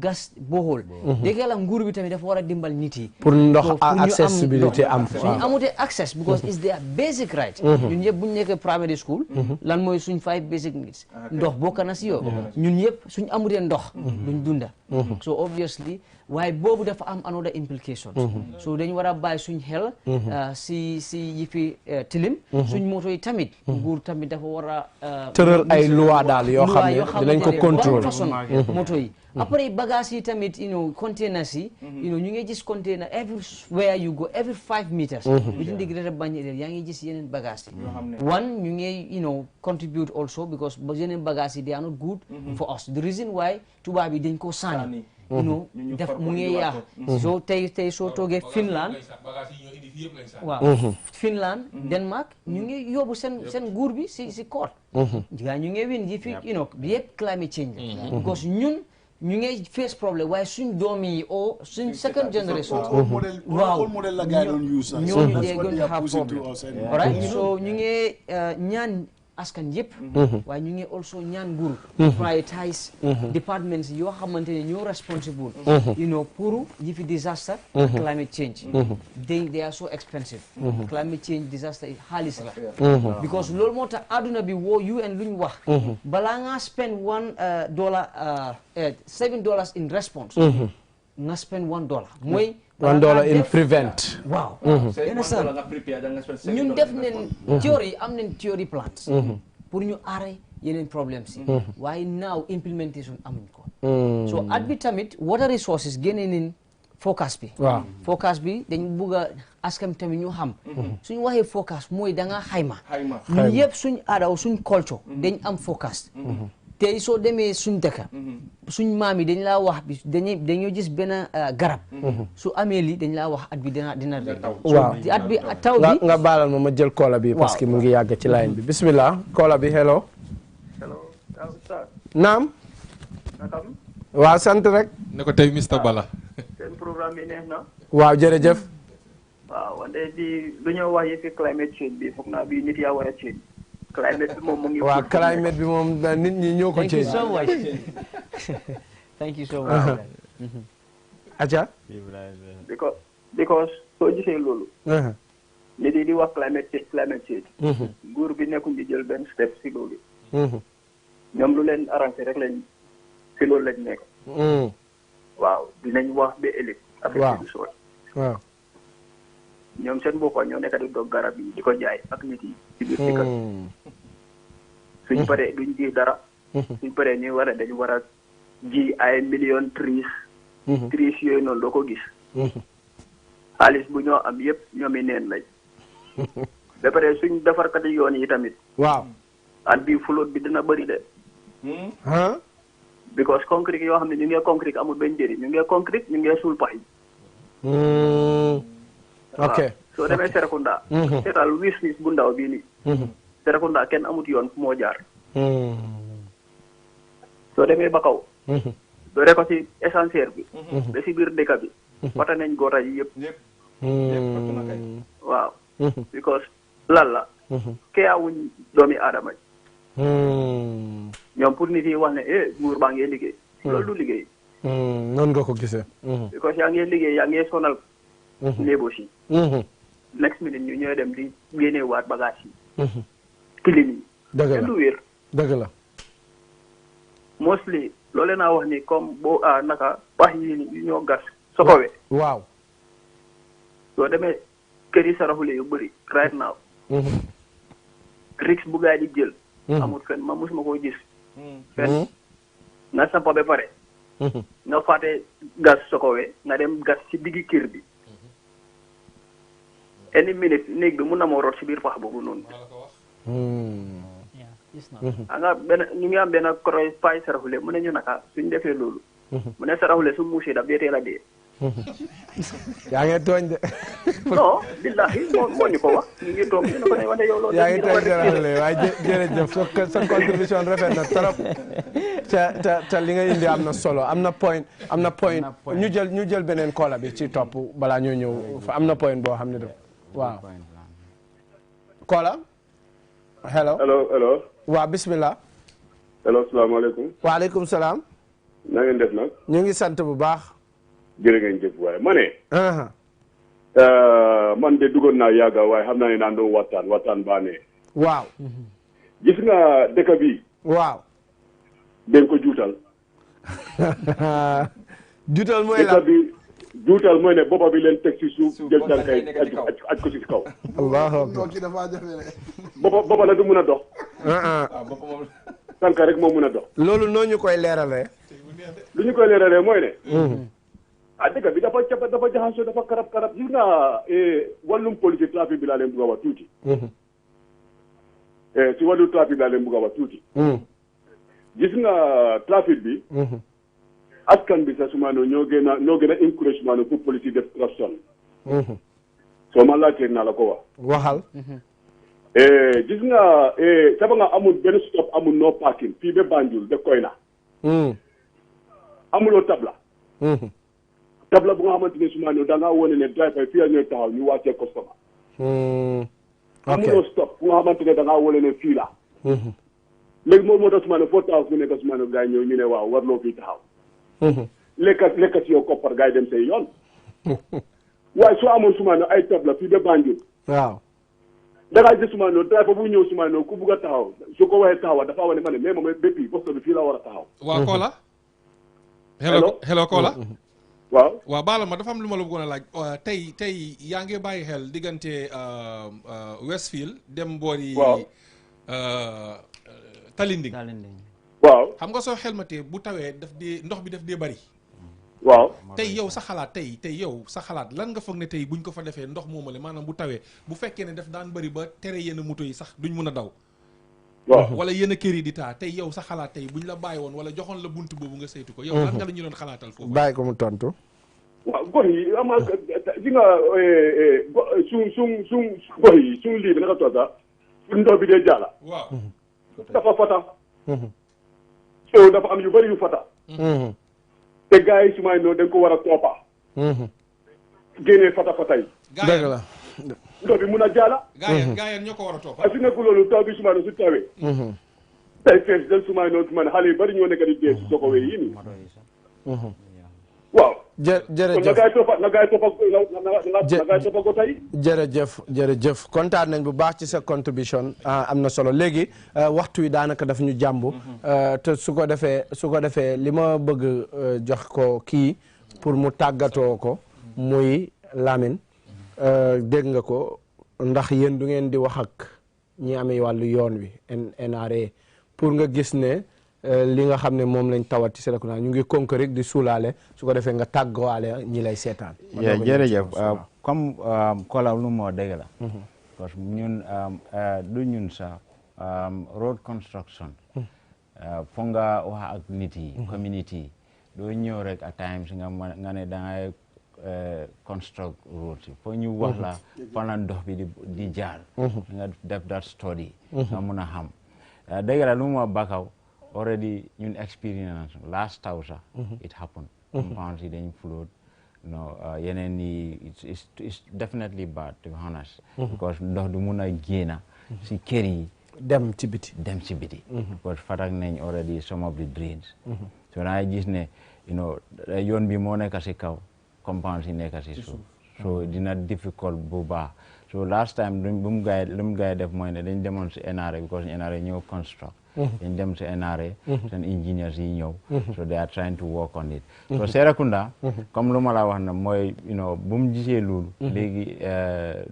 Speaker 6: gas bohol dégg la nguur bi tamit dafa war a dimbal nit yi
Speaker 1: pour ndox accessibility am
Speaker 6: suñ amutee access because it's their basic right ñun yëpp buñ nekkee primary school lan mooy suñ 5 basic needs ndox bokk na si yow ñun yëpp suñ amutee ndox duñ dunda so obviously waaye boobu dafa am another implication so dañ war a bàyyi suñ xel si yifi tilim suñ moto yi tamit nguur tamit dafa war a
Speaker 1: tëral ay loi daal yoo xam ne dinañ ko contrôle
Speaker 6: façon moto yi après bagage yi tamit containers yi ñu ngi gis container everywhere you go every 5 meters within the greater Banjul area yaa ngi gis yeneen bagage yi one ñu ngi contribute also because yeneen bagage yi they are not good for us the reason why tubaab yi dañ ko sànni def mu ngi yaa so tey soo toogee Finland waaw Finland Denmark ñu ngi yóbbu seen nguur bi si court gaa ñu ngi win yi fi bi yëpp climate change because ñun ñu ngi face problème waaye suñ doom yi o suñ second generation waaw ñooñu dee gën a have problem alright so ñu ngi ñaan askan yëpp waaye ñu ngi also ñaan nguur prioritize departments yoo xamante ne ñoo responsible pour yi fi disaster climate change they are so expensive climate change disaster xaalis la because loolu moo tax àdduna bi woo UN lu ñu wax balaa nga spend $7 in response nga spend $1 mooy
Speaker 1: $1 in prevent.
Speaker 6: Wow. ñun def nañ théorie am nañ théorie plans pour ñu aare yeneen problème si waaye now implementation amuñ ko so at bi tamit water resources génne nañ focus bi
Speaker 1: waaw
Speaker 6: focus bi dañ bugg a askan tamit ñu xam suñu waxee focus mooy da nga xayma ñun yëpp suñ aadaw suñ culture dañ am focus tey soo demee suñ dëkka suñ maam yi dañ laa wax bi dañoo gis benn garab su amee lii dañ laa wax at bi dina
Speaker 1: waaw
Speaker 6: at bi taw bi
Speaker 1: nga baalal ma jël koola bi parce que mu ngi yàgg ci line bi bismillah koola bi hello naam waaw sant rek
Speaker 4: ne ko tey Mr Bala
Speaker 11: seen programme bi neex na
Speaker 1: waaw jërëjëf
Speaker 11: waaw wante di lu ñoo wax yëfi climate change bi foog naa bi nit yaa war a change climate bi moom mu ngi
Speaker 1: waaw climate bi moom nit ñi ñoo ko change
Speaker 6: thank you so much
Speaker 1: aja
Speaker 11: because soo gisee loolu nit yi di wax climate change nguur bi nekkuñ di jël benn step si loolu ñoom lu leen arrangé rek lañ si loolu lañ nekk waaw dinañ wax ba ëllëg affaire bi du soot
Speaker 1: waaw
Speaker 11: ñoom seen boppa ñoo nekk di dog garab yi di ko jaay ak nit yi ci biir dëkk suñ paree duñ ji dara suñ paree ñuy war a dañu war a ji ay million trees yooyu noonu doo ko gis xaalis bu ñoo am yëpp ñoom i neen lañ ba pare suñ defarkat yoon yi tamit
Speaker 1: waaw
Speaker 11: at bi flotte bi dina bëri de because concrete yoo xam ne ñu ngee concrete amul benn njëriñ ñu ngee concrete ñu ngee suul pax yi
Speaker 1: ok
Speaker 11: soo demee Serekunda seetal wis bu ndaw bii nii Serekunda kenn amut yoon fu moo jaar soo demee ba kaw doore ko ci essentiel bi ba si biir dëkk bi wata nañ goota yi yëpp waaw because lan la keyaawuñ doomi aadama yi ñoom pour nit yi wax ne nguur baa ngee liggéey loolu du liggéey
Speaker 1: noonu nga ko gisee
Speaker 11: because yaa ngee liggéey yaa ngee sonal léebo si next minute ñu ñooy dem di génne waat bagage yi kilim yi
Speaker 1: dëgg la
Speaker 11: du wér
Speaker 1: dëgg la
Speaker 11: mostly loolu naa wax ni comme boo naka pax yi ni yu ñoo gas sokowe
Speaker 1: waaw
Speaker 11: soo demee kër yi saraxule yu bëri right now risque bu gaa yi di jël amul fenn ma mosuma koo gis fenn nga sampa ba pare nga fàtte gas sokowe nga dem gas ci diggi kër bi any minute néeg bi mun na moo rot ci biir pax boobu noonu nga benn ñu ngi am benn koroy paay saraxule mu ne ñu naka suñ defee loolu mu ne saraxule su muusee daf dee teel a dee
Speaker 1: yaa ngi tooñ de
Speaker 11: non billahi moo ñu ko wax ñu ngi toog ñu ne ko ne wante yow loolu
Speaker 1: yaa ngi tooñ saraxule waaye jërëjëf sa contribution rafet na trop te li nga indi am na solo am na point ñu jël beneen koola bi ci topp balaa ñoo ñëw fa am na point boo xam ne def waaw koola hello waaw bismillah
Speaker 12: hello salaamaaleykum
Speaker 1: waaleykum salaam
Speaker 12: na ngeen def nag
Speaker 1: ñu ngi sant bu baax
Speaker 12: jërë ngeen jëf waaye ma ne man de duggoon naa yàgga waaye xam naa ne naan doon waxtaan baa ne
Speaker 1: waaw
Speaker 12: gis nga dëkk bi
Speaker 1: waaw
Speaker 12: dañ ko juutal
Speaker 1: juutal mooy la
Speaker 12: dëkk bi juutal mooy ne boppa bi leen teg ci suuf jël tànkay aj ko ci kaw
Speaker 1: allahu akbar
Speaker 12: boppa la du mun a dox tànka rek moo mun a dox
Speaker 1: loolu noo ñu koy leeralee
Speaker 12: lu ñu koy leeralee mooy ne dëkk bi dafa jaxasoo dafa karab gis nga wàllum politique trafic bi laa leen bugg a wax tuuti si wàllum trafic bi laa leen bugg a wax tuuti gis nga trafic bi askan bi sax sumaano ñoo gën a encourage sumaano pour politique def corruption soo ma laajtee naa la ko wax
Speaker 1: waxal
Speaker 12: gis nga saba nga amul benn stop amul no parking fii ba Banjul de koy na amuloo tabla tabla bu nga xamante ne sumaano da ngaa wone ne driver fii la ñooy taxaw ñu wàccee customer amuloo stop bu nga xamante ne da ngaa wone ne fii la léegi moom moo tax sumaano foo taxaw fu nekk sumaano gars yi ñëw ñu ne waaw warloo fii taxaw lekka si yow koppar gars yi dem say yoon waaye soo amoon sumaano ay tabla fii ba Banjul
Speaker 1: waaw
Speaker 12: da ngaa gis sumaano driver bu ñëw sumaano ku bugg a taxaw su ko waxee taxaw dafa wane ma ne mais moom béppi poste bi fii la war a taxaw
Speaker 4: waa Kola hello Kola waaw baala ma dafa am lu ma la bëggoon a laaj tey yaa ngi bàyyi xel diggante Westfield dem boori Talinding
Speaker 12: waaw
Speaker 4: xam nga soo xelmatee bu tawee ndox bi daf dee bari
Speaker 12: waaw
Speaker 4: tey yow sa xalaat tey yow sa xalaat lan nga foog ne tey buñ ko fa defee ndox moomale maanaam bu tawee bu fekkee ne daf daan bari ba tere yenn moto yi sax duñ mun a daw
Speaker 12: waaw
Speaker 4: wala yenn kër yi di taa tey yow sa xalaat tey buñ la bàyyi woon wala joxoon la bunt boobu nga saytu ko yow lan nga la ñu doon xalaatal foofu
Speaker 1: bàyyi ko mu tontu
Speaker 12: waaw gox yi ama di nga suñ gox yi suñ lii bi naka toog sax fu ndox bi dee jàlla
Speaker 4: waaw
Speaker 12: dafa fata so dafa am yu bëri yu fata te gars yi su may noonu dañ ko war a toppa génnee fata yi
Speaker 1: dëgg la
Speaker 12: ndox bi mun a jàlla
Speaker 4: gaayeen ñoo ko war a toppa
Speaker 12: su nekk loolu taw bi su may noonu su tawee tey fees del su may noonu su may ne xale yu bëri ñoo nekk di dee si sokowee yi nii waaw
Speaker 1: jërëjëf
Speaker 12: na gaay toppa ko tey
Speaker 1: jërëjëf kontaan nañ bu baax ci sa contribution am na solo léegi waxtu wi daanaka daf ñu jàmb te su ko defee li ma bëgg jox ko kii pour mu tàggatoo ko muy Lamine dégg nga ko ndax yéen du ngeen di wax ak ñi amee wàllu yoon wi NRA pour nga gis ne li nga xam ne moom lañ tawat ci Serekunda ñu ngi konk rek di suulaale su ko defee nga tàggawaale ñi lay seetaan.
Speaker 5: jërëjëf comme kola lu moo dëgg la parce que ñun du ñun sax road construction fo nga wax ak nit yi community yi doo ñëw rek at times nga ne dangay construct road yi fo ñu wax la fan la ndox bi di jaar nga def that study nga mun a xam dëgg la lu moo bakaw already ñun experience last taw sax it happened compounds yi dañ flood yeneen yi it's definitely bad to be honest because ndox du mun a génna si kër yi
Speaker 1: dem ci biti
Speaker 5: because fatak nañ already some of the drains so naa gis ne yoon bi moo nekk si kaw compounds yi nekk si suuf so dina difficult bu baax so last time lu mu gaay def mooy ne dañ demoon si NRA because NRA ñëw construct dañ dem si NRA seen engineers yi ñëw so they are trying to work on it so Serekunda comme lu ma la wax na mooy bu mu gisee loolu léegi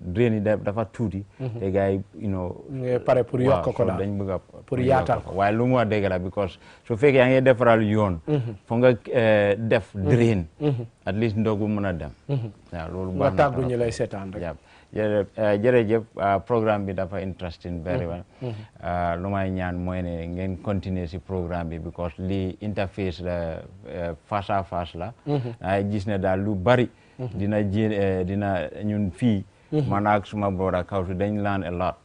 Speaker 5: drain yi dafa tuuti te gars yi
Speaker 1: pare pour yokk ko daal
Speaker 5: dañ bëgg a
Speaker 1: pour yaatal ko
Speaker 5: waaye lu mu wax dëgg la because su fekkee yaa ngi defaral yoon fo nga def drain at least ndox bu mën a dem waaw loolu baax na
Speaker 1: tàggu ñu lay seetaan rek
Speaker 5: jërëjëf programme bi dafa interesting very well lu may ñaan mooy ne ngeen continuer si programme bi because li interface la face à face la ay gis ne daal lu bari dina ñun fii man ak suma brother Kawsu dañ learn a lot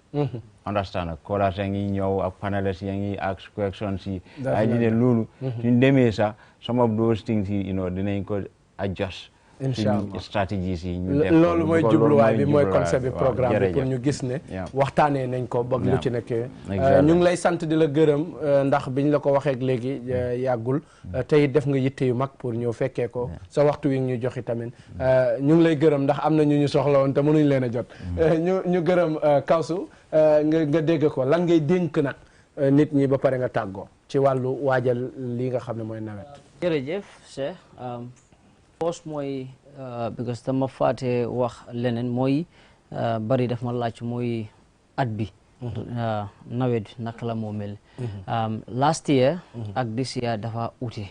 Speaker 5: understand ak callers yaa ngi ñëw ak panelists yaa ngi ask questions yi ay gis ne loolu suñ demee sax some of those things yi dinañ ko adjust
Speaker 1: inshallah
Speaker 5: stratégies yi ñu def
Speaker 1: loolu mooy jubluwaay bi mooy concept bi programme bi pour ñu gis ne waxtaanee nañ ko ba lu ci nekkee ñu ngi lay sant di la gërëm ndax biñ la ko waxee léegi yàggul tey def nga yitte yu mag pour ñëw fekkee ko sa waxtu wi ñu joxi tamit ñu ngi lay gërëm ndax am na ñu soxla woon te mënuñ leen a jot ñu gërëm Kawsu nga dégg ko lan ngay dénk nag nit ñi ba pare nga tàggoo ci wàllu waajal li nga xam ne mooy nawet.
Speaker 6: jërëjëf Cheikh post mooy because dama faate wax leneen mooy bari daf ma laaj mooy at bi nawet naka la moo mel last year ak this year dafa ute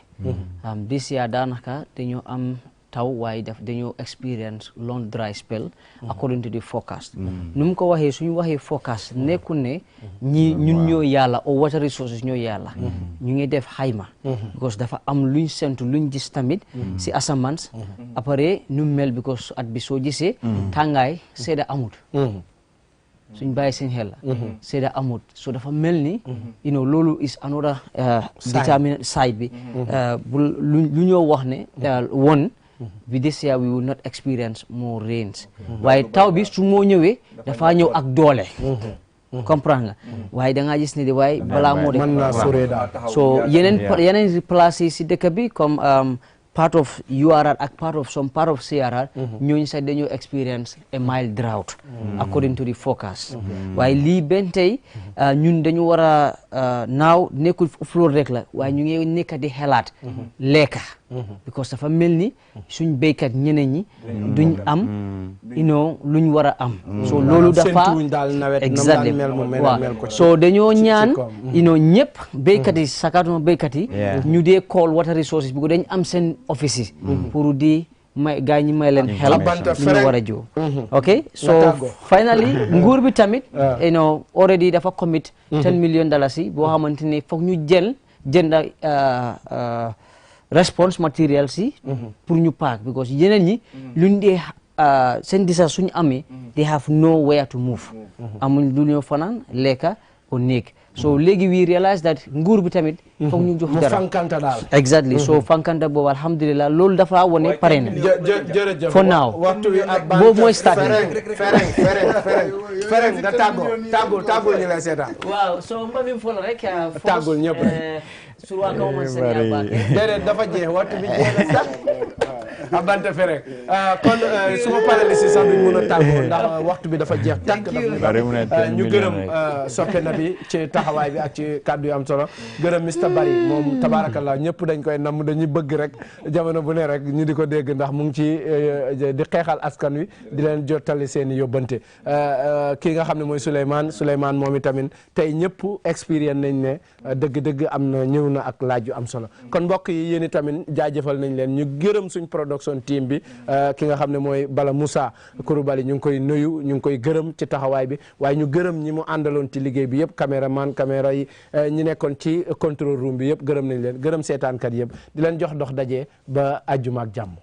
Speaker 6: this year daanaka dañoo am taw waaye dañoo experience long dry spell according to the forecast nu mu ko waxee suñu waxee forecast nekkul ne ñun ñoo yàlla o water resources ñoo yàlla ñu ngi def xayma because dafa am luñ sentu luñ gis tamit si asamaan après nu mel because at bi soo gisee tàngaay sedda amut suñ bàyyi seen xel la sedda amut so dafa mel ni loolu is another determinant side bi lu ñoo wax ne won bi this year we will not experience more rains waaye taw bi su moo ñëwee dafa ñëw ak doole comprendre nga waaye da ngaa gis ne de waaye balaa moo def so yeneen place yi si dëkk bi comme part of URR ak part of some part of CRR ñooñu sax dañoo experience a mild drought according to the forecast waaye lii benn tey ñun dañu war a naaw nekkul flóor rek la waaye ñu ngi nekk di xelaat lekka because dafa mel ni suñ béykat ñeneen ñi duñ am luñ war a am so loolu dafa exactement waaw so dañoo ñaan ñëpp béykat yi sakatuma béykat yi ñu dee call water resources bi ko dañ am seen offices pour di may gaa ñi may leen xel ñu war a jiw ok so finally nguur bi tamit already dafa commit $10 million yi boo xamante ne foog ñu jënd response material si pour ñu paak because yeneen ñi luñ dee seen disa suñu amee they have nowhere to move amuñ lu ñu fanaan lekka o néeg so léegi we realize that nguur bi tamit foog ñu jox dara
Speaker 1: fankanta daal
Speaker 6: exactly so fankanta boobu alhamdulillah loolu dafa wone pare na
Speaker 1: jërëjëf
Speaker 6: for now
Speaker 1: waxtu wi ak
Speaker 6: boobu mooy start
Speaker 1: fereng nga tàggul ñu lay seetaan
Speaker 6: waaw so mbami fol rek
Speaker 1: tàggul ñëpp
Speaker 6: surwa kaw man seen yàlla
Speaker 1: déedéet dafa jeex waxtu bi jeex na sax abante fereng kon suma panéliste sax duñ mën a tàggoo ndax waxtu bi dafa jeex tàkk ñu gërëm soppe na bi ci taxawaay bi ak ci kàddu yu am solo gërëm Mr Bari moom tabarakallah ñëpp dañ koy namm dañuy bëgg rek jamono bu ne rek ñu di ko dégg ndax mu ngi ci di xeexal askan wi di leen jottali seen i yóbbante kii nga xam ne mooy Souleymane moom itamit tey ñëpp expérience nañ ne dëgg-dëgg am na ñëw na ak laaj yu am solo kon mbokk yi yéen itamit jaajëfal nañ leen ñu gërëm suñ production team bi ki nga xam ne mooy Bala Moussa Coulibaly ñu ngi koy nuyu ñu ngi koy gërëm ci taxawaay bi waaye ñu gërëm ñi mu àndaloon ci liggéey bi yëpp caméraman caméra yi ñi nekkoon ci control room bi yëpp gërëm nañ leen gërëm seetaankat yëpp di leen jox dox daje ba àjjuma ak jàmm